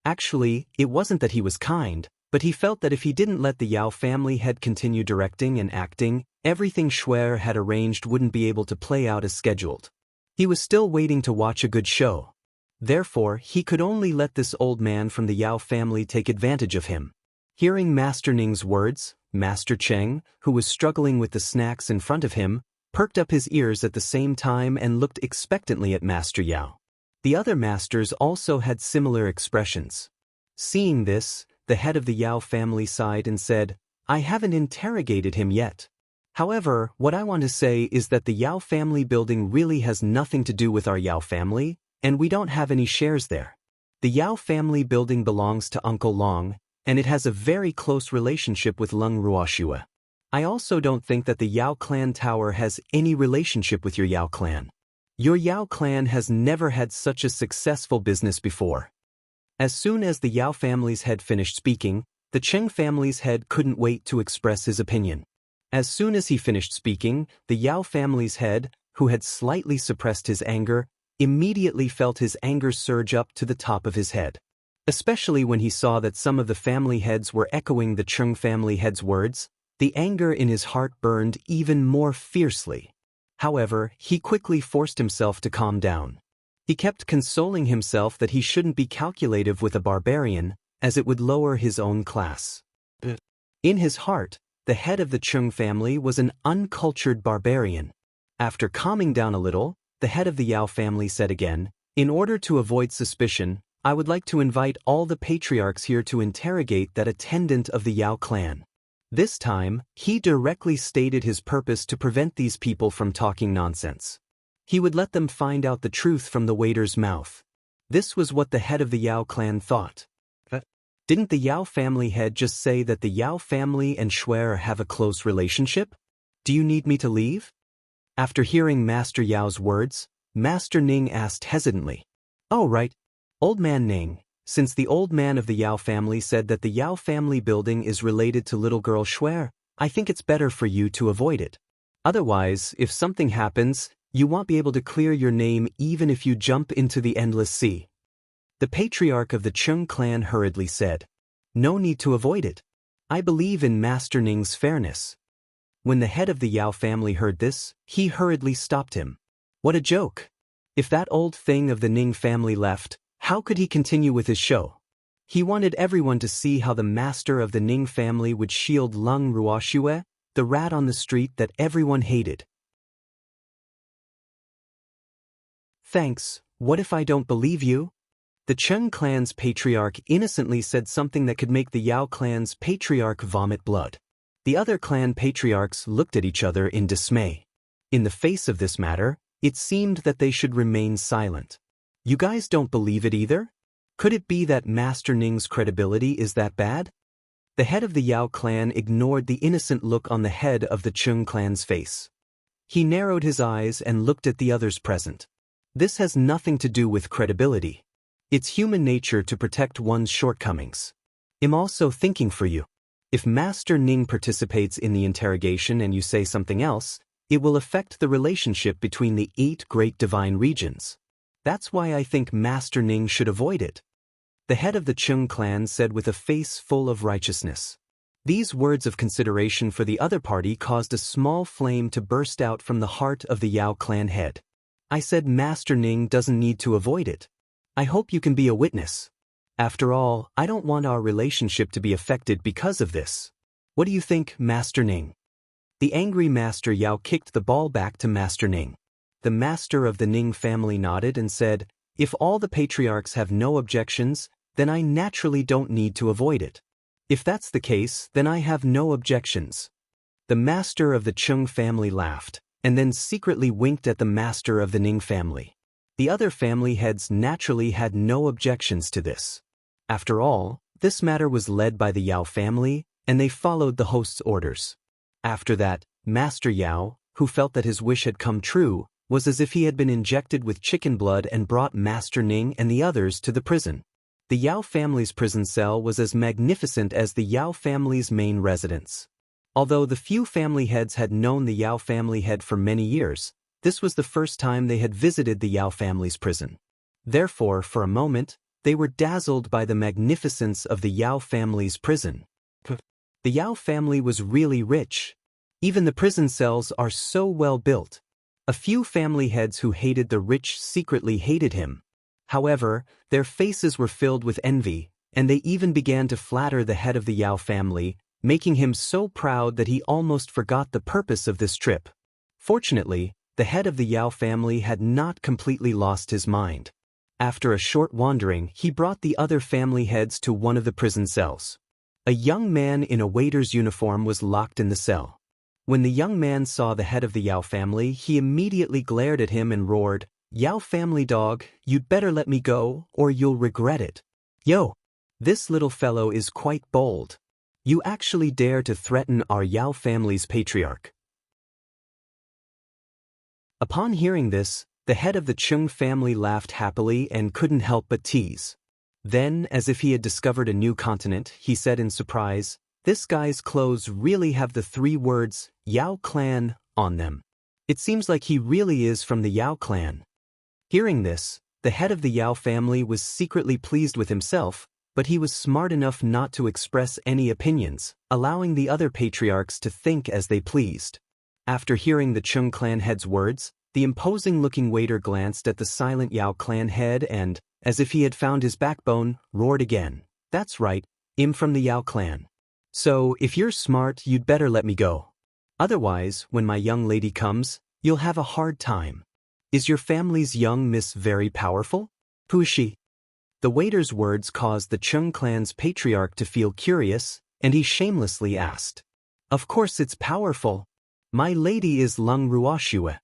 Actually, it wasn't that he was kind, but he felt that if he didn't let the Yao family head continue directing and acting, everything Shuer had arranged wouldn't be able to play out as scheduled. He was still waiting to watch a good show. Therefore, he could only let this old man from the Yao family take advantage of him. Hearing Master Ning's words, Master Cheng, who was struggling with the snacks in front of him, perked up his ears at the same time and looked expectantly at Master Yao. The other masters also had similar expressions. Seeing this, the head of the Yao family sighed and said, I haven't interrogated him yet. However, what I want to say is that the Yao family building really has nothing to do with our Yao family, and we don't have any shares there. The Yao family building belongs to Uncle Long, and it has a very close relationship with Lung Ruoxue. I also don't think that the Yao clan tower has any relationship with your Yao clan. Your Yao clan has never had such a successful business before. As soon as the Yao family's head finished speaking, the Cheng family's head couldn't wait to express his opinion. As soon as he finished speaking, the Yao family's head, who had slightly suppressed his anger, immediately felt his anger surge up to the top of his head. Especially when he saw that some of the family heads were echoing the Chung family head's words, the anger in his heart burned even more fiercely. However, he quickly forced himself to calm down. He kept consoling himself that he shouldn't be calculative with a barbarian, as it would lower his own class. In his heart, the head of the Chung family was an uncultured barbarian. After calming down a little, the head of the Yao family said again, in order to avoid suspicion, I would like to invite all the patriarchs here to interrogate that attendant of the Yao clan. This time, he directly stated his purpose to prevent these people from talking nonsense. He would let them find out the truth from the waiter's mouth. This was what the head of the Yao clan thought. Didn't the Yao family head just say that the Yao family and Shuer have a close relationship? Do you need me to leave? After hearing Master Yao's words, Master Ning asked hesitantly. Oh right. Old man Ning, since the old man of the Yao family said that the Yao family building is related to little girl Shuer, I think it's better for you to avoid it. Otherwise, if something happens, you won't be able to clear your name even if you jump into the endless sea. The patriarch of the Chung clan hurriedly said. No need to avoid it. I believe in Master Ning's fairness. When the head of the Yao family heard this, he hurriedly stopped him. What a joke! If that old thing of the Ning family left, how could he continue with his show? He wanted everyone to see how the master of the Ning family would shield Lung Ruoxue, the rat on the street that everyone hated. Thanks, what if I don't believe you? The Chung clan's patriarch innocently said something that could make the Yao clan's patriarch vomit blood. The other clan patriarchs looked at each other in dismay. In the face of this matter, it seemed that they should remain silent. You guys don't believe it either? Could it be that Master Ning's credibility is that bad? The head of the Yao clan ignored the innocent look on the head of the Chung clan's face. He narrowed his eyes and looked at the others present. This has nothing to do with credibility. It's human nature to protect one's shortcomings. I'm also thinking for you. If Master Ning participates in the interrogation and you say something else, it will affect the relationship between the 8 great divine regions. That's why I think Master Ning should avoid it. The head of the Chung clan said with a face full of righteousness. These words of consideration for the other party caused a small flame to burst out from the heart of the Yao clan head. I said Master Ning doesn't need to avoid it. I hope you can be a witness. After all, I don't want our relationship to be affected because of this. What do you think, Master Ning? The angry Master Yao kicked the ball back to Master Ning. The master of the Ning family nodded and said, if all the patriarchs have no objections, then I naturally don't need to avoid it. If that's the case, then I have no objections. The master of the Chung family laughed, and then secretly winked at the master of the Ning family. The other family heads naturally had no objections to this. After all, this matter was led by the Yao family, and they followed the host's orders. After that, Master Yao, who felt that his wish had come true, was as if he had been injected with chicken blood and brought Master Ning and the others to the prison. The Yao family's prison cell was as magnificent as the Yao family's main residence. Although the few family heads had known the Yao family head for many years, this was the first time they had visited the Yao family's prison. Therefore, for a moment, they were dazzled by the magnificence of the Yao family's prison. The Yao family was really rich. Even the prison cells are so well built. A few family heads who hated the rich secretly hated him. However, their faces were filled with envy, and they even began to flatter the head of the Yao family, making him so proud that he almost forgot the purpose of this trip. Fortunately, the head of the Yao family had not completely lost his mind. After a short wandering, he brought the other family heads to one of the prison cells. A young man in a waiter's uniform was locked in the cell. When the young man saw the head of the Yao family, he immediately glared at him and roared, "Yao family dog, you'd better let me go, or you'll regret it." Yo! This little fellow is quite bold. You actually dare to threaten our Yao family's patriarch. Upon hearing this, the head of the Chung family laughed happily and couldn't help but tease. Then, as if he had discovered a new continent, he said in surprise, "This guy's clothes really have the 3 words, Yao clan, on them. It seems like he really is from the Yao clan." Hearing this, the head of the Yao family was secretly pleased with himself, but he was smart enough not to express any opinions, allowing the other patriarchs to think as they pleased. After hearing the Chung clan head's words, the imposing-looking waiter glanced at the silent Yao clan head and, as if he had found his backbone, roared again, "That's right, I'm from the Yao clan. So, if you're smart, you'd better let me go. Otherwise, when my young lady comes, you'll have a hard time. Is your family's young miss very powerful? Who is she?" The waiter's words caused the Chung clan's patriarch to feel curious, and he shamelessly asked, "Of course it's powerful. My lady is Lung Ruoshue."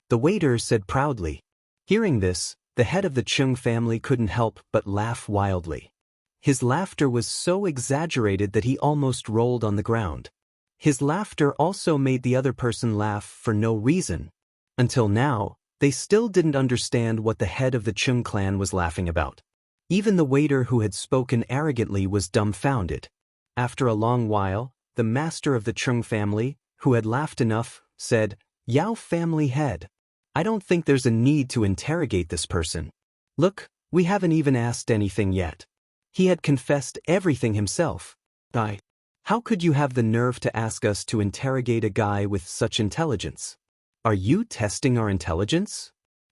The waiter said proudly. Hearing this, the head of the Chung family couldn't help but laugh wildly. His laughter was so exaggerated that he almost rolled on the ground. His laughter also made the other person laugh for no reason. Until now, they still didn't understand what the head of the Chung clan was laughing about. Even the waiter who had spoken arrogantly was dumbfounded. After a long while, the master of the Chung family, who had laughed enough, said, "Yao family head, I don't think there's a need to interrogate this person. Look, we haven't even asked anything yet. He had confessed everything himself. How could you have the nerve to ask us to interrogate a guy with such intelligence? Are you testing our intelligence?"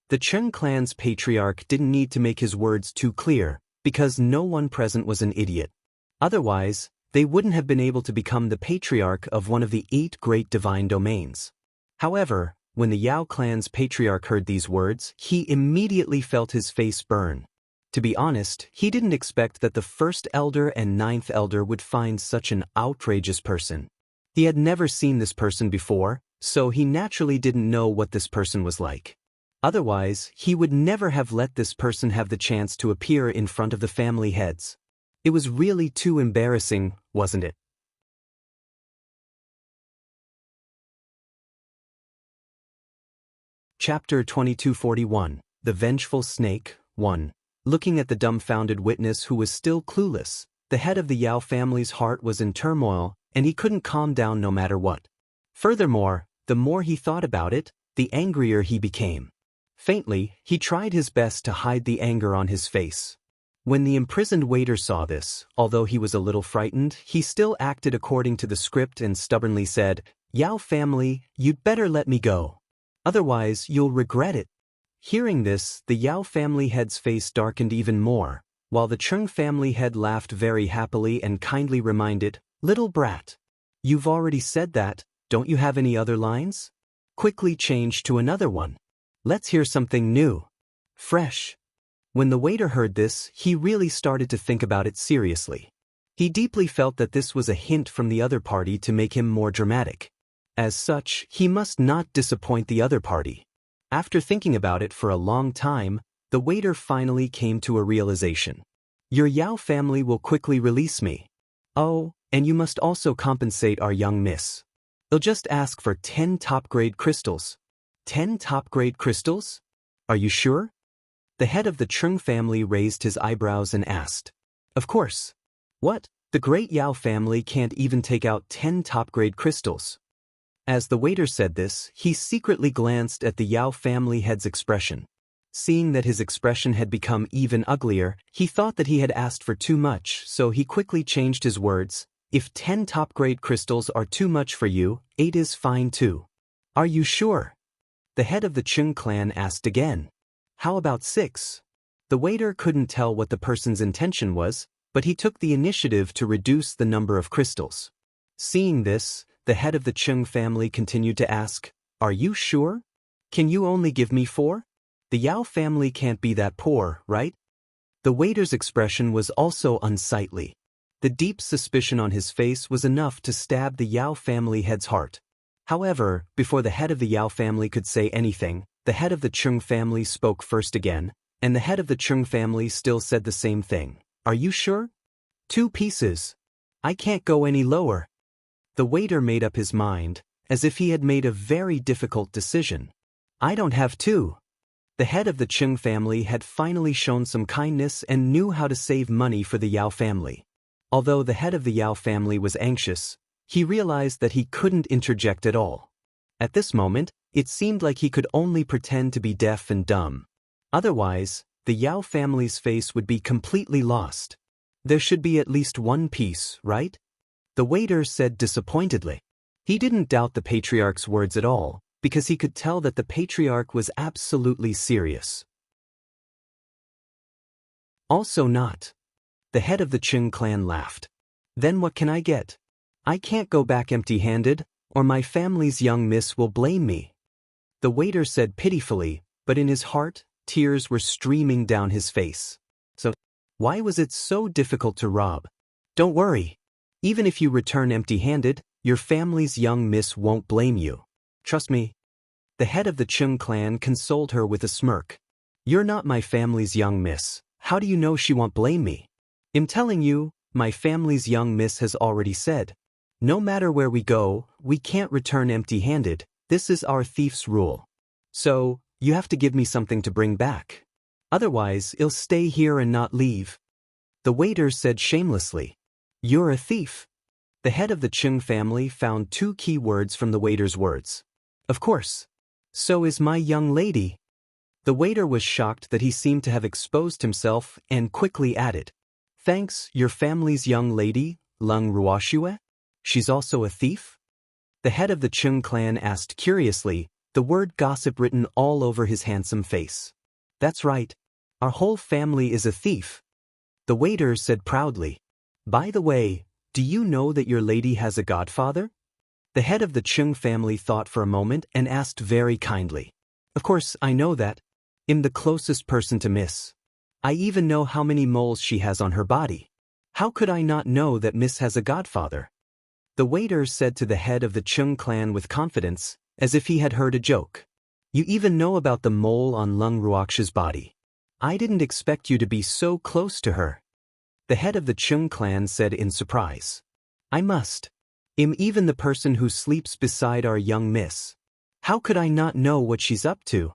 The Chung clan's patriarch didn't need to make his words too clear, because no one present was an idiot. Otherwise, they wouldn't have been able to become the patriarch of one of the 8 great divine domains. However, when the Yao clan's patriarch heard these words, he immediately felt his face burn. To be honest, he didn't expect that the first elder and 9th elder would find such an outrageous person. He had never seen this person before, so he naturally didn't know what this person was like. Otherwise, he would never have let this person have the chance to appear in front of the family heads. It was really too embarrassing, wasn't it? Chapter 2241, The Vengeful Snake, 1. Looking at the dumbfounded witness who was still clueless, the head of the Yao family's heart was in turmoil, and he couldn't calm down no matter what. Furthermore, the more he thought about it, the angrier he became. Faintly, he tried his best to hide the anger on his face. When the imprisoned waiter saw this, although he was a little frightened, he still acted according to the script and stubbornly said, "Yao family, you'd better let me go. Otherwise, you'll regret it." Hearing this, the Yao family head's face darkened even more, while the Chung family head laughed very happily and kindly reminded, "Little brat, you've already said that, don't you have any other lines? Quickly change to another one. Let's hear something new. Fresh." When the waiter heard this, he really started to think about it seriously. He deeply felt that this was a hint from the other party to make him more dramatic. As such, he must not disappoint the other party. After thinking about it for a long time, the waiter finally came to a realization. "Your Yao family will quickly release me. Oh, and you must also compensate our young miss. They'll just ask for 10 top-grade crystals." 10 top-grade crystals? Are you sure? The head of the Chung family raised his eyebrows and asked. Of course. What? The great Yao family can't even take out 10 top-grade crystals. As the waiter said this, he secretly glanced at the Yao family head's expression. Seeing that his expression had become even uglier, he thought that he had asked for too much, so he quickly changed his words. "If 10 top-grade crystals are too much for you, 8 is fine too." "Are you sure?" The head of the Chung clan asked again. "How about 6? The waiter couldn't tell what the person's intention was, but he took the initiative to reduce the number of crystals. Seeing this, the head of the Chung family continued to ask, "Are you sure? Can you only give me 4? The Yao family can't be that poor, right?" The waiter's expression was also unsightly. The deep suspicion on his face was enough to stab the Yao family head's heart. However, before the head of the Yao family could say anything, the head of the Chung family spoke first again, and the head of the Chung family still said the same thing. "Are you sure? 2 pieces. I can't go any lower." The waiter made up his mind, as if he had made a very difficult decision. "I don't have 2. The head of the Chung family had finally shown some kindness and knew how to save money for the Yao family. Although the head of the Yao family was anxious, he realized that he couldn't interject at all. At this moment, it seemed like he could only pretend to be deaf and dumb. Otherwise, the Yao family's face would be completely lost. "There should be at least 1 piece, right?" The waiter said disappointedly. He didn't doubt the patriarch's words at all, because he could tell that the patriarch was absolutely serious. "Also not." The head of the Chung clan laughed. "Then what can I get? I can't go back empty-handed, or my family's young miss will blame me." The waiter said pitifully, but in his heart, tears were streaming down his face. "So, Why was it so difficult to rob? Don't worry. Even if you return empty-handed, your family's young miss won't blame you. Trust me. The head of the Chung clan consoled her with a smirk. You're not my family's young miss. How do you know she won't blame me? I'm telling you, my family's young miss has already said. No matter where we go, we can't return empty-handed. This is our thief's rule. So, you have to give me something to bring back. Otherwise, I'll stay here and not leave. The waiter said shamelessly. You're a thief. The head of the Chung family found 2 key words from the waiter's words. Of course. So is my young lady. The waiter was shocked that he seemed to have exposed himself and quickly added. Thanks, your family's young lady, Lung Ruoxue? She's also a thief? The head of the Chung clan asked curiously, the word gossip written all over his handsome face. That's right. Our whole family is a thief. The waiter said proudly. By the way, do you know that your lady has a godfather? The head of the Chung family thought for a moment and asked very kindly. Of course, I know that. I'm the closest person to Miss. I even know how many moles she has on her body. How could I not know that Miss has a godfather? The waiter said to the head of the Chung clan with confidence, as if he had heard a joke. You even know about the mole on Lung Ruoxue's body. I didn't expect you to be so close to her. The head of the Chung clan said in surprise. I must. I'm even the person who sleeps beside our young miss. How could I not know what she's up to?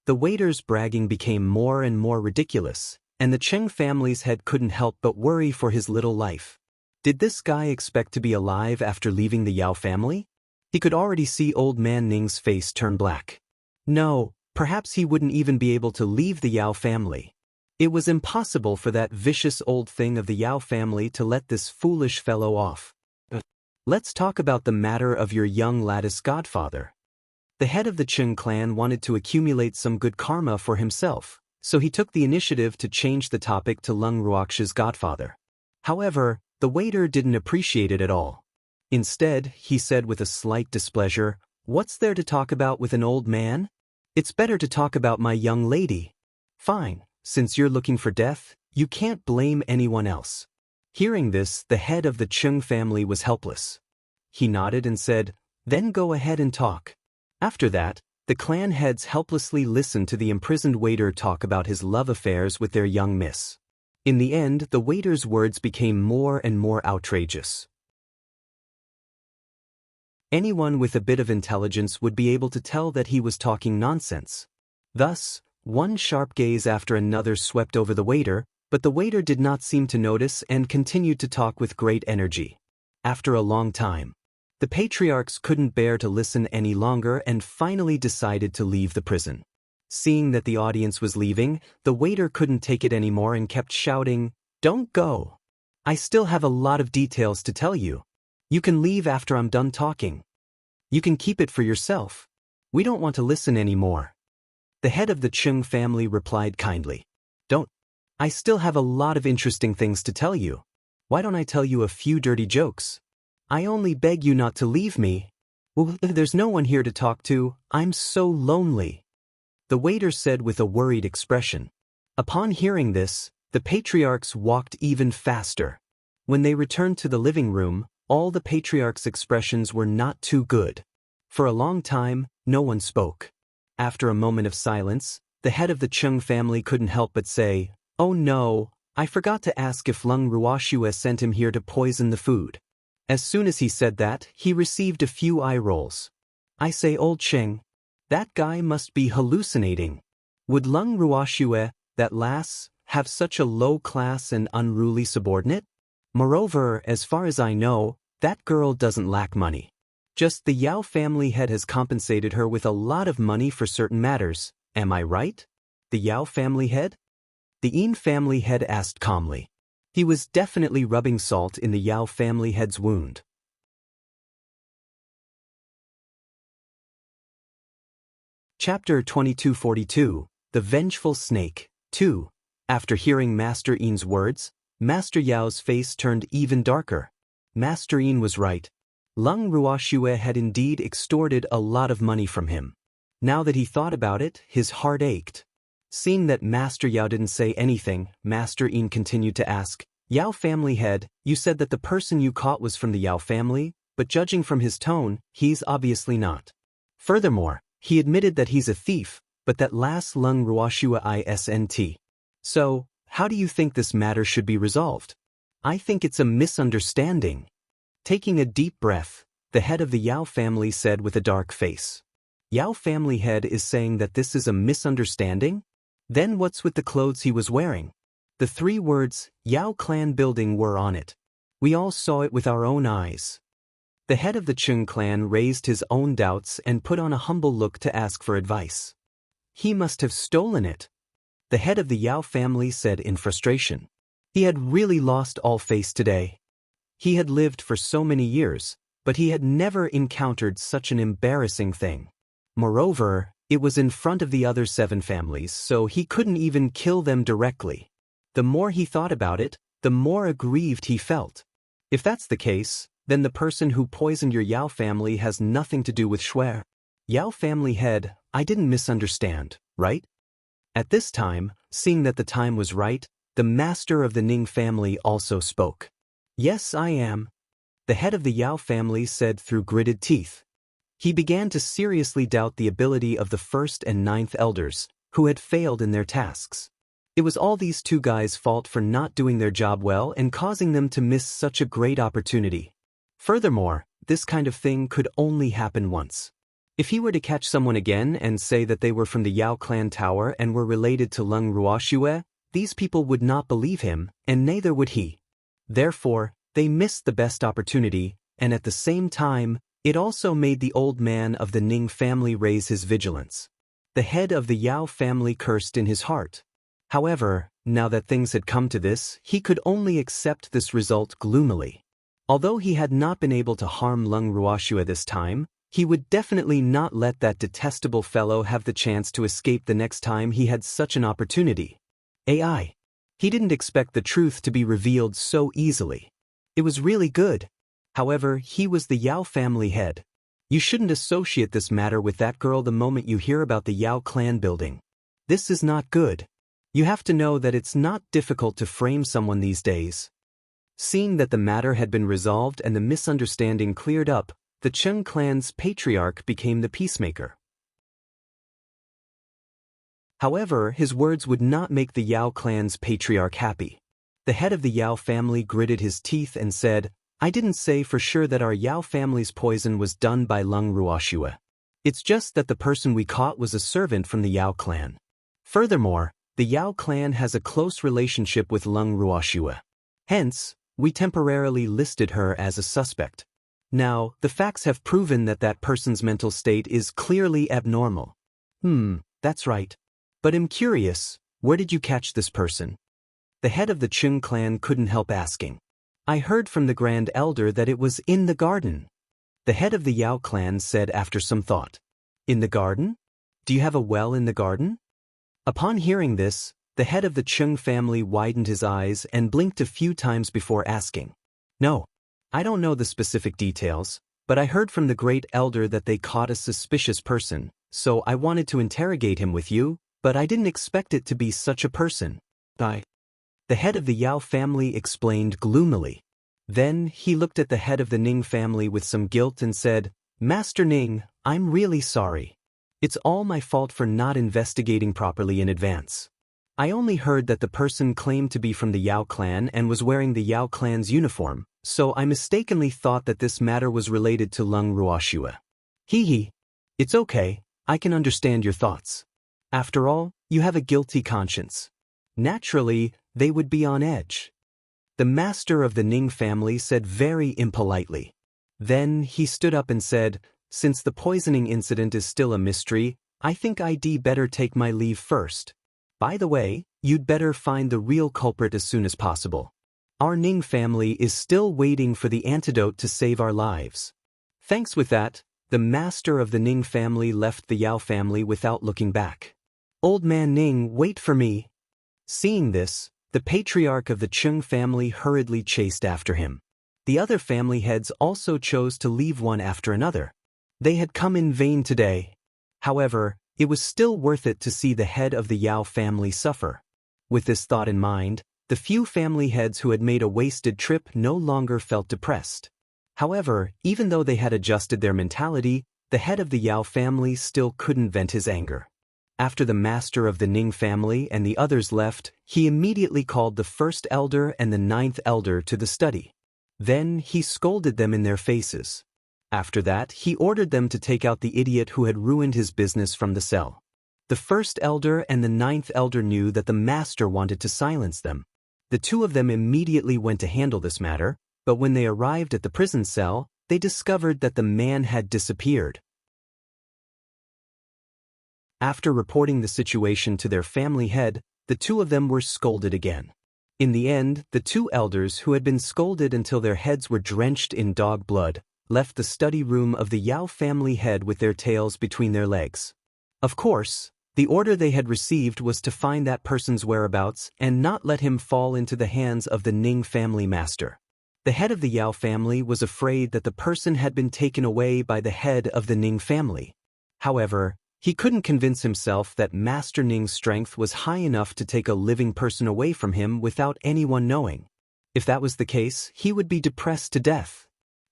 The waiter's bragging became more and more ridiculous, and the Chung family's head couldn't help but worry for his little life. Did this guy expect to be alive after leaving the Yao family? He could already see old man Ning's face turn black. No, perhaps he wouldn't even be able to leave the Yao family. It was impossible for that vicious old thing of the Yao family to let this foolish fellow off. Let's talk about the matter of your young lattice godfather. The head of the Chung clan wanted to accumulate some good karma for himself, so he took the initiative to change the topic to Lung Ruoxue's godfather. However, the waiter didn't appreciate it at all. Instead, he said with a slight displeasure, What's there to talk about with an old man? It's better to talk about my young lady. Fine, since you're looking for death, you can't blame anyone else. Hearing this, the head of the Chung family was helpless. He nodded and said, Then go ahead and talk. After that, the clan heads helplessly listened to the imprisoned waiter talk about his love affairs with their young miss. In the end, the waiter's words became more and more outrageous. Anyone with a bit of intelligence would be able to tell that he was talking nonsense. Thus, one sharp gaze after another swept over the waiter, but the waiter did not seem to notice and continued to talk with great energy. After a long time, the patriarchs couldn't bear to listen any longer and finally decided to leave the prison. Seeing that the audience was leaving, the waiter couldn't take it anymore and kept shouting, Don't go. I still have a lot of details to tell you. You can leave after I'm done talking. You can keep it for yourself. We don't want to listen anymore. The head of the Chung family replied kindly. Don't. I still have a lot of interesting things to tell you. Why don't I tell you a few dirty jokes? I only beg you not to leave me. Well, there's no one here to talk to. I'm so lonely. The waiter said with a worried expression. Upon hearing this, the patriarchs walked even faster. When they returned to the living room, all the patriarchs' expressions were not too good. For a long time, no one spoke. After a moment of silence, the head of the Chung family couldn't help but say, Oh no, I forgot to ask if Lung Ruoxue sent him here to poison the food. As soon as he said that, he received a few eye rolls. I say, Old Cheng, that guy must be hallucinating. Would Lung Ruoxue, that lass, have such a low-class and unruly subordinate? Moreover, as far as I know, that girl doesn't lack money. Just the Yao family head has compensated her with a lot of money for certain matters, am I right? The Yao family head? The Yin family head asked calmly. He was definitely rubbing salt in the Yao family head's wound. Chapter 2242, The Vengeful Snake, 2. After hearing Master Yin's words, Master Yao's face turned even darker. Master Yin was right. Lung Ruoxue had indeed extorted a lot of money from him. Now that he thought about it, his heart ached. Seeing that Master Yao didn't say anything, Master Yin continued to ask, Yao family head, you said that the person you caught was from the Yao family, but judging from his tone, he's obviously not. Furthermore, he admitted that he's a thief, but that last lung ruoshua isn't. So, how do you think this matter should be resolved? I think it's a misunderstanding. Taking a deep breath, the head of the Yao family said with a dark face. Yao family head is saying that this is a misunderstanding? Then what's with the clothes he was wearing? The 3 words, Yao clan building, were on it. We all saw it with our own eyes. The head of the Chung clan raised his own doubts and put on a humble look to ask for advice. He must have stolen it. The head of the Yao family said in frustration. He had really lost all face today. He had lived for so many years, but he had never encountered such an embarrassing thing. Moreover, it was in front of the other 7 families, so he couldn't even kill them directly. The more he thought about it, the more aggrieved he felt. If that's the case, then the person who poisoned your Yao family has nothing to do with Shuai. Yao family head, I didn't misunderstand, right? At this time, seeing that the time was right, the master of the Ning family also spoke. Yes, I am. The head of the Yao family said through gritted teeth. He began to seriously doubt the ability of the 1st and 9th elders, who had failed in their tasks. It was all these 2 guys' fault for not doing their job well and causing them to miss such a great opportunity. Furthermore, this kind of thing could only happen once. If he were to catch someone again and say that they were from the Yao clan tower and were related to Lung Ruoshue, these people would not believe him, and neither would he. Therefore, they missed the best opportunity, and at the same time, it also made the old man of the Ning family raise his vigilance. The head of the Yao family cursed in his heart. However, now that things had come to this, he could only accept this result gloomily. Although he had not been able to harm Lung Ruoshue this time, he would definitely not let that detestable fellow have the chance to escape the next time he had such an opportunity. AI. He didn't expect the truth to be revealed so easily. It was really good. However, he was the Yao family head. You shouldn't associate this matter with that girl the moment you hear about the Yao clan building. This is not good. You have to know that it's not difficult to frame someone these days. Seeing that the matter had been resolved and the misunderstanding cleared up, the Chung clan's patriarch became the peacemaker. However, his words would not make the Yao clan's patriarch happy. The head of the Yao family gritted his teeth and said, I didn't say for sure that our Yao family's poison was done by Lung Ruoshue. It's just that the person we caught was a servant from the Yao clan. Furthermore, the Yao clan has a close relationship with Lung Ruoshue. Hence, we temporarily listed her as a suspect. Now, the facts have proven that that person's mental state is clearly abnormal. That's right. But I'm curious, where did you catch this person? The head of the Chung clan couldn't help asking. I heard from the Grand Elder that it was in the garden. The head of the Yao clan said after some thought. In the garden? Do you have a well in the garden? Upon hearing this, the head of the Chung family widened his eyes and blinked a few times before asking. No, I don't know the specific details, but I heard from the Great Elder that they caught a suspicious person, so I wanted to interrogate him with you, but I didn't expect it to be such a person. The head of the Yao family explained gloomily. Then he looked at the head of the Ning family with some guilt and said, Master Ning, I'm really sorry. It's all my fault for not investigating properly in advance. I only heard that the person claimed to be from the Yao clan and was wearing the Yao clan's uniform, so I mistakenly thought that this matter was related to Lung Ruoshue. Hee. It's okay, I can understand your thoughts. After all, you have a guilty conscience. Naturally, they would be on edge. The master of the Ning family said very impolitely. Then he stood up and said, Since the poisoning incident is still a mystery, I think I'd better take my leave first. By the way, you'd better find the real culprit as soon as possible. Our Ning family is still waiting for the antidote to save our lives. Thanks. With that, the master of the Ning family left the Yao family without looking back. Old man Ning, wait for me. Seeing this, the patriarch of the Chung family hurriedly chased after him. The other family heads also chose to leave one after another. They had come in vain today. However, it was still worth it to see the head of the Yao family suffer. With this thought in mind, the few family heads who had made a wasted trip no longer felt depressed. However, even though they had adjusted their mentality, the head of the Yao family still couldn't vent his anger. After the master of the Ning family and the others left, he immediately called the first elder and the ninth elder to the study. Then he scolded them in their faces. After that, he ordered them to take out the idiot who had ruined his business from the cell. The first elder and the ninth elder knew that the master wanted to silence them. The two of them immediately went to handle this matter, but when they arrived at the prison cell, they discovered that the man had disappeared. After reporting the situation to their family head, the two of them were scolded again. In the end, the two elders who had been scolded until their heads were drenched in dog blood, left the study room of the Yao family head with their tails between their legs. Of course, the order they had received was to find that person's whereabouts and not let him fall into the hands of the Ning family master. The head of the Yao family was afraid that the person had been taken away by the head of the Ning family. However, he couldn't convince himself that Master Ning's strength was high enough to take a living person away from him without anyone knowing. If that was the case, he would be depressed to death.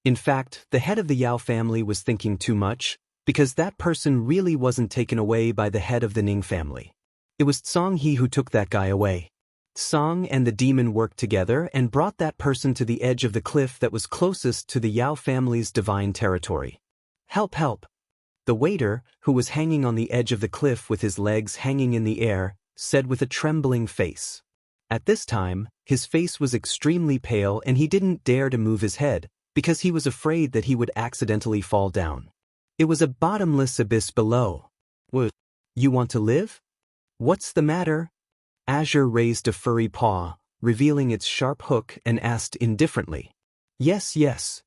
In fact, the head of the Yao family was thinking too much, because that person really wasn't taken away by the head of the Ning family. It was Tsang He who took that guy away. Tsang and the demon worked together and brought that person to the edge of the cliff that was closest to the Yao family's divine territory. Help, help! The waiter, who was hanging on the edge of the cliff with his legs hanging in the air, said with a trembling face. At this time, his face was extremely pale and he didn't dare to move his head, because he was afraid that he would accidentally fall down. It was a bottomless abyss below. What? You want to live? What's the matter? Azure raised a furry paw, revealing its sharp hook, and asked indifferently. Yes, yes.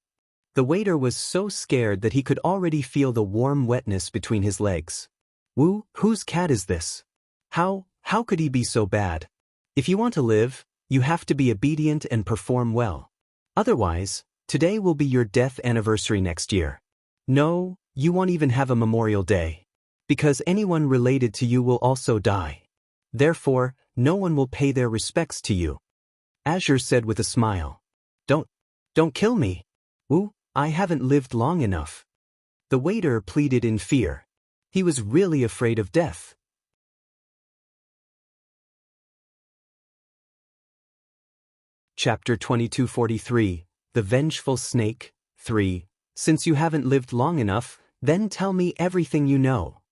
The waiter was so scared that he could already feel the warm wetness between his legs. Wu, whose cat is this? How could he be so bad? If you want to live, you have to be obedient and perform well. Otherwise, today will be your death anniversary next year. No, you won't even have a memorial day. Because anyone related to you will also die. Therefore, no one will pay their respects to you. Azure said with a smile. Don't kill me. Wu, I haven't lived long enough. The waiter pleaded in fear. He was really afraid of death. Chapter 2243, The Vengeful Snake, 3. Since you haven't lived long enough, then tell me everything you know.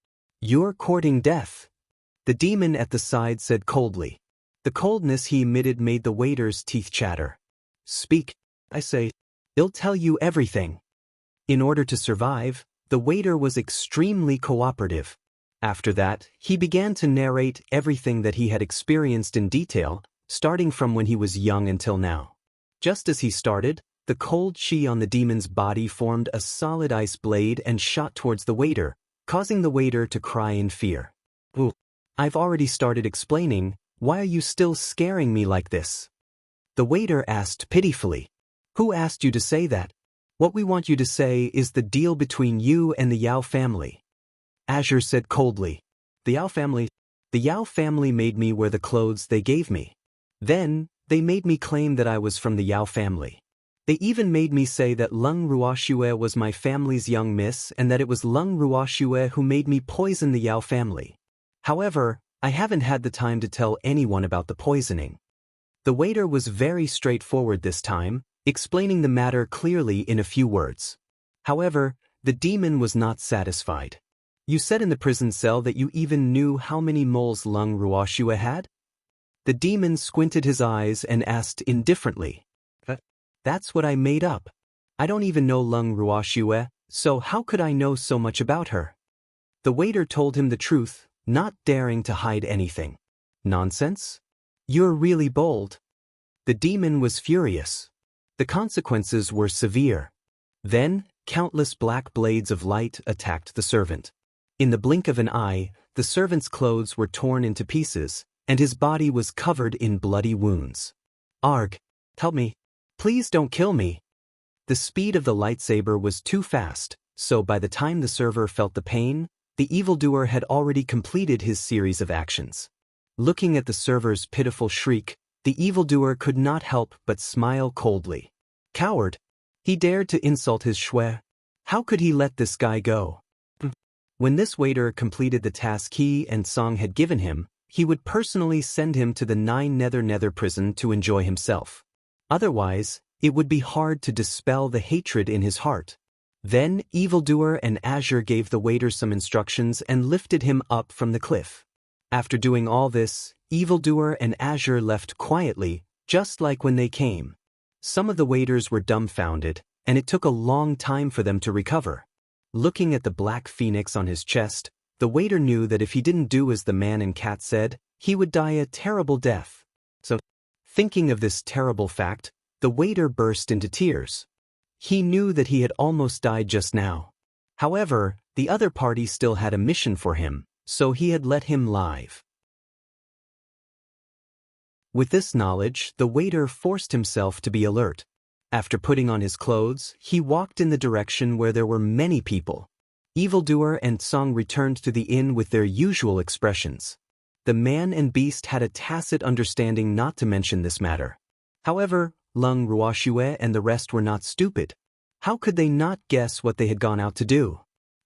You're courting death. The demon at the side said coldly. The coldness he emitted made the waiter's teeth chatter. Speak, I say. I'll tell you everything. In order to survive, the waiter was extremely cooperative. After that, he began to narrate everything that he had experienced in detail, starting from when he was young until now. Just as he started, the cold chi on the demon's body formed a solid ice blade and shot towards the waiter, causing the waiter to cry in fear. Ooh, I've already started explaining, why are you still scaring me like this? The waiter asked pitifully. Who asked you to say that? What we want you to say is the deal between you and the Yao family. Azure said coldly. The Yao family made me wear the clothes they gave me. Then, they made me claim that I was from the Yao family. They even made me say that Lung Ruoxue was my family's young miss and that it was Lung Ruoxue who made me poison the Yao family. However, I haven't had the time to tell anyone about the poisoning. The waiter was very straightforward this time, explaining the matter clearly in a few words. However, the demon was not satisfied. You said in the prison cell that you even knew how many moles Lung Ruoxue had? The demon squinted his eyes and asked indifferently. That's what I made up. I don't even know Lung Ruoxue, so how could I know so much about her? The waiter told him the truth, not daring to hide anything. Nonsense? You're really bold. The demon was furious. The consequences were severe. Then, countless black blades of light attacked the servant. In the blink of an eye, the servant's clothes were torn into pieces, and his body was covered in bloody wounds. Arg, help me. Please don't kill me. The speed of the lightsaber was too fast, so by the time the server felt the pain, The evildoer had already completed his series of actions. Looking at the server's pitiful shriek, the evildoer could not help but smile coldly. Coward! He dared to insult his shui. How could he let this guy go? When this waiter completed the task he and Song had given him, he would personally send him to the 9 nether prison to enjoy himself. Otherwise, it would be hard to dispel the hatred in his heart. Then, evildoer and Azure gave the waiter some instructions and lifted him up from the cliff. After doing all this, evildoer and Azure left quietly, just like when they came. Some of the waiters were dumbfounded, and it took a long time for them to recover. Looking at the black phoenix on his chest, the waiter knew that if he didn't do as the man and cat said, he would die a terrible death. So, thinking of this terrible fact, the waiter burst into tears. He knew that he had almost died just now. However, the other party still had a mission for him, so he had let him live. With this knowledge, the waiter forced himself to be alert. After putting on his clothes, he walked in the direction where there were many people. Evildoer and Song returned to the inn with their usual expressions. The man and beast had a tacit understanding not to mention this matter. However, Lung Ruoxue and the rest were not stupid. How could they not guess what they had gone out to do?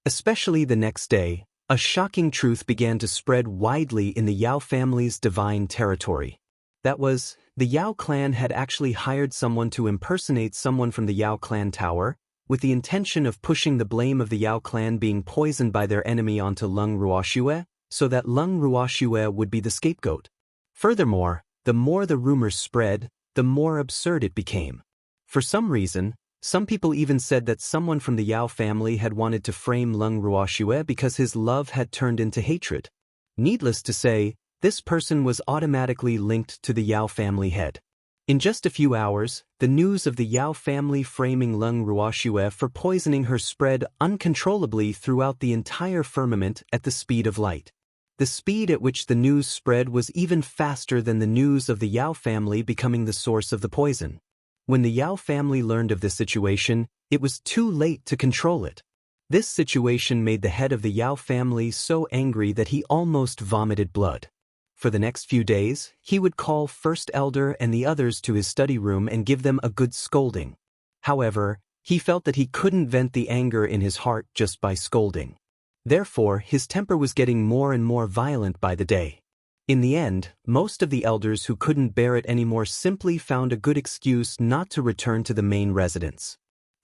Especially the next day, a shocking truth began to spread widely in the Yao family's divine territory. That was, the Yao clan had actually hired someone to impersonate someone from the Yao clan tower, with the intention of pushing the blame of the Yao clan being poisoned by their enemy onto Lung Ruoxue, so that Lung Ruoxue would be the scapegoat. Furthermore, the more the rumors spread, the more absurd it became. For some reason, some people even said that someone from the Yao family had wanted to frame Lung Ruoxue because his love had turned into hatred. Needless to say, this person was automatically linked to the Yao family head. In just a few hours, the news of the Yao family framing Lung Ruoxue for poisoning her spread uncontrollably throughout the entire firmament at the speed of light. The speed at which the news spread was even faster than the news of the Yao family becoming the source of the poison. When the Yao family learned of this situation, it was too late to control it. This situation made the head of the Yao family so angry that he almost vomited blood. For the next few days, he would call First Elder and the others to his study room and give them a good scolding. However, he felt that he couldn't vent the anger in his heart just by scolding. Therefore, his temper was getting more and more violent by the day. In the end, most of the elders who couldn't bear it anymore simply found a good excuse not to return to the main residence.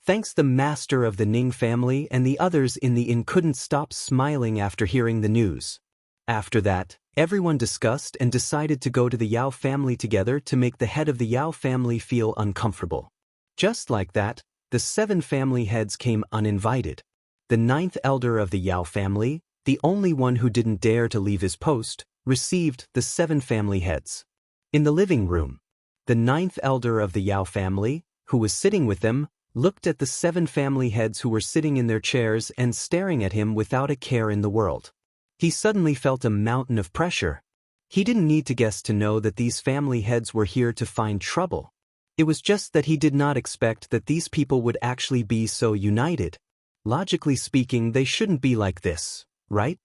Thanks, the master of the Ning family and the others in the inn couldn't stop smiling after hearing the news. After that, everyone discussed and decided to go to the Yao family together to make the head of the Yao family feel uncomfortable. Just like that, the 7 family heads came uninvited. The 9th elder of the Yao family, the only one who didn't dare to leave his post, received the 7 family heads. In the living room, the 9th elder of the Yao family, who was sitting with them, looked at the 7 family heads who were sitting in their chairs and staring at him without a care in the world. He suddenly felt a mountain of pressure. He didn't need to guess to know that these family heads were here to find trouble. It was just that he did not expect that these people would actually be so united. Logically speaking, they shouldn't be like this, right?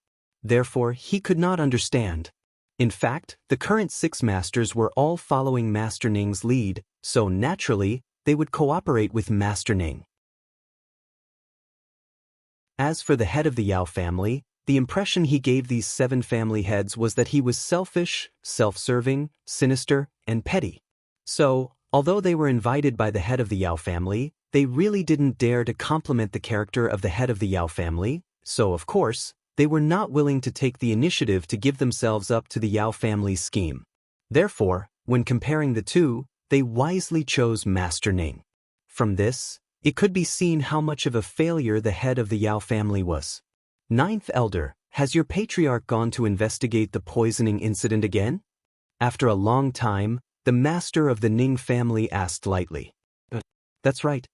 Therefore, he could not understand. In fact, the current 6 masters were all following Master Ning's lead, so naturally, they would cooperate with Master Ning. As for the head of the Yao family, the impression he gave these 7 family heads was that he was selfish, self-serving, sinister, and petty. So, although they were invited by the head of the Yao family, they really didn't dare to compliment the character of the head of the Yao family, so of course, they were not willing to take the initiative to give themselves up to the Yao family's scheme. Therefore, when comparing the two, they wisely chose Master Ning. From this, it could be seen how much of a failure the head of the Yao family was. 9th Elder, has your patriarch gone to investigate the poisoning incident again? After a long time, the master of the Ning family asked lightly. That's right.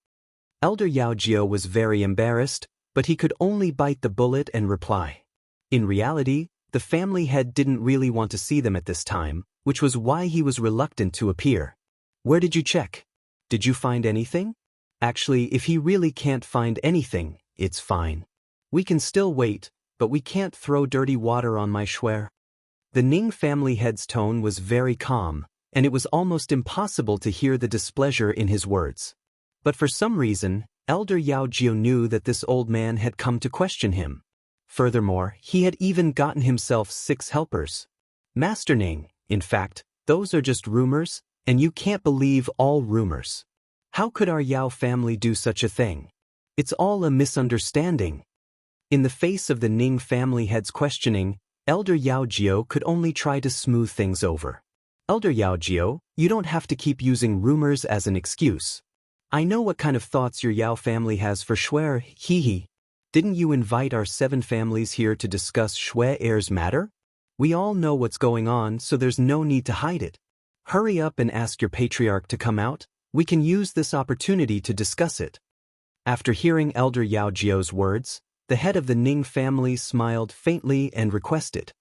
Elder Yao Jiao was very embarrassed, but he could only bite the bullet and reply. In reality, the family head didn't really want to see them at this time, which was why he was reluctant to appear. Where did you check? Did you find anything? Actually, if he really can't find anything, it's fine. We can still wait, but we can't throw dirty water on my Shuer. The Ning family head's tone was very calm, and it was almost impossible to hear the displeasure in his words. But for some reason, Elder Yao Jiu knew that this old man had come to question him. Furthermore, he had even gotten himself 6 helpers. Master Ning, in fact, those are just rumors, and you can't believe all rumors. How could our Yao family do such a thing? It's all a misunderstanding. In the face of the Ning family head's questioning, Elder Yao Jiu could only try to smooth things over. Elder Yao Jiu, you don't have to keep using rumors as an excuse. I know what kind of thoughts your Yao family has for Shuer, hee. Didn't you invite our 7 families here to discuss Shuer's matter? We all know what's going on, so there's no need to hide it. Hurry up and ask your patriarch to come out. We can use this opportunity to discuss it. After hearing Elder Yao Jiu's words, the head of the Ning family smiled faintly and requested.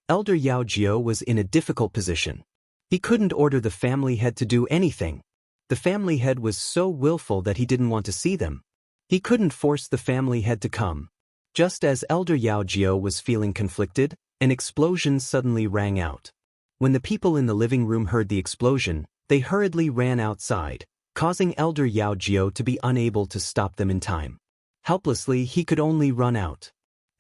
Elder Yao Jiu was in a difficult position. He couldn't order the family head to do anything. The family head was so willful that he didn't want to see them. He couldn't force the family head to come. Just as Elder Yao Jiu was feeling conflicted, an explosion suddenly rang out. When the people in the living room heard the explosion, they hurriedly ran outside, causing Elder Yao Jiu to be unable to stop them in time. Helplessly, he could only run out.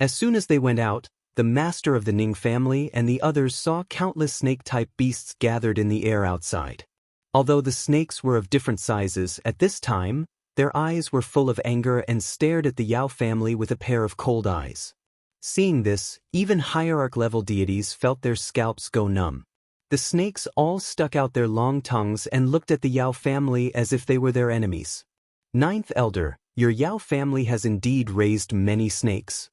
As soon as they went out, the master of the Ning family and the others saw countless snake-type beasts gathered in the air outside. Although the snakes were of different sizes, at this time, their eyes were full of anger and stared at the Yao family with a pair of cold eyes. Seeing this, even hierarch-level deities felt their scalps go numb. The snakes all stuck out their long tongues and looked at the Yao family as if they were their enemies. 9th Elder, your Yao family has indeed raised many snakes.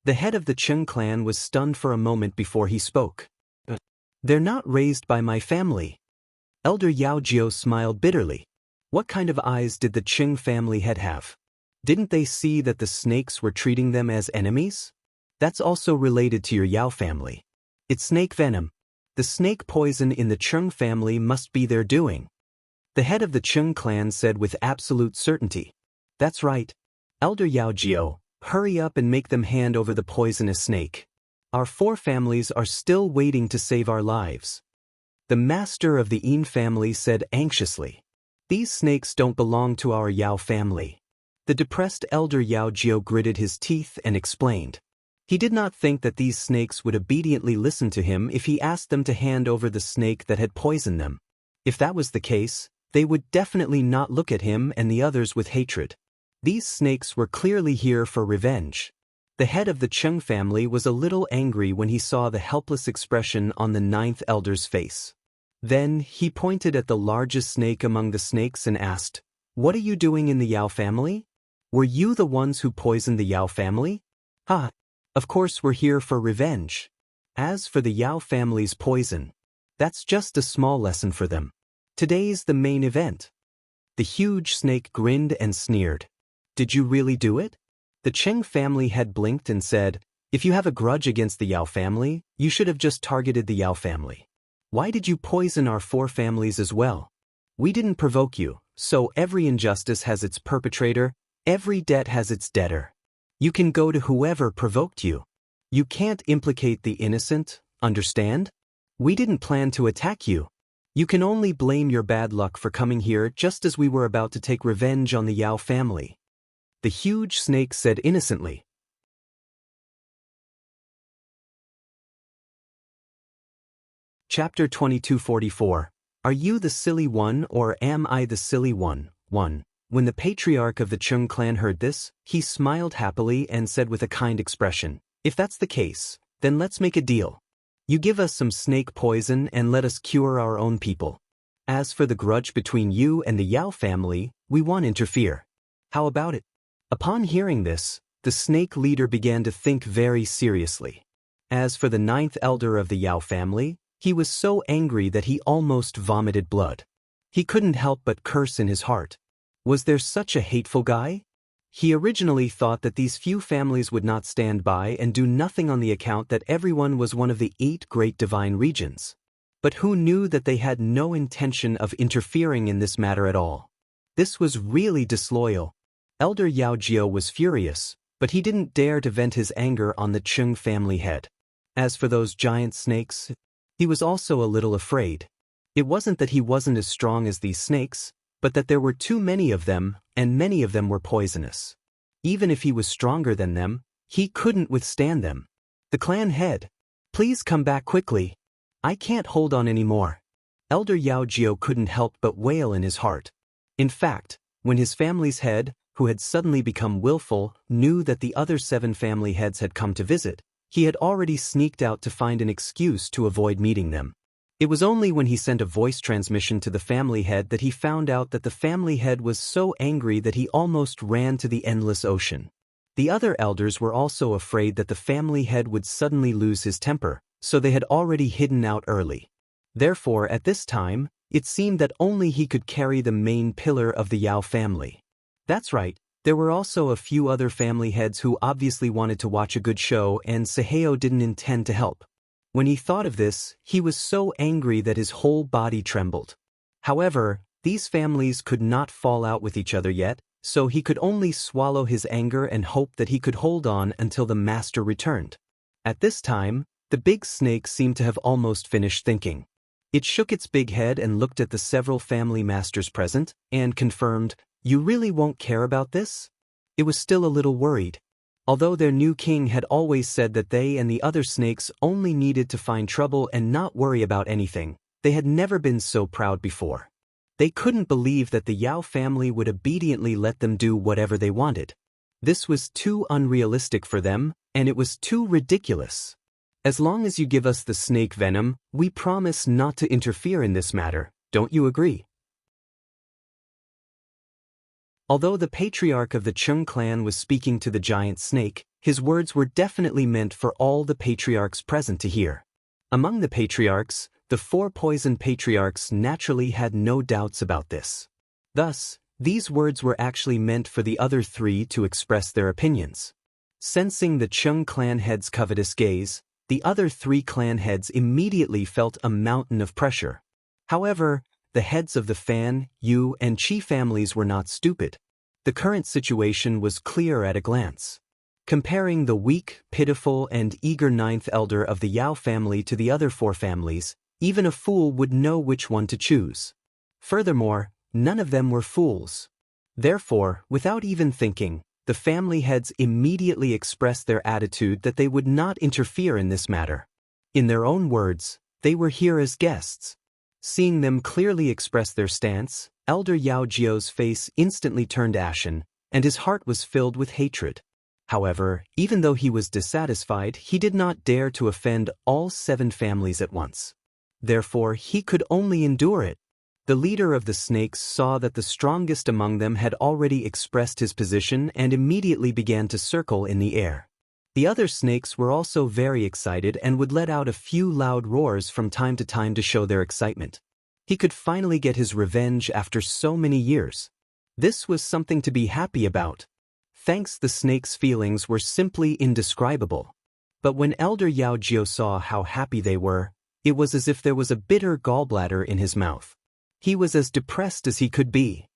The head of the Cheng clan was stunned for a moment before he spoke. They're not raised by my family. Elder Yao Jiu smiled bitterly. What kind of eyes did the Cheng family head have? Didn't they see that the snakes were treating them as enemies? That's also related to your Yao family. It's snake venom. The snake poison in the Cheng family must be their doing. The head of the Cheng clan said with absolute certainty. That's right. Elder Yao Jiu, hurry up and make them hand over the poisonous snake. Our 4 families are still waiting to save our lives. The master of the Yin family said anxiously. These snakes don't belong to our Yao family. The depressed Elder Yao Jiu gritted his teeth and explained. He did not think that these snakes would obediently listen to him if he asked them to hand over the snake that had poisoned them. If that was the case, they would definitely not look at him and the others with hatred. These snakes were clearly here for revenge. The head of the Cheng family was a little angry when he saw the helpless expression on the 9th Elder's face. Then, he pointed at the largest snake among the snakes and asked, "What are you doing in the Yao family? Were you the ones who poisoned the Yao family?" "Ha! Of course we're here for revenge. As for the Yao family's poison, that's just a small lesson for them. Today's the main event." The huge snake grinned and sneered. "Did you really do it?" The Cheng family head blinked and said, "If you have a grudge against the Yao family, you should have just targeted the Yao family. Why did you poison our 4 families as well? We didn't provoke you, so every injustice has its perpetrator, every debt has its debtor. You can go to whoever provoked you. You can't implicate the innocent, understand? We didn't plan to attack you. You can only blame your bad luck for coming here just as we were about to take revenge on the Yao family." The huge snake said innocently. Chapter 2244. Are you the silly one or am I the silly one? 1. When the patriarch of the Cheng clan heard this, he smiled happily and said with a kind expression, "If that's the case, then let's make a deal. You give us some snake poison and let us cure our own people. As for the grudge between you and the Yao family, we won't interfere. How about it?" Upon hearing this, the snake leader began to think very seriously. As for the 9th Elder of the Yao family, he was so angry that he almost vomited blood. He couldn't help but curse in his heart. Was there such a hateful guy? He originally thought that these few families would not stand by and do nothing on the account that everyone was one of the 8 great divine regions. But who knew that they had no intention of interfering in this matter at all? This was really disloyal. Elder Yao Jiao was furious, but he didn't dare to vent his anger on the Chung family head. As for those giant snakes, he was also a little afraid. It wasn't that he wasn't as strong as these snakes, but that there were too many of them, and many of them were poisonous. Even if he was stronger than them, he couldn't withstand them. The clan head, please come back quickly. I can't hold on anymore. Elder Yao Jiao couldn't help but wail in his heart. In fact, when his family's head, who had suddenly become willful, knew that the other 7 family heads had come to visit, he had already sneaked out to find an excuse to avoid meeting them. It was only when he sent a voice transmission to the family head that he found out that the family head was so angry that he almost ran to the endless ocean. The other elders were also afraid that the family head would suddenly lose his temper, so they had already hidden out early. Therefore, at this time, it seemed that only he could carry the main pillar of the Yao family. That's right, there were also a few other family heads who obviously wanted to watch a good show, and Seheo didn't intend to help. When he thought of this, he was so angry that his whole body trembled. However, these families could not fall out with each other yet, so he could only swallow his anger and hope that he could hold on until the master returned. At this time, the big snake seemed to have almost finished thinking. It shook its big head and looked at the several family masters present, and confirmed, "You really won't care about this?" It was still a little worried. Although their new king had always said that they and the other snakes only needed to find trouble and not worry about anything, they had never been so proud before. They couldn't believe that the Yao family would obediently let them do whatever they wanted. This was too unrealistic for them, and it was too ridiculous. As long as you give us the snake venom, we promise not to interfere in this matter, don't you agree? Although the patriarch of the Chung clan was speaking to the giant snake, his words were definitely meant for all the patriarchs present to hear. Among the patriarchs, the 4 poison patriarchs naturally had no doubts about this. Thus, these words were actually meant for the other 3 to express their opinions. Sensing the Chung clan head's covetous gaze, the other 3 clan heads immediately felt a mountain of pressure. However, the heads of the Fan, Yu, and Qi families were not stupid. The current situation was clear at a glance. Comparing the weak, pitiful, and eager 9th elder of the Yao family to the other 4 families, even a fool would know which one to choose. Furthermore, none of them were fools. Therefore, without even thinking, the family heads immediately expressed their attitude that they would not interfere in this matter. In their own words, they were here as guests. Seeing them clearly express their stance, Elder Yao Jiao's face instantly turned ashen, and his heart was filled with hatred. However, even though he was dissatisfied, he did not dare to offend all 7 families at once. Therefore, he could only endure it. The leader of the snakes saw that the strongest among them had already expressed his position and immediately began to circle in the air. The other snakes were also very excited and would let out a few loud roars from time to time to show their excitement. He could finally get his revenge after so many years. This was something to be happy about. Thanks, the snakes' feelings were simply indescribable. But when Elder Yao Jiao saw how happy they were, it was as if there was a bitter gallbladder in his mouth. He was as depressed as he could be.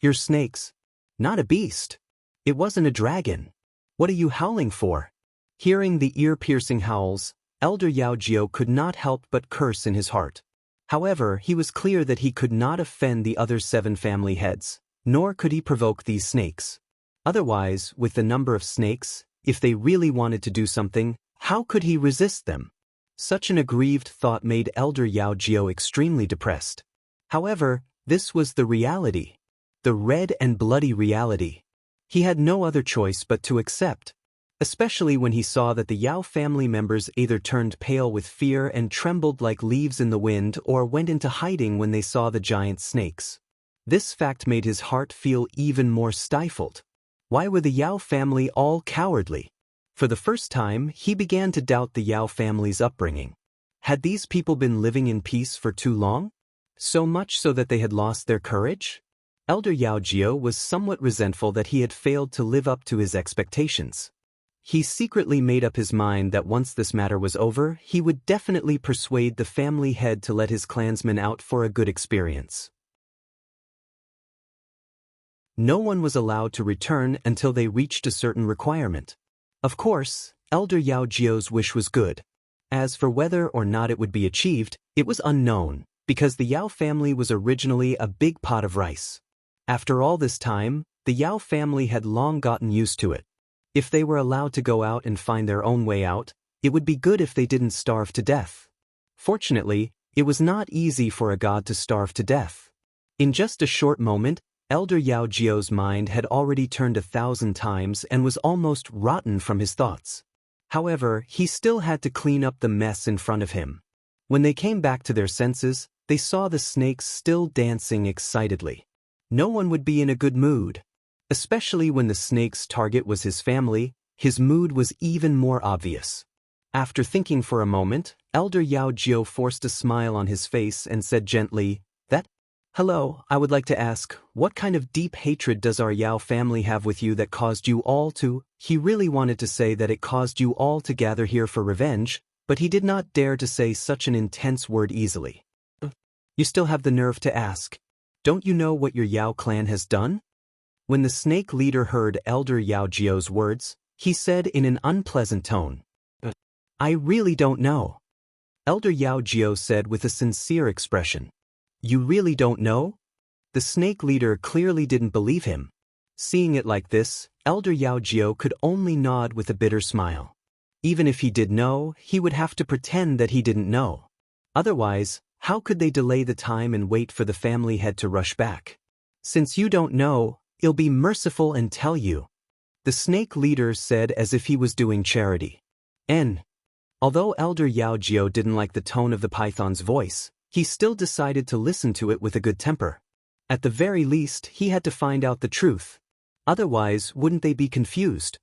"You're snakes. Not a beast. It wasn't a dragon. What are you howling for?" Hearing the ear-piercing howls, Elder Yao Jiao could not help but curse in his heart. However, he was clear that he could not offend the other 7 family heads, nor could he provoke these snakes. Otherwise, with the number of snakes, if they really wanted to do something, how could he resist them? Such an aggrieved thought made Elder Yao Jiao extremely depressed. However, this was the reality. The red and bloody reality. He had no other choice but to accept. Especially when he saw that the Yao family members either turned pale with fear and trembled like leaves in the wind or went into hiding when they saw the giant snakes. This fact made his heart feel even more stifled. Why were the Yao family all cowardly? For the first time, he began to doubt the Yao family's upbringing. Had these people been living in peace for too long? So much so that they had lost their courage? Elder Yao Jiao was somewhat resentful that he had failed to live up to his expectations. He secretly made up his mind that once this matter was over, he would definitely persuade the family head to let his clansmen out for a good experience. No one was allowed to return until they reached a certain requirement. Of course, Elder Yao Jiao's wish was good. As for whether or not it would be achieved, it was unknown, because the Yao family was originally a big pot of rice. After all this time, the Yao family had long gotten used to it. If they were allowed to go out and find their own way out, it would be good if they didn't starve to death. Fortunately, it was not easy for a god to starve to death. In just a short moment, Elder Yao Jiao's mind had already turned 1,000 times and was almost rotten from his thoughts. However, he still had to clean up the mess in front of him. When they came back to their senses, they saw the snakes still dancing excitedly. No one would be in a good mood. Especially when the snake's target was his family, his mood was even more obvious. After thinking for a moment, Elder Yao Jiao forced a smile on his face and said gently, Hello, I would like to ask, what kind of deep hatred does our Yao family have with you that caused you all to— He really wanted to say that it caused you all to gather here for revenge, but he did not dare to say such an intense word easily. You still have the nerve to ask. Don't you know what your Yao clan has done? When the snake leader heard Elder Yao Jiao's words, he said in an unpleasant tone, I really don't know. Elder Yao Jiao said with a sincere expression. You really don't know? The snake leader clearly didn't believe him. Seeing it like this, Elder Yao Jiao could only nod with a bitter smile. Even if he did know, he would have to pretend that he didn't know. Otherwise, how could they delay the time and wait for the family head to rush back? Since you don't know, I'll be merciful and tell you. The snake leader said as if he was doing charity. Although Elder Yao Jiao didn't like the tone of the python's voice, he still decided to listen to it with a good temper. At the very least, he had to find out the truth. Otherwise, wouldn't they be confused?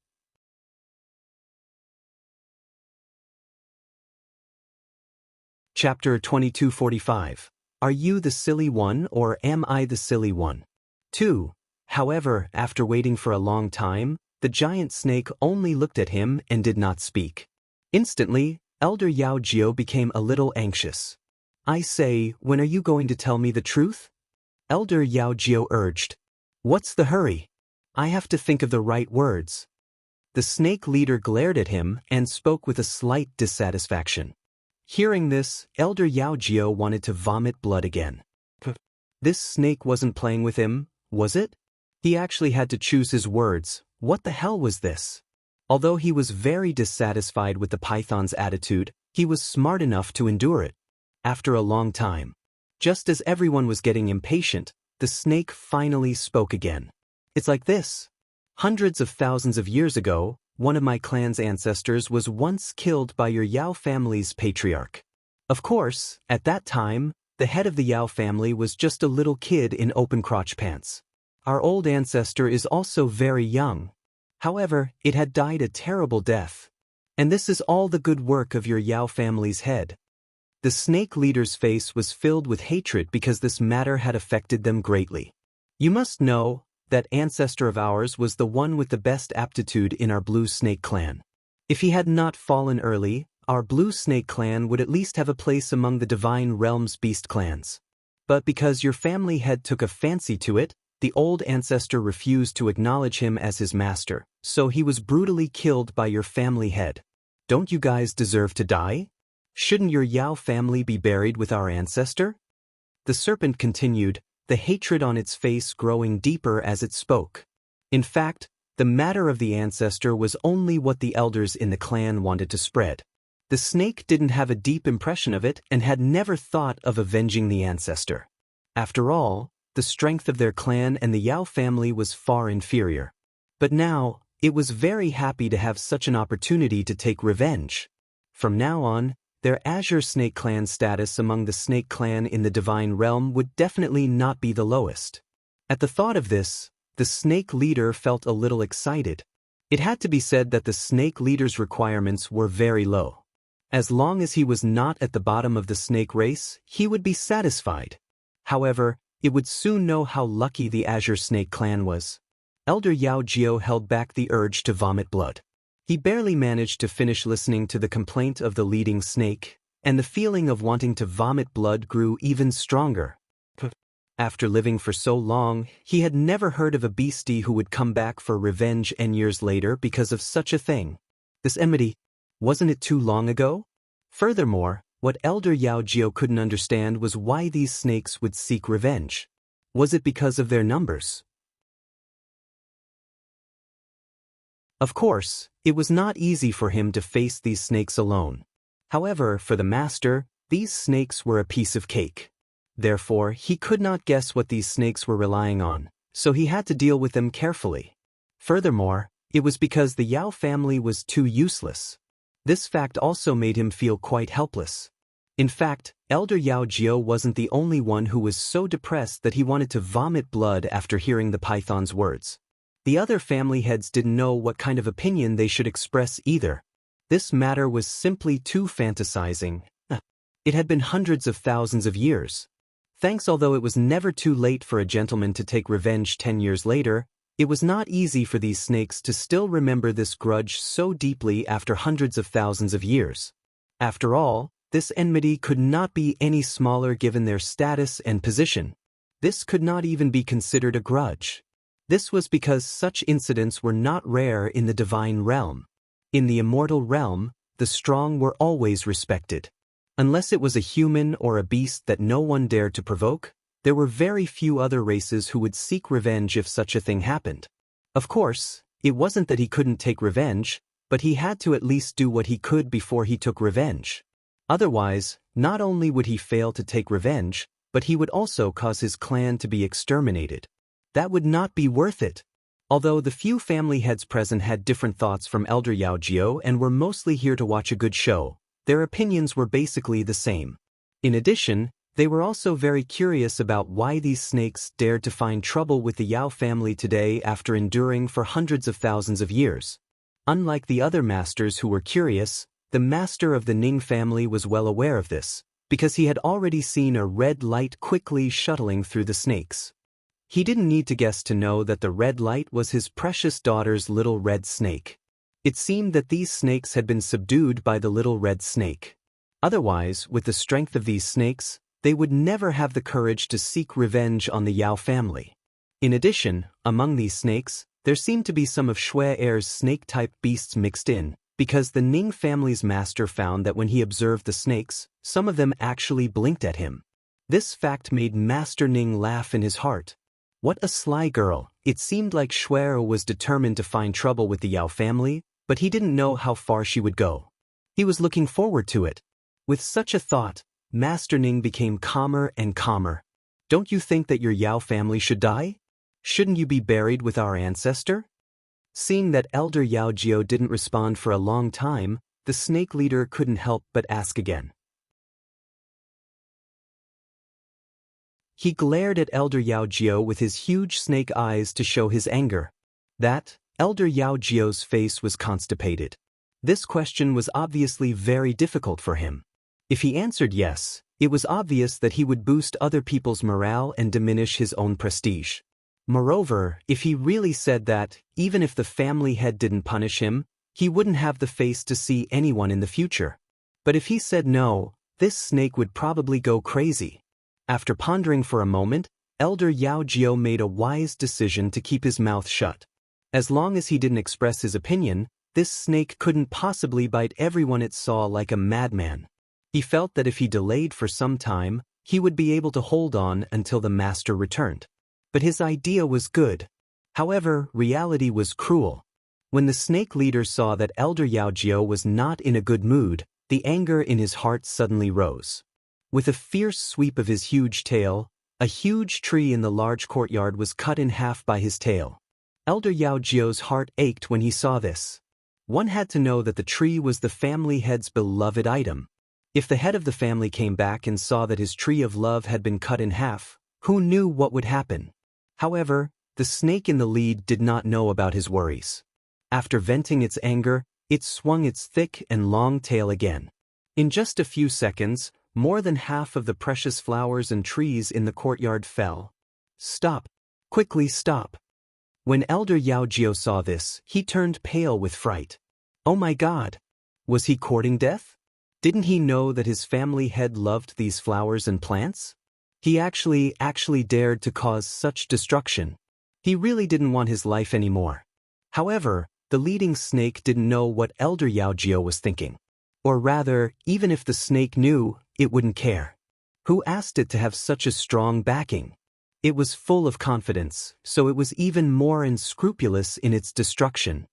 Chapter 2245. Are you the silly one or am I the silly one? 2. However, after waiting for a long time, the giant snake only looked at him and did not speak. Instantly, Elder Yao Jiao became a little anxious. I say, when are you going to tell me the truth? Elder Yao Jiao urged. What's the hurry? I have to think of the right words. The snake leader glared at him and spoke with a slight dissatisfaction. Hearing this, Elder Yao Jiao wanted to vomit blood again. This snake wasn't playing with him, was it? He actually had to choose his words. What the hell was this? Although he was very dissatisfied with the python's attitude, he was smart enough to endure it. After a long time, just as everyone was getting impatient, the snake finally spoke again. It's like this. Hundreds of thousands of years ago, one of my clan's ancestors was once killed by your Yao family's patriarch. Of course, at that time, the head of the Yao family was just a little kid in open crotch pants. Our old ancestor is also very young. However, it had died a terrible death. And this is all the good work of your Yao family's head. The snake leader's face was filled with hatred because this matter had affected them greatly. You must know, that ancestor of ours was the one with the best aptitude in our blue snake clan. If he had not fallen early, our blue snake clan would at least have a place among the divine realm's beast clans. But because your family head took a fancy to it, the old ancestor refused to acknowledge him as his master, so he was brutally killed by your family head. Don't you guys deserve to die? Shouldn't your Yao family be buried with our ancestor? The serpent continued, the hatred on its face growing deeper as it spoke. In fact, the matter of the ancestor was only what the elders in the clan wanted to spread. The snake didn't have a deep impression of it and had never thought of avenging the ancestor. After all, the strength of their clan and the Yao family was far inferior. But now, it was very happy to have such an opportunity to take revenge. From now on, their Azure Snake Clan status among the Snake Clan in the Divine Realm would definitely not be the lowest. At the thought of this, the Snake Leader felt a little excited. It had to be said that the Snake Leader's requirements were very low. As long as he was not at the bottom of the snake race, he would be satisfied. However, it would soon know how lucky the Azure Snake Clan was. Elder Yao Jiao held back the urge to vomit blood. He barely managed to finish listening to the complaint of the leading snake, and the feeling of wanting to vomit blood grew even stronger. After living for so long, he had never heard of a beastie who would come back for revenge n years later because of such a thing. This enmity, wasn't it too long ago? Furthermore, what Elder Yao Jiao couldn't understand was why these snakes would seek revenge. Was it because of their numbers? Of course, it was not easy for him to face these snakes alone. However, for the master, these snakes were a piece of cake. Therefore, he could not guess what these snakes were relying on, so he had to deal with them carefully. Furthermore, it was because the Yao family was too useless. This fact also made him feel quite helpless. In fact, Elder Yao Jiao wasn't the only one who was so depressed that he wanted to vomit blood after hearing the python's words. The other family heads didn't know what kind of opinion they should express either. This matter was simply too fantasizing. It had been hundreds of thousands of years. Thanks, although it was never too late for a gentleman to take revenge 10 years later, it was not easy for these snakes to still remember this grudge so deeply after hundreds of thousands of years. After all, this enmity could not be any smaller given their status and position. This could not even be considered a grudge. This was because such incidents were not rare in the divine realm. In the immortal realm, the strong were always respected. Unless it was a human or a beast that no one dared to provoke, there were very few other races who would seek revenge if such a thing happened. Of course, it wasn't that he couldn't take revenge, but he had to at least do what he could before he took revenge. Otherwise, not only would he fail to take revenge, but he would also cause his clan to be exterminated. That would not be worth it. Although the few family heads present had different thoughts from Elder Yao Jiao and were mostly here to watch a good show, their opinions were basically the same. In addition, they were also very curious about why these snakes dared to find trouble with the Yao family today after enduring for hundreds of thousands of years. Unlike the other masters who were curious, the master of the Ning family was well aware of this, because he had already seen a red light quickly shuttling through the snakes. He didn't need to guess to know that the red light was his precious daughter's little red snake. It seemed that these snakes had been subdued by the little red snake. Otherwise, with the strength of these snakes, they would never have the courage to seek revenge on the Yao family. In addition, among these snakes, there seemed to be some of Shui Er's snake-type beasts mixed in, because the Ning family's master found that when he observed the snakes, some of them actually blinked at him. This fact made Master Ning laugh in his heart. What a sly girl! It seemed like Shui Er was determined to find trouble with the Yao family, but he didn't know how far she would go. He was looking forward to it. With such a thought, Master Ning became calmer and calmer. Don't you think that your Yao family should die? Shouldn't you be buried with our ancestor? Seeing that Elder Yao Jiao didn't respond for a long time, the snake leader couldn't help but ask again. He glared at Elder Yao Jiao with his huge snake eyes to show his anger. That, Elder Yao Jiao's face was constipated. This question was obviously very difficult for him. If he answered yes, it was obvious that he would boost other people's morale and diminish his own prestige. Moreover, if he really said that, even if the family head didn't punish him, he wouldn't have the face to see anyone in the future. But if he said no, this snake would probably go crazy. After pondering for a moment, Elder Yao Jiao made a wise decision to keep his mouth shut. As long as he didn't express his opinion, this snake couldn't possibly bite everyone it saw like a madman. He felt that if he delayed for some time, he would be able to hold on until the master returned. But his idea was good. However, reality was cruel. When the snake leader saw that Elder Yao Jiao was not in a good mood, the anger in his heart suddenly rose. With a fierce sweep of his huge tail, a huge tree in the large courtyard was cut in half by his tail. Elder Yao Jiao's heart ached when he saw this. One had to know that the tree was the family head's beloved item. If the head of the family came back and saw that his tree of love had been cut in half, who knew what would happen? However, the snake in the lead did not know about his worries. After venting its anger, it swung its thick and long tail again. In just a few seconds, more than half of the precious flowers and trees in the courtyard fell. Stop! Quickly stop! When Elder Yao Jiao saw this, he turned pale with fright. Oh my God! Was he courting death? Didn't he know that his family head loved these flowers and plants? He actually dared to cause such destruction. He really didn't want his life anymore. However, the leading snake didn't know what Elder Yao Jiao was thinking. Or rather, even if the snake knew, it wouldn't care. Who asked it to have such a strong backing? It was full of confidence, so it was even more unscrupulous in its destruction.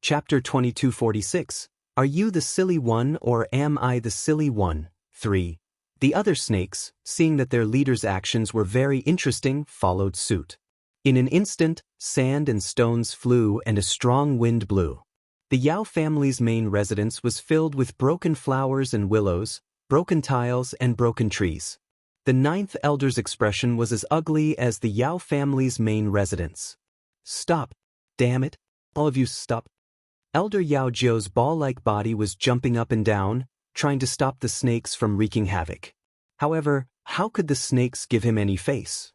Chapter 2246. Are you the silly one or am I the silly one? 3. The other snakes, seeing that their leader's actions were very interesting, followed suit. In an instant, sand and stones flew and a strong wind blew. The Yao family's main residence was filled with broken flowers and willows, broken tiles and broken trees. The ninth elder's expression was as ugly as the Yao family's main residence. Stop. Damn it. All of you stop. Elder Yao Jiao's ball-like body was jumping up and down, trying to stop the snakes from wreaking havoc. However, how could the snakes give him any face?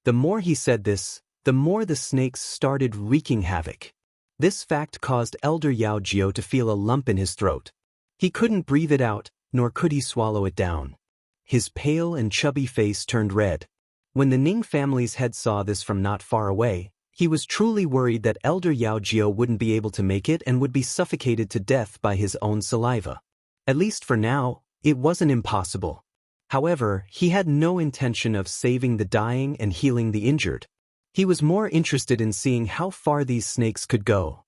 The more he said this, the more the snakes started wreaking havoc. This fact caused Elder Yao Jiao to feel a lump in his throat. He couldn't breathe it out, nor could he swallow it down. His pale and chubby face turned red. When the Ning family's head saw this from not far away, he was truly worried that Elder Yao Jiao wouldn't be able to make it and would be suffocated to death by his own saliva. At least for now, it wasn't impossible. However, he had no intention of saving the dying and healing the injured. He was more interested in seeing how far these snakes could go.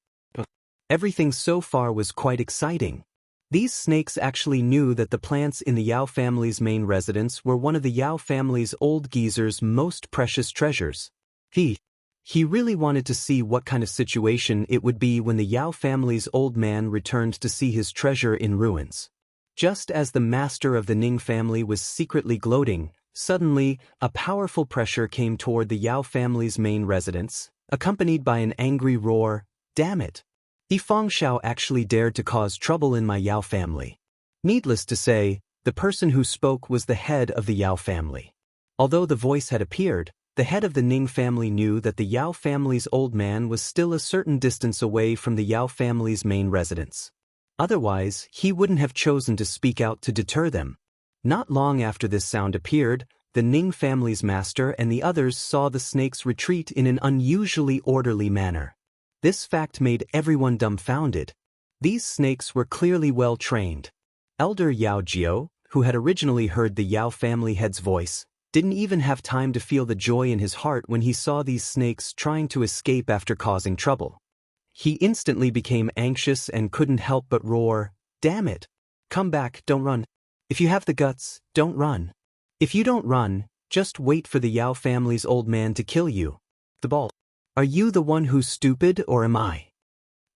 Everything so far was quite exciting. These snakes actually knew that the plants in the Yao family's main residence were one of the Yao family's old geezer's most precious treasures. He really wanted to see what kind of situation it would be when the Yao family's old man returned to see his treasure in ruins. Just as the master of the Ning family was secretly gloating, suddenly, a powerful pressure came toward the Yao family's main residence, accompanied by an angry roar, "Damn it! He Fengshao actually dared to cause trouble in my Yao family." Needless to say, the person who spoke was the head of the Yao family. Although the voice had appeared, the head of the Ning family knew that the Yao family's old man was still a certain distance away from the Yao family's main residence. Otherwise, he wouldn't have chosen to speak out to deter them. Not long after this sound appeared, the Ning family's master and the others saw the snakes retreat in an unusually orderly manner. This fact made everyone dumbfounded. These snakes were clearly well trained. Elder Yao Jiao, who had originally heard the Yao family head's voice, didn't even have time to feel the joy in his heart when he saw these snakes trying to escape after causing trouble. He instantly became anxious and couldn't help but roar, "Damn it! Come back, don't run. If you have the guts, don't run. If you don't run, just wait for the Yao family's old man to kill you." The ball. Are you the one who's stupid or am I?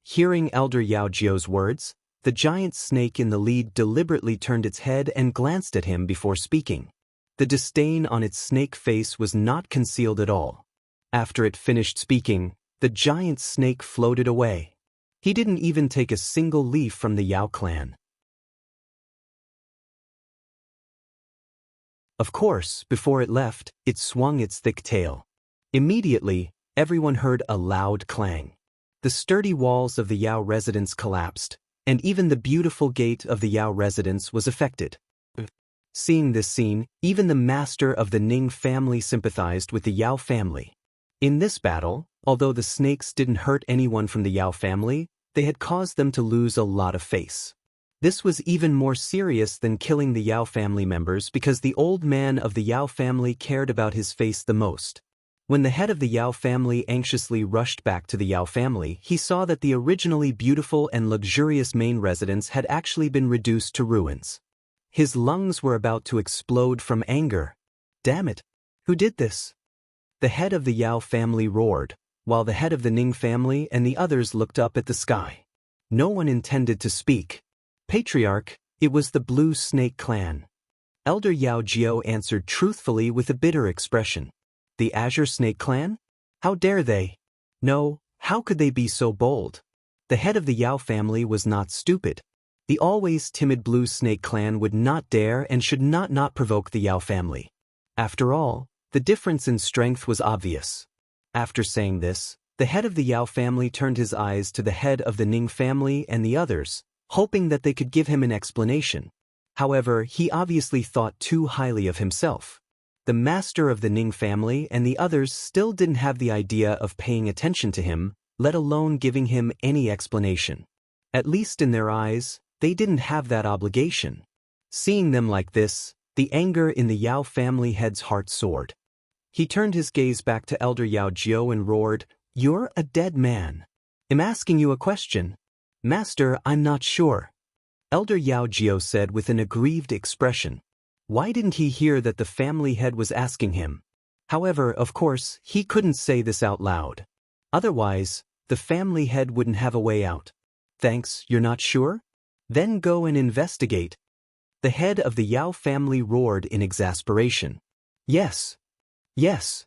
Hearing Elder Yao Jiao's words, the giant snake in the lead deliberately turned its head and glanced at him before speaking. The disdain on its snake face was not concealed at all. After it finished speaking, the giant snake floated away. He didn't even take a single leaf from the Yao clan. Of course, before it left, it swung its thick tail. Immediately, everyone heard a loud clang. The sturdy walls of the Yao residence collapsed, and even the beautiful gate of the Yao residence was affected. Seeing this scene, even the master of the Ning family sympathized with the Yao family. In this battle, although the snakes didn't hurt anyone from the Yao family, they had caused them to lose a lot of face. This was even more serious than killing the Yao family members because the old man of the Yao family cared about his face the most. When the head of the Yao family anxiously rushed back to the Yao family, he saw that the originally beautiful and luxurious main residence had actually been reduced to ruins. His lungs were about to explode from anger. "Damn it! Who did this?" The head of the Yao family roared, while the head of the Ning family and the others looked up at the sky. No one intended to speak. "Patriarch, it was the Blue Snake clan." Elder Yao Jiao answered truthfully with a bitter expression. "The Azure Snake clan? How dare they? No, how could they be so bold?" The head of the Yao family was not stupid. The always timid Blue Snake clan would not dare and should not provoke the Yao family. After all, the difference in strength was obvious. After saying this, the head of the Yao family turned his eyes to the head of the Ning family and the others, hoping that they could give him an explanation. However, he obviously thought too highly of himself. The master of the Ning family and the others still didn't have the idea of paying attention to him, let alone giving him any explanation. At least in their eyes, they didn't have that obligation. Seeing them like this, the anger in the Yao family head's heart soared. He turned his gaze back to Elder Yao Jiao and roared, "You're a dead man. I'm asking you a question." "Master, I'm not sure," Elder Yao Jiao said with an aggrieved expression. Why didn't he hear that the family head was asking him? However, of course, he couldn't say this out loud. Otherwise, the family head wouldn't have a way out. "Thanks, you're not sure? Then go and investigate." The head of the Yao family roared in exasperation. "Yes. Yes,"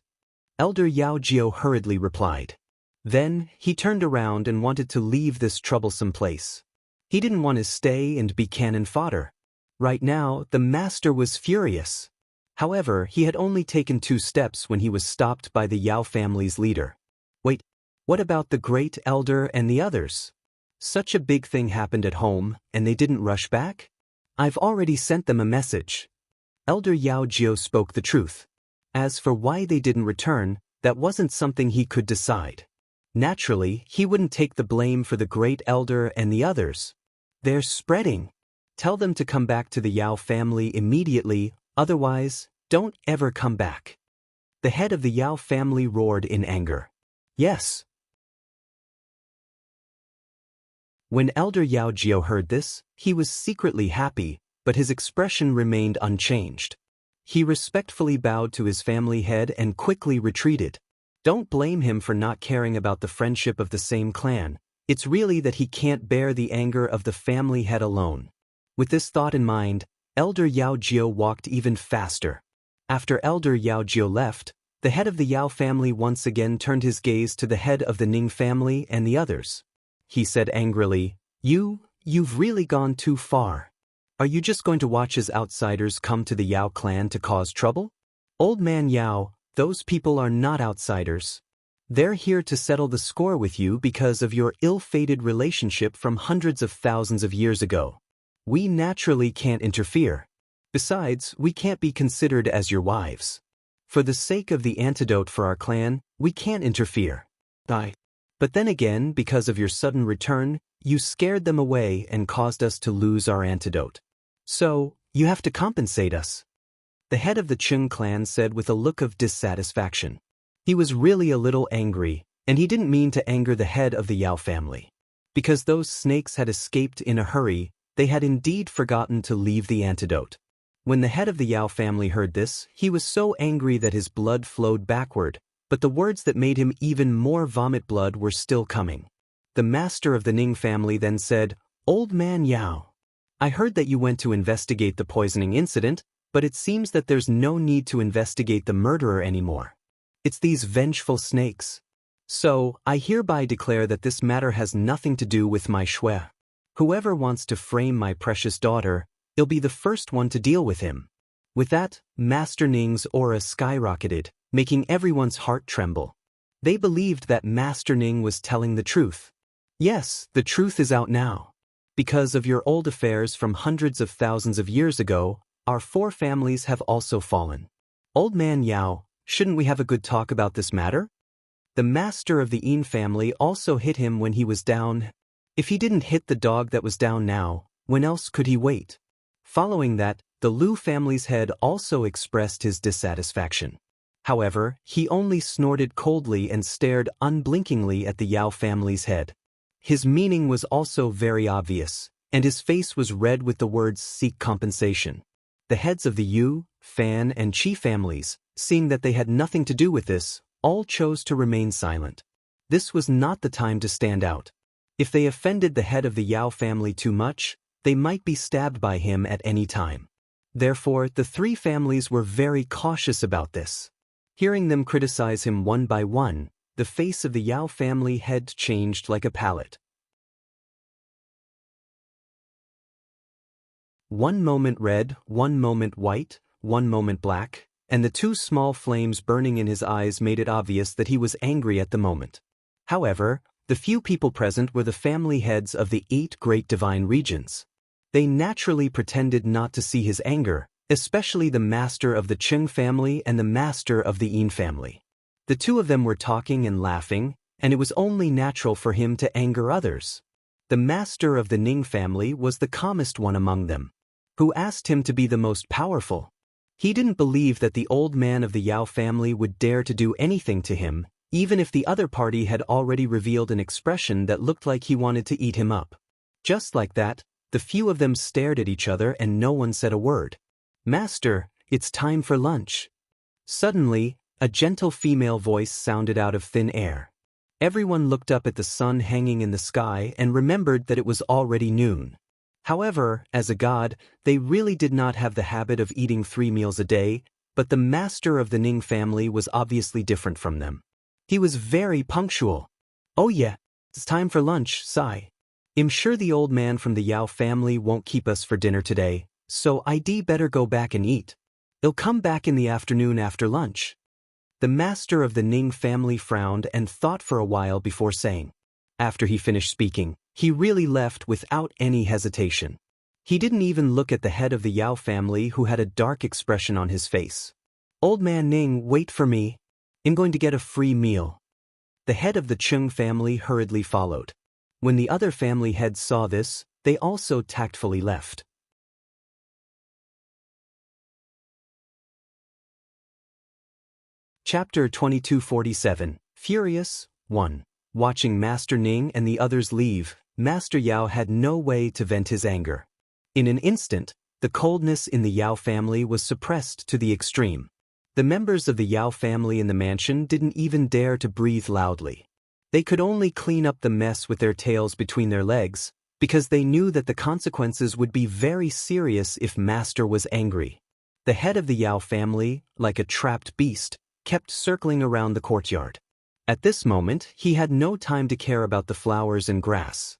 Elder Yao Jiao hurriedly replied. Then, he turned around and wanted to leave this troublesome place. He didn't want to stay and be cannon fodder. Right now, the master was furious. However, he had only taken 2 steps when he was stopped by the Yao family's leader. "Wait, what about the great elder and the others? Such a big thing happened at home, and they didn't rush back? I've already sent them a message." Elder Yao Jiao spoke the truth. As for why they didn't return, that wasn't something he could decide. Naturally, he wouldn't take the blame for the great elder and the others. "They're spreading. Tell them to come back to the Yao family immediately, otherwise, don't ever come back." The head of the Yao family roared in anger. "Yes." When Elder Yao Jiao heard this, he was secretly happy, but his expression remained unchanged. He respectfully bowed to his family head and quickly retreated. Don't blame him for not caring about the friendship of the same clan. It's really that he can't bear the anger of the family head alone. With this thought in mind, Elder Yao Jiao walked even faster. After Elder Yao Jiao left, the head of the Yao family once again turned his gaze to the head of the Ning family and the others. He said angrily, You've really gone too far. Are you just going to watch as outsiders come to the Yao clan to cause trouble? Old man Yao, those people are not outsiders. They're here to settle the score with you because of your ill-fated relationship from hundreds of thousands of years ago. We naturally can't interfere. Besides, we can't be considered as your wives. For the sake of the antidote for our clan, we can't interfere. But then again, because of your sudden return, you scared them away and caused us to lose our antidote. So, you have to compensate us. The head of the Chung clan said with a look of dissatisfaction. He was really a little angry, and he didn't mean to anger the head of the Yao family. Because those snakes had escaped in a hurry, they had indeed forgotten to leave the antidote. When the head of the Yao family heard this, he was so angry that his blood flowed backward, but the words that made him even more vomit blood were still coming. The master of the Ning family then said, Old man Yao, I heard that you went to investigate the poisoning incident, but it seems that there's no need to investigate the murderer anymore. It's these vengeful snakes. So, I hereby declare that this matter has nothing to do with my shui. Whoever wants to frame my precious daughter, he'll be the first one to deal with him. With that, Master Ning's aura skyrocketed, making everyone's heart tremble. They believed that Master Ning was telling the truth. Yes, the truth is out now. Because of your old affairs from hundreds of thousands of years ago, our 4 families have also fallen. Old man Yao, shouldn't we have a good talk about this matter? The master of the Yin family also hit him when he was down. If he didn't hit the dog that was down now, when else could he wait? Following that, the Lu family's head also expressed his dissatisfaction. However, he only snorted coldly and stared unblinkingly at the Yao family's head. His meaning was also very obvious, and his face was red with the words seek compensation. The heads of the Yu, Fan, and Qi families, seeing that they had nothing to do with this, all chose to remain silent. This was not the time to stand out. If they offended the head of the Yao family too much, they might be stabbed by him at any time. Therefore, the 3 families were very cautious about this. Hearing them criticize him one by one, the face of the Yao family head changed like a palette. One moment red, one moment white, one moment black, and the 2 small flames burning in his eyes made it obvious that he was angry at the moment. However, The few people present were the family heads of the 8 great divine regions. They naturally pretended not to see his anger, especially the master of the Chung family and the master of the Yin family. The two of them were talking and laughing, and it was only natural for him to anger others. The master of the Ning family was the calmest one among them, who asked him to be the most powerful. He didn't believe that the old man of the Yao family would dare to do anything to him, even if the other party had already revealed an expression that looked like he wanted to eat him up. Just like that, the few of them stared at each other and no one said a word. "Master, it's time for lunch." Suddenly, a gentle female voice sounded out of thin air. Everyone looked up at the sun hanging in the sky and remembered that it was already noon. However, as a god, they really did not have the habit of eating 3 meals a day, but the master of the Ning family was obviously different from them. He was very punctual. "Oh yeah, it's time for lunch, Sai. I'm sure the old man from the Yao family won't keep us for dinner today, so I'd better go back and eat. He'll come back in the afternoon after lunch." The master of the Ning family frowned and thought for a while before saying. After he finished speaking, he really left without any hesitation. He didn't even look at the head of the Yao family, who had a dark expression on his face. "Old man Ning, wait for me. I'm going to get a free meal." The head of the Chung family hurriedly followed. When the other family heads saw this, they also tactfully left. Chapter 2247, Furious, 1. Watching Master Ning and the others leave, Master Yao had no way to vent his anger. In an instant, the coldness in the Yao family was suppressed to the extreme. The members of the Yao family in the mansion didn't even dare to breathe loudly. They could only clean up the mess with their tails between their legs, because they knew that the consequences would be very serious if Master was angry. The head of the Yao family, like a trapped beast, kept circling around the courtyard. At this moment, he had no time to care about the flowers and grass.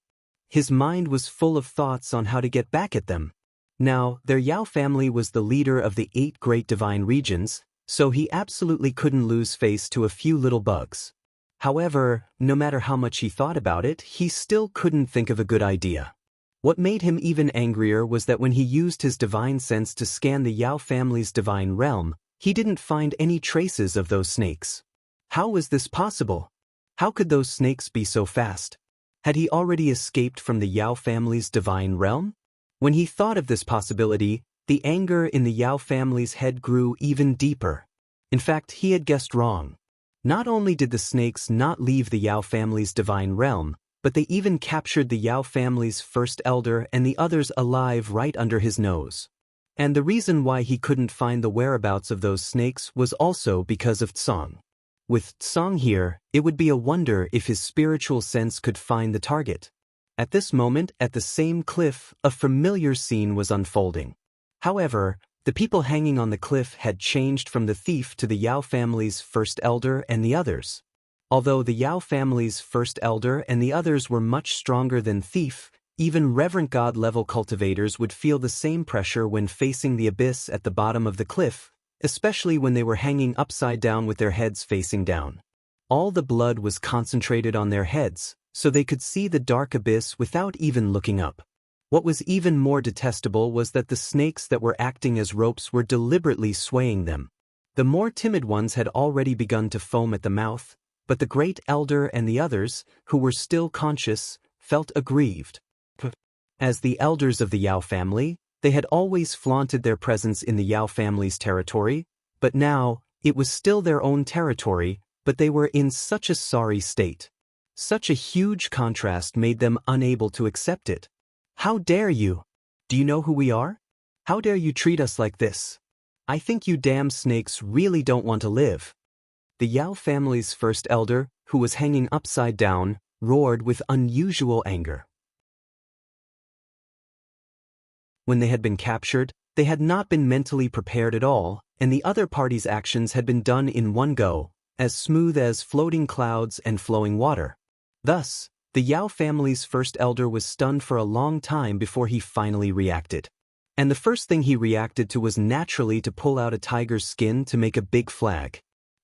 His mind was full of thoughts on how to get back at them. Now, their Yao family was the leader of the 8 great divine regions, so he absolutely couldn't lose face to a few little bugs. However, no matter how much he thought about it, he still couldn't think of a good idea. What made him even angrier was that when he used his divine sense to scan the Yao family's divine realm, he didn't find any traces of those snakes. How was this possible? How could those snakes be so fast? Had he already escaped from the Yao family's divine realm? When he thought of this possibility, the anger in the Yao family's head grew even deeper. In fact, he had guessed wrong. Not only did the snakes not leave the Yao family's divine realm, but they even captured the Yao family's first elder and the others alive right under his nose. And the reason why he couldn't find the whereabouts of those snakes was also because of Tsang. With Tsang here, it would be a wonder if his spiritual sense could find the target. At this moment, at the same cliff, a familiar scene was unfolding. However, the people hanging on the cliff had changed from the thief to the Yao family's first elder and the others. Although the Yao family's first elder and the others were much stronger than thief, even reverent god-level cultivators would feel the same pressure when facing the abyss at the bottom of the cliff, especially when they were hanging upside down with their heads facing down. All the blood was concentrated on their heads, so they could see the dark abyss without even looking up. What was even more detestable was that the snakes that were acting as ropes were deliberately swaying them. The more timid ones had already begun to foam at the mouth, but the great elder and the others, who were still conscious, felt aggrieved. As the elders of the Yao family, they had always flaunted their presence in the Yao family's territory, but now, it was still their own territory, but they were in such a sorry state. Such a huge contrast made them unable to accept it. "How dare you? Do you know who we are? How dare you treat us like this? I think you damn snakes really don't want to live." The Yao family's first elder, who was hanging upside down, roared with unusual anger. When they had been captured, they had not been mentally prepared at all, and the other party's actions had been done in one go, as smooth as floating clouds and flowing water. Thus, the Yao family's first elder was stunned for a long time before he finally reacted. And the first thing he reacted to was naturally to pull out a tiger's skin to make a big flag.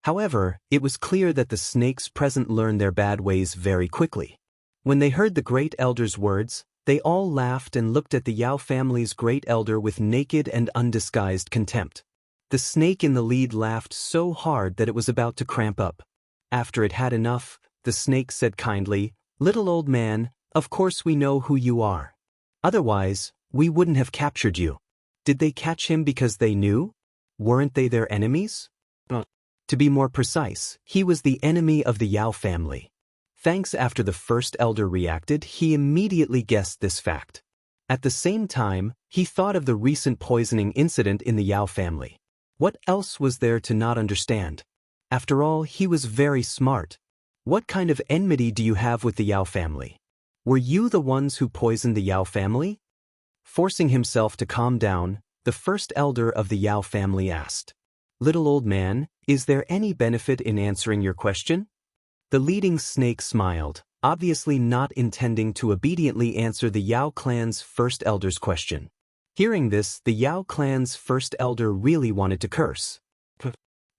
However, it was clear that the snakes present learned their bad ways very quickly. When they heard the great elder's words, they all laughed and looked at the Yao family's great elder with naked and undisguised contempt. The snake in the lead laughed so hard that it was about to cramp up. After it had enough, the snake said kindly, "Little old man, of course we know who you are. Otherwise, we wouldn't have captured you. Did they catch him because they knew? Weren't they their enemies?" To be more precise, he was the enemy of the Yao family. Thanks after the first elder reacted, he immediately guessed this fact. At the same time, he thought of the recent poisoning incident in the Yao family. What else was there to not understand? After all, he was very smart. What kind of enmity do you have with the Yao family? Were you the ones who poisoned the Yao family? Forcing himself to calm down, the first elder of the Yao family asked, "Little old man, is there any benefit in answering your question?" The leading snake smiled, obviously not intending to obediently answer the Yao clan's first elder's question. Hearing this, the Yao clan's first elder really wanted to curse.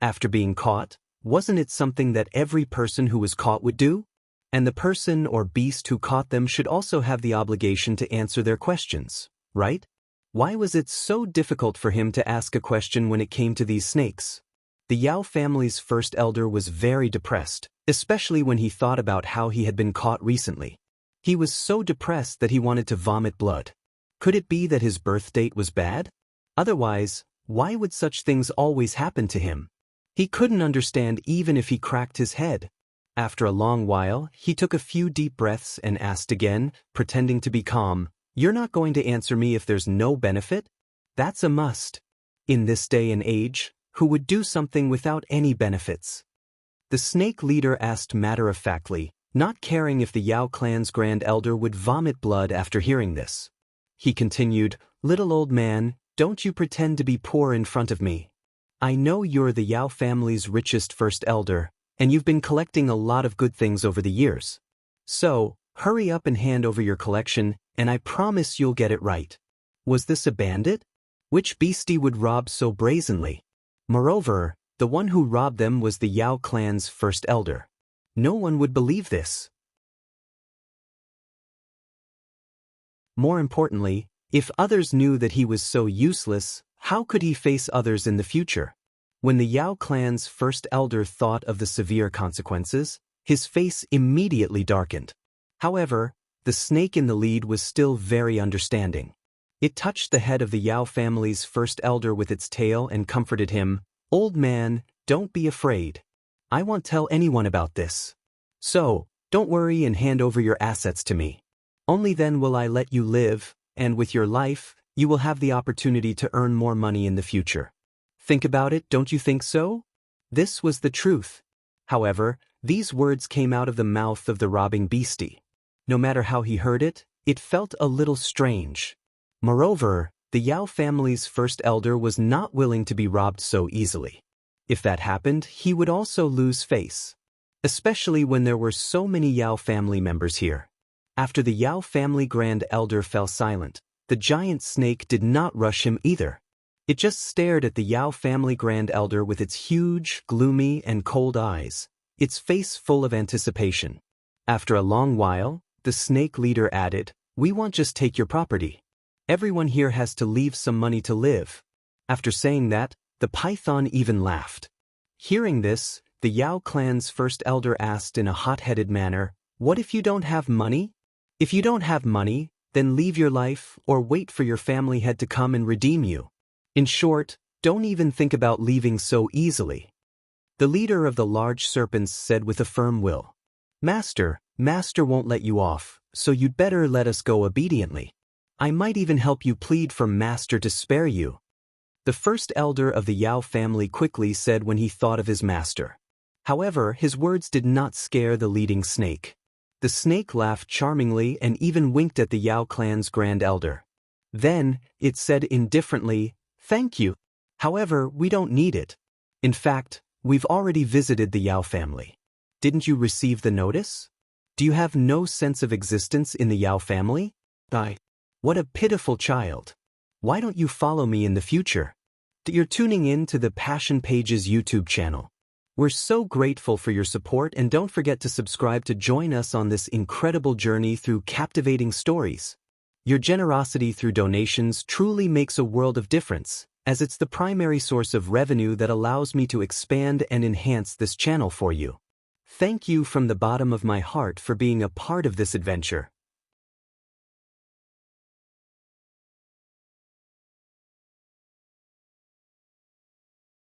After being caught, wasn't it something that every person who was caught would do? And the person or beast who caught them should also have the obligation to answer their questions, right? Why was it so difficult for him to ask a question when it came to these snakes? The Yao family's first elder was very depressed, especially when he thought about how he had been caught recently. He was so depressed that he wanted to vomit blood. Could it be that his birth date was bad? Otherwise, why would such things always happen to him? He couldn't understand even if he cracked his head. After a long while, he took a few deep breaths and asked again, pretending to be calm, "You're not going to answer me if there's no benefit? That's a must. In this day and age, who would do something without any benefits?" The snake leader asked matter-of-factly, not caring if the Yao clan's grand elder would vomit blood after hearing this. He continued, "Little old man, don't you pretend to be poor in front of me. I know you're the Yao family's richest first elder, and you've been collecting a lot of good things over the years. So, hurry up and hand over your collection, and I promise you'll get it right." Was this a bandit? Which beastie would rob so brazenly? Moreover, the one who robbed them was the Yao clan's first elder. No one would believe this. More importantly, if others knew that he was so useless, how could he face others in the future? When the Yao clan's first elder thought of the severe consequences, his face immediately darkened. However, the snake in the lead was still very understanding. It touched the head of the Yao family's first elder with its tail and comforted him, "Old man, don't be afraid. I won't tell anyone about this. So, don't worry and hand over your assets to me. Only then will I let you live, and with your life, you will have the opportunity to earn more money in the future. Think about it, don't you think so?" This was the truth. However, these words came out of the mouth of the robbing beastie. No matter how he heard it, it felt a little strange. Moreover, the Yao family's first elder was not willing to be robbed so easily. If that happened, he would also lose face. Especially when there were so many Yao family members here. After the Yao family grand elder fell silent, the giant snake did not rush him either. It just stared at the Yao family grand elder with its huge, gloomy, and cold eyes, its face full of anticipation. After a long while, the snake leader added, "We won't just take your property. Everyone here has to leave some money to live." After saying that, the python even laughed. Hearing this, the Yao clan's first elder asked in a hot-headed manner, "What if you don't have money? If you don't have money, then leave your life or wait for your family head to come and redeem you. In short, don't even think about leaving so easily." The leader of the large serpents said with a firm will, Master won't let you off, so you'd better let us go obediently. I might even help you plead for Master to spare you." The first elder of the Yao family quickly said when he thought of his master. However, his words did not scare the leading snake. The snake laughed charmingly and even winked at the Yao clan's grand elder. Then, it said indifferently, "Thank you. However, we don't need it. In fact, we've already visited the Yao family. Didn't you receive the notice? Do you have no sense of existence in the Yao family? What a pitiful child. Why don't you follow me in the future? You're tuning in to the Passion Pages YouTube channel. We're so grateful for your support, and don't forget to subscribe to join us on this incredible journey through captivating stories. Your generosity through donations truly makes a world of difference, as it's the primary source of revenue that allows me to expand and enhance this channel for you. Thank you from the bottom of my heart for being a part of this adventure.